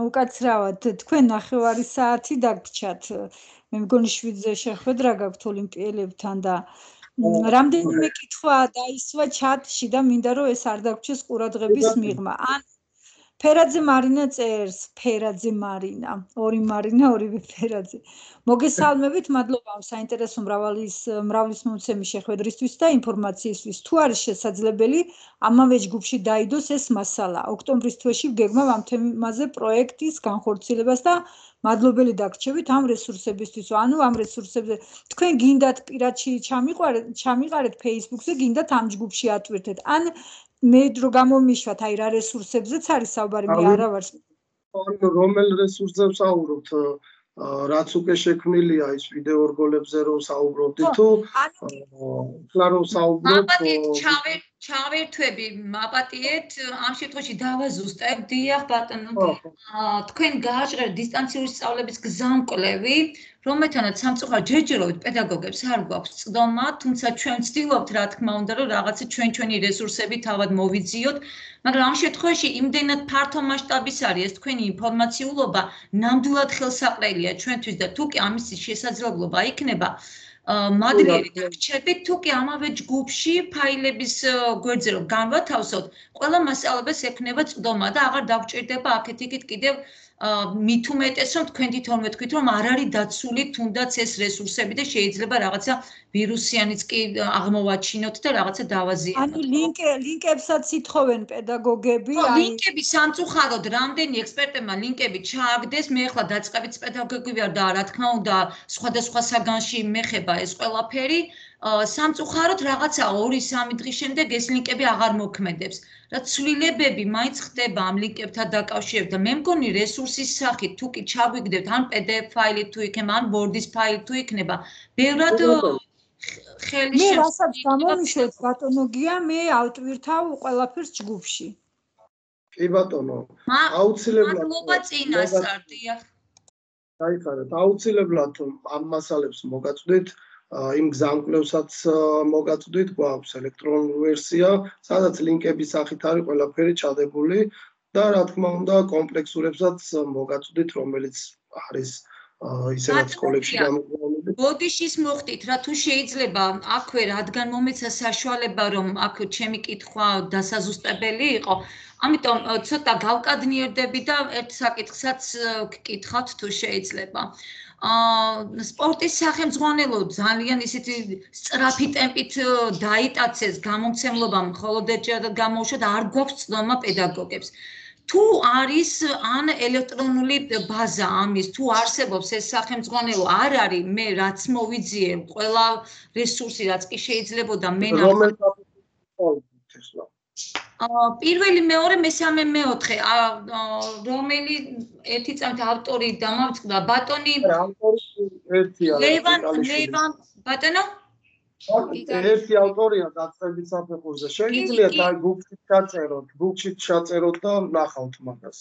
[SPEAKER 1] უკაცრავად, თქვენ 9 საათი დაგრჩათ. მე მგონი 7-ზე შეხვედრა გაქვთ ოლიმპიელებთან და რამდენიმე კითხვა დაისვა ჩატში და მინდა რომ ეს არ დაგვრჩეს ყურადღების მიღმა. ან ფერაძე მარინა წერს, ფერაძე მარინა, ორი მარინა, ორივე ფერაძე. მოგესალმებით, მადლობა ამ საინტერესო მრავლის მომცემი შეხვედრისთვის და ინფორმაციისთვის. თუ არის შესაძლებელი, ამავე ჯგუფში დაიდოს ეს მასალა. ოქტომბრის თვეში ვგეგმავ ამ თემაზე პროექტის განხორციელებას და მადლობელი დაგრჩებით ამ რესურსებისთვის. ანუ ამ რესურსებზე თქვენ გინდათ პირადში ჩამიყარეთ Facebook-ზე, გინდათ ამ ჯგუფში ატვირთეთ. ან მე დრო გამომიშვათ, აი რა რესურსებზეც არის საუბარი, მე არა ვარ.
[SPEAKER 2] ანუ რომელ რესურსებს საუბრობთ? რაც უკვე შექმნილია ის ვიდეო რგოლებზე რომ საუბრობდით თუ ახლა რომ საუბრობთ
[SPEAKER 6] ჩავერთვები მაპატიეთ ამ შემთხვევაში დავაზუსტებ დიახ ბატონო თქვენ გააჭრეთ დისტანციური სწავლების გზამკვლევი რომელთანაც სამწუხაროდ ჯერჯერობით პედაგოგებს არ გვაქვს წდომა თუმცა ჩვენ ვცდილობთ რა თქმა უნდა რომ რაღაცა ჩვენი რესურსები თავად მოვიძიოთ მაგრამ ამ შემთხვევაში იმდენად ფართო მასშტაბის არის ეს თქვენი ინფორმაციულობა ნამდვილად ხელსაყრელია ჩვენთვის და თუ კი ამის შესაძლებლობა იქნება მადლიერი დაგრჩებით თუ კი ამავე ჯგუფში ფაილების გვერდზე რომ განვათავსოთ ყველა მასწავლებელს ექნება წდომა და აღარ დაგვჭირდება აქეთ-იქით კიდევ მით უმეტეს რომ თქვენ თვითონვე თქვით რომ არ არის დაცული თუნდაც ეს რესურსები და შეიძლება რაღაცა ვირუსიანიც კი აღმოვაჩინოთ და რაღაცა დავაზიანოთ.
[SPEAKER 1] ანუ ლინკებსაც ითხოვენ პედაგოგები,
[SPEAKER 6] აი ლინკები სამწუხაროდ რამდენი ექსპერტებმა ლინკები ჩააგდეს, მე ახლა დაწყებით პედაგოგი ვარ და რა თქმა უნდა სხვადასხვა საგანში მეხება ეს ყველაფერი, სამწუხაროდ რაღაცა 2-3 დღის შემდეგ ეს ლინკები აღარ მოქმედებს. რა ცვლილებები მაინც ხდება ამ ლინკებთან დაკავშირებით და მე მგონი რესურსის სახით თუ კი ჩაგვიგდებთ ან PDF ფაილი თუ იქნება ან Word-ის ფაილი თუ იქნება, ბევრად ხელი
[SPEAKER 1] მე რასაც გამომიშვეთ ბატონო გია, მე ავტვირთავ ყველაფერს ჯგუფში.
[SPEAKER 2] კი ბატონო, აუცილებლად
[SPEAKER 6] მადლობა წინასწარ, დიახ.
[SPEAKER 2] დაიხარეთ, აუცილებლად ამ მასალებს მოგაწვდით, იმ გზამკვლევსაც მოგაწვდით, გვაქვს ელექტრონული ვერსია, სადაც ლინკების სახით არის ყველაფერი ჩადებული და რა თქმა უნდა კომპლექსურებსაც მოგაწვდით, რომელიც არის ისედაც სკოლებში გამოგონილი.
[SPEAKER 6] ბოდიშის მოხდით რა თუ შეიძლება აქვე რადგან მომეცა საშუალება რომ აქ ჩემი კითხვა დასაზუსტებელი იყო ამიტომ ცოტა გავკადნიერდები და ერთ საკითხსაც გკითხავთ თუ შეიძლება სპორტის სახელმძღვანელო ძალიან ისეთი სწრაფი ტემპით დაიტაცეს გამომცემლობამ მხოლოდ ერთჯერ გამოუშვა და არ გვაქვს ცნობა პედაგოგებს თუ არის ან ელექტრონული ბაზა ამის თუ არსებობს ეს სახელმძღვანელო არ არის მე რაც მოვიძიე ყველა რესურსი რაც კი შეიძლებოდა მე პირველი მეორე მესამე მეოთხე რომელი ერთი წამით ავტორი დამავწყდა ბატონი ლევან ბატონო
[SPEAKER 2] ერთი ავტორია დაწყებით საფეხურზე. Შეგიძლიათ აი გუგლში ჩაწეროთ და ვნახავთ მაგას.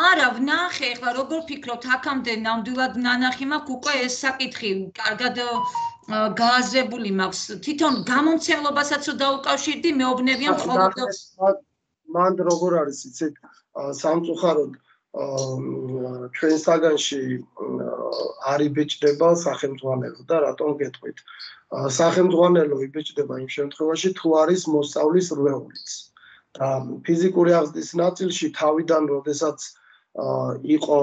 [SPEAKER 6] არა, ვნახე, ეხლა როგორ ფიქრობთ, აქამდე ნამდვილად ნანახი მაქვს უკვე ეს საკითხი, კარგად გააზრებული მაქვს. თვითონ გამომცემლობასაც რო დაუკავშირდი, მეუბნებიან მხოლოდ
[SPEAKER 2] მან როგორ არის, იცით, სამწუხაროდ ჩვენ საგანში არ იბეჭდება სახელმძღვანელო და რატომ გეტყვით? სახელმძღვანელო იბეჭდება იმ შემთხვევაში, თუ არის მოსწავლის რვეულიც. და ფიზიკური აღზრდის ნაწილში თავიდან, როდესაც იყო,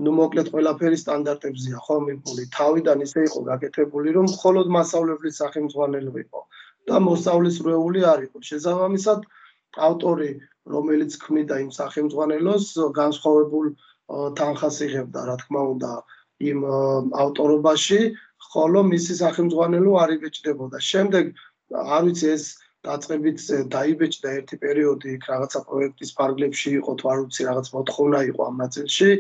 [SPEAKER 2] ну მოკლედ ყველაფერი სტანდარტებზია ხო მიბული. თავიდან ისე იყო გაკეთებული, რომ მხოლოდ მასწავლებლის სახელმძღვანელო იყო და მოსწავლის რვეული არ იყო. შესაბამისად, ავტორი, რომელიც ქმნიდა იმ სახელმძღვანელოს, განსხვავებულ თანხას იღებდა, რა თქმა უნდა, იმ ავტორობაში, ხოლო მისი სახელმძღვანელო არ იბეჭდებოდა. შემდეგ, არ ვიცი, ეს დაწყებით დაიბეჭდა ერთი პერიოდი, რაღაცა პროექტის ფარგლებში იყო, თუ არ ვიცი, რაღაც მოთხოვნა იყო ამ ნაწილში,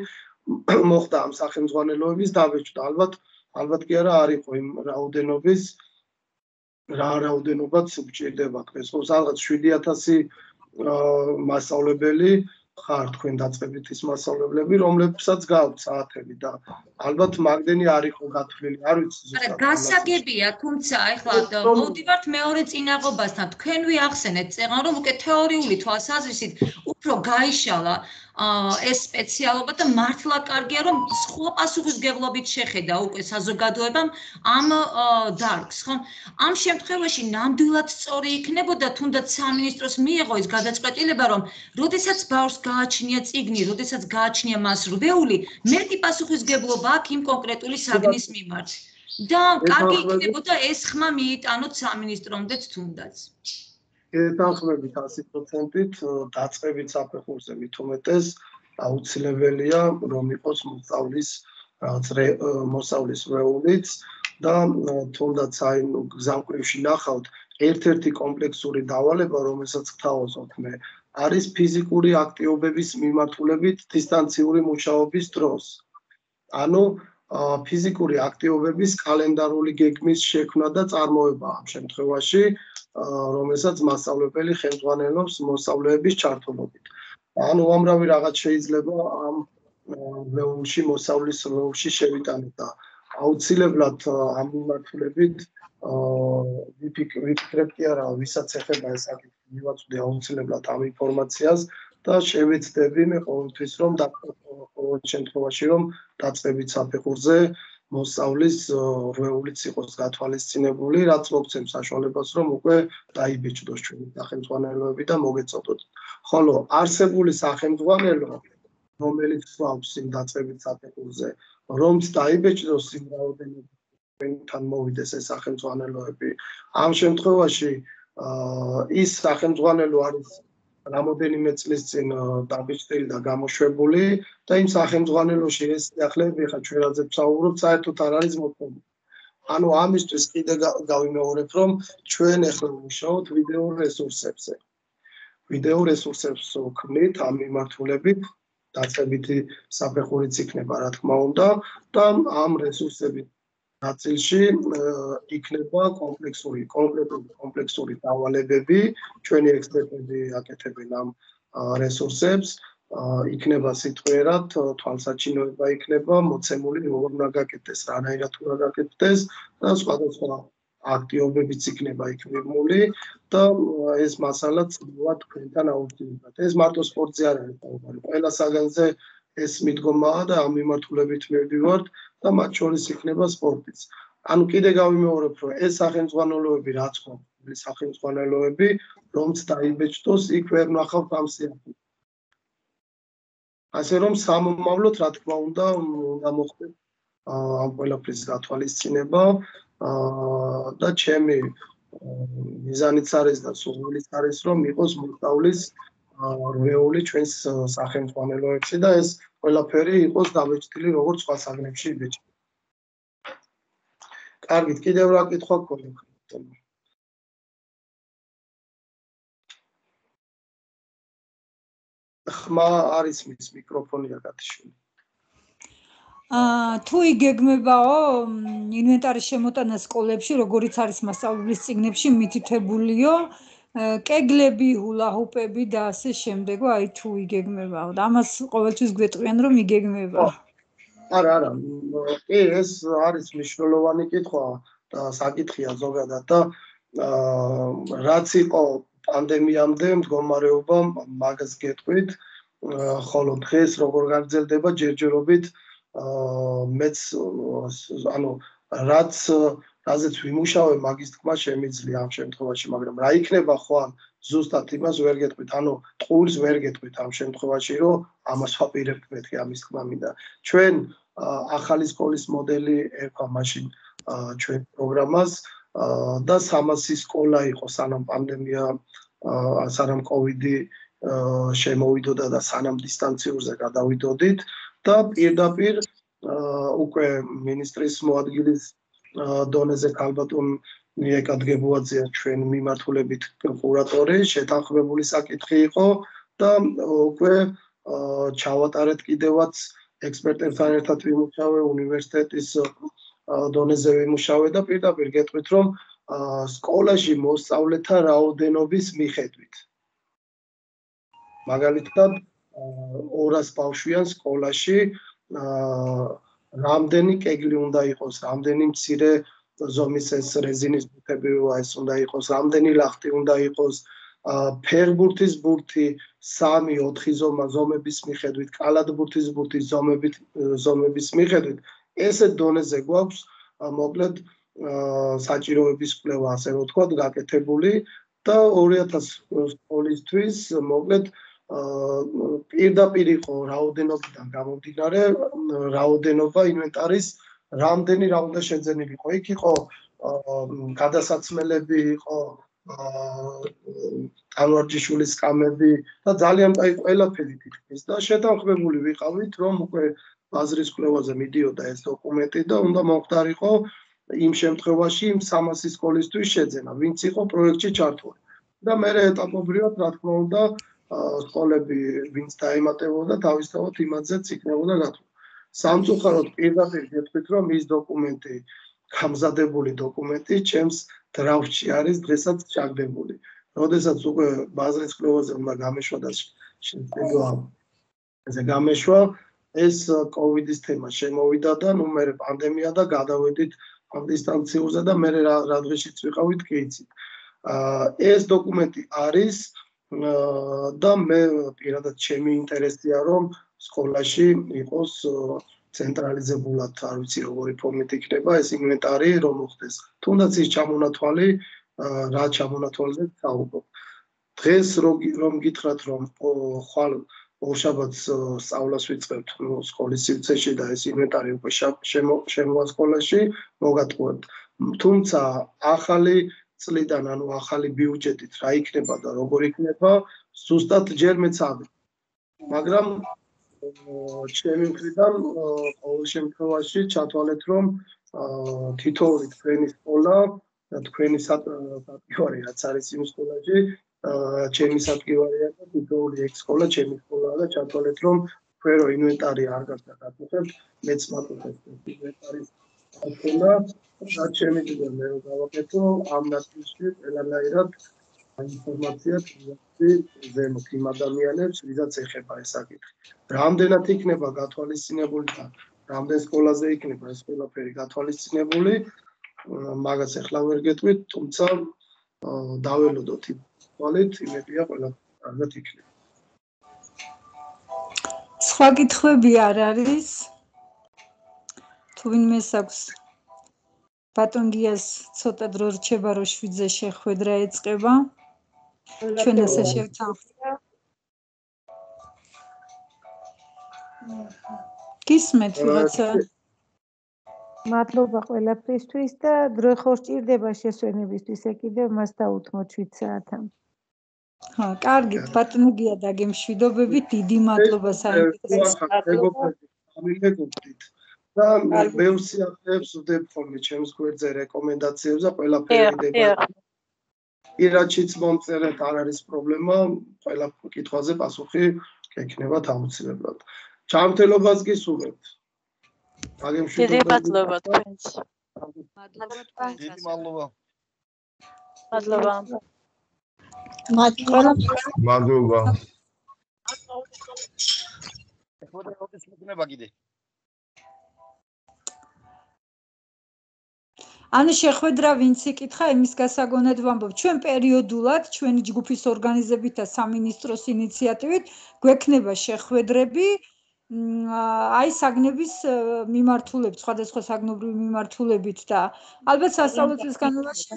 [SPEAKER 2] მოხდა ამ სახელმძღვანელოების დაბეჭდა. ალბათ კი არა არ იყო იმ რაოდენობის რა რაოდენობაც გვჭირდება დღეს. სადღაც 7000 მასწავლებელი ხარ თქვენ დაწყებით ის მასწავლებლები, რომლებსაც გაქვთ საათები და ალბათ მაგდენი არ იყო გათვლილი, არ ვიცი
[SPEAKER 6] ზუსტად. გასაგებია, თუმცა ეხლა მოვდივართ მეორე წინაღობასთან. თქვენვე ახსენეთ წეღან, რომ უკვე თეორიული თვალსაზრისით უფრო გაიშალა ეს სპეციალობა და მართლა კარგია, რომ სხვა პასუხისმგებლობით შეხედა უკვე საზოგადოებამ ამ დარგს, ხო? ამ შემთხვევაში ნამდვილად სწორი იქნებოდა თუნდაც სამინისტროს მიეღო ის გადაწყვეტილება, რომ როდესაც ბავშვს გააჩნია წიგნი, როდესაც გააჩნია მას რვეული, მეტი პასუხისმგებლობა აქვს იმ კონკრეტული საგნის მიმართ. და კარგი იქნებოდა ეს ხმა მიიტანოთ სამინისტრომდეც თუნდაც.
[SPEAKER 2] გეთანხმებით 100%-ით დაწყებით საფეხურზე მით უმეტეს აუცილებელია რომ იყოს მოსწავლის რვეულიც და თუნდაც აი გზამკვლევში ნახავთ ერთ-ერთი კომპლექსური დავალება რომელსაც გთავაზობთ მე არის ფიზიკური აქტივობების მიმართულებით დისტანციური მუშაობის დროს. ანუ ფიზიკური აქტივობების კალენდარული გეგმის შექმნა და წარმოება ამ შემთხვევაში რომელსაც მასწავლებელი ხელმძღვანელობს მოსწავლეების ჩართულობით. ანუ უამრავი რაღაც შეიძლება ამ რვეულში მოსწავლის რვეულში შევიტანოთ და აუცილებლად ამ მიმართულებით ვიფიქრებ კი არა, ვისაც ეხება ეს საკითხი, მივაწვდი აუცილებლად ამ ინფორმაციას და შევეცდები მე ყოველთვის რომ ყოველ შემთხვევაში რომ დაწყებით საფეხურზე მოსწავლის რვეულიც იყოს გათვალისწინებული, რაც მოგცემს საშუალებას, რომ უკვე დაიბეჭდოს ჩვენი სახელმძღვანელოები და მოგეწოდოთ. ხოლო არსებული სახელმძღვანელო, რომელიც გვაქვს იმ დაწყებით საფეხურზე, რომც დაიბეჭდოს იმ რაოდენობით ჩვენთან მოვიდეს ეს სახელმძღვანელოები, ამ შემთხვევაში ის სახელმძღვანელო არის რამოდენიმე წლის წინ დაბეჭდილი და გამოშვებული და იმ სახელმძღვანელოში ეს სიახლეები ხა ჩვენ რაზე ვსაუბრობთ, საერთოდ არ არის მოთხოვილი. ანუ ამისთვის კიდე გავიმეორებ, რომ ჩვენ ახლა ვმუშაობთ ვიდეო რესურსებზე. ვიდეო რესურსებს ვქმნით ამ მიმართულებით, დაწყებითი საფეხურიც იქნება, რა თქმა უნდა, და ამ რესურსების ნაწილში იქნება კომპლექსური დავალებები, ჩვენი ექსპერტები აკეთებენ ამ რესურსებს, იქნება სიტყვიერად თვალსაჩინოება იქნება მოცემული როგორ უნდა გაკეთდეს, რანაირად უნდა გაკეთდეს და სხვადასხვა აქტივობებიც იქნება იქ მიღმული და ეს მასალა წილად თქვენთან აუცილებლად. ეს მარტო სპორტზე არ არის საუბარი, ყველა საგანზე ეს მიდგომაა და ამ მიმართულებით მივდივართ და მათ შორის იქნება სპორტიც. ანუ კიდე გავიმეორებ, რომ ეს სახელმძღვანელოები რაც ხომ სახელმძღვანელოები, რომც დაიბეჭდოს, იქ ვერ ნახავთ ამ სიახლოვეს. ასე რომ სამომავლოდ რა თქმა უნდა მოხდეს ამ ყველაფრის გათვალისწინება და ჩემი მიზანიც არის და სურვილიც არის, რომ იყოს მოსწავლის რეული ჩვენს სახელმძღვანელოებში და ეს ყველაფერი იყოს დაბეჭდილი როგორც სხვა საგნებში იბეჭდება. კარგით, კიდევ რა კითხვა გქონდა? ხმა არის მის მიკროფონი აკეთებული.
[SPEAKER 1] თუ იგეგმებაო ინვენტარის შემოტანა სკოლებში, როგორიც არის მასწავლებლის წიგნებში მითითებულიო, კეგლები, ჰულაჰუპები და ასე შემდეგ, აი თუ იგეგმებაო. ამას ყოველთვის გვეტყვიან, რომ იგეგმება.
[SPEAKER 2] არა, კი, ეს არის მნიშვნელოვანი კითხვა და საკითხია ზოგადად და რაც იყო პანდემიამდე მდგომარეობა მაგას გეტყვით, ხოლო დღეს როგორ გაგრძელდება ჯერჯერობით მეც ანუ რაზეც ვიმუშავე მაგის თქმა შემიძლია ამ შემთხვევაში, მაგრამ რა იქნება ხვალ ზუსტად იმას ვერ გეტყვით, ანუ ტყუილს ვერ გეტყვით ამ შემთხვევაში, რომ ამას ვაპირებთ მეთქი ამის თქმა მინდა. ჩვენ ახალი სკოლის მოდელი ერქვა მაშინ ჩვენ პროგრამას და 300 სკოლა იყო სანამ პანდემია, სანამ კოვიდი შემოვიდოდა და სანამ დისტანციურზე გადავიდოდით და პირდაპირ უკვე მინისტრის მოადგილის დონეზე ქალბატონ ნიეკა დგებუაძეა ჩვენ მიმართულებით კურატორი, შეთანხმებული საკითხი იყო და უკვე ჩავატარეთ კიდევაც ექსპერტებთან ერთად ვიმუშავე, უნივერსიტეტის დონეზე ვიმუშავე და პირდაპირ გეტყვით, რომ სკოლაში მოსწავლეთა რაოდენობის მიხედვით. მაგალითად, 200 ბავშვიან სკოლაში რამდენი კეგლი უნდა იყოს, რამდენი მცირე ზომის ეს რეზინის ბურთები ეს უნდა იყოს, რამდენი ლახტი უნდა იყოს, ფეხბურთის ბურთი 3-4 ზომების მიხედვით, კალათბურთის ბურთის ზომების მიხედვით, ესეთ დონეზე გვაქვს მოკლედ საჭიროების კვლევა, ასე რომ ვთქვათ, გაკეთებული და 2000 სკოლისთვის მოკლედ პირდაპირ იყო რაოდენობიდან გამომდინარე, რაოდენობა ინვენტარის რამდენი რა უნდა შეძენილიყო. იქ იყო გადასაცმელები, იყო ტანვარჯიშვილის სკამები და ძალიან კაი ყველაფერი თითქმის და შეთანხმებული ვიყავით, რომ უკვე ბაზრის კვლევაზე მიდიოდა ეს დოკუმენტი და უნდა მომხდარიყო იმ შემთხვევაში იმ 300 სკოლისთვის შეძენა, ვინც იყო პროექტში ჩართული. და მე ეტაპობრივად, რა თქმა უნდა, სკოლები ვინც დაემატებოდა, თავისთავად იმათზეც იქნებოდა გათვლა. სამწუხაროდ პირდაპირ გეტყვით, რომ ის დოკუმენტი, გამზადებული დოკუმენტი ჩემს დრაფტში არის დღესაც ჩაგდებული. როდესაც უკვე ბაზრის კვლევაზე უნდა გამეშვა და შეიძლება ესე გამეშვა, ეს კოვიდის თემა შემოვიდა და ნუ მე პანდემია და გადავედით ამ დისტანციურზე და მე რა დღეშიც ვიყავით კეიცით. ეს დოკუმენტი არის და მე პირადად ჩემი ინტერესია რომ სკოლაში იყოს ცენტრალიზებულად, არ ვიცი როგორი ფორმით იქნება ეს ინვენტარი რომ მოხდეს. თუნდაც ის ჩამონათვალი, რა ჩამონათვალზე საუბრობ. დღეს რომ გითხრათ რომ ხვალ ორშაბათს სწავლას ვიწყებთ სკოლის სივრცეში და ეს ინვენტარი უკვე შემოვა სკოლაში, მოგატყუებთ. თუმცა ახალი წლიდან, ანუ ახალი ბიუჯეტით რა იქნება და როგორ იქნება, ზუსტად ჯერ მეც არ ვიცი. მაგრამ ჩემი მხრიდან ყოველ შემთხვევაში ჩათვალეთ, რომ თითოეული თქვენი სკოლა და თქვენი სატკივარი რაც არის იმ სკოლაში, ჩემი სატკივარია და თითოეული ეგ სკოლა ჩემი სკოლაა და ჩათვალეთ, რომ თქვენ რო ინვენტარი არ გაგაკეთებთ, მეც მაკეთებ ინვენტარის გაკეთება. რაც შემიძლია მე რომ გავაკეთო ამ ნაწილში ყველანაირად ინფორმაცია ზემოთ იმ ადამიანებს, ვისაც ეხება ეს საკითხი. რამდენად იქნება გათვალისწინებული და რამდენ სკოლაზე იქნება ეს ყველაფერი გათვალისწინებული, მაგას ახლა ვერ გეტყვით, თუმცა დაველოდოთ თვალით, იმედია ყველაფერი კარგად იქნება.
[SPEAKER 1] სხვა კითხვები არ არის. თუ ვინმეს აქვს ბატონ გიას ცოტა დრო რჩება, რომ 7-ზე შეხვედრა ეწყება. ჩვენ ასე შევთანხმდით. გისმენთ ვიღაცა?
[SPEAKER 3] მადლობა ყველაფრისთვის და დრო ხო სჭირდება შესვენებისთვის, ეკიდევ მას დაუთმოთ 7 საათამ.
[SPEAKER 1] ხო, კარგით, ბატონო გია დაგემშვიდობებით, დიდი მადლობა
[SPEAKER 2] საინტერესო და მე უსიახლეებს ვდებ ხოლმე ჩემს გვერდზე რეკომენდაციებს და ყველაფერი იდება. ირაჩიც მომწერეთ, არ არის პრობლემა, ყველა კითხვაზე პასუხი გექნებათ აუცილებლად. ჯანმრთელობას გისურვებთ.
[SPEAKER 7] დიდი მადლობა თქვენს.
[SPEAKER 8] დიდი მადლობა.
[SPEAKER 7] მადლობა.
[SPEAKER 8] მადლობა.
[SPEAKER 1] ანუ შეხვედრა ვინც იკითხა, იმის გასაგონად ვამბობ, ჩვენ პერიოდულად ჩვენი ჯგუფის ორგანიზებით და სამინისტროს ინიციატივით გვექნება შეხვედრები აი საგნების მიმართულებით, სხვადასხვა საგნობრივი მიმართულებით და ალბათ სასწავლო წლის განმავლობაში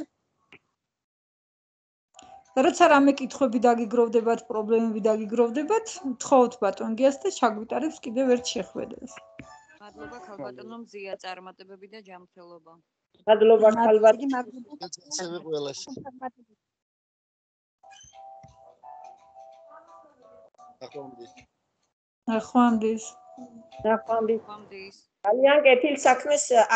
[SPEAKER 1] როცა რამე კითხვები დაგიგროვდებათ, პრობლემები დაგიგროვდებათ, თხოვთ ბატონ გიას და ჩაგვიტარებს კიდევ ერთ შეხვედრას.
[SPEAKER 9] მადლობა ქალბატონო მზია წარმატებები და ჯანმრთელობა.
[SPEAKER 10] მადლობა ქალბატონო.
[SPEAKER 1] ნახვამდის.
[SPEAKER 10] ძალიან კეთილ საქმეს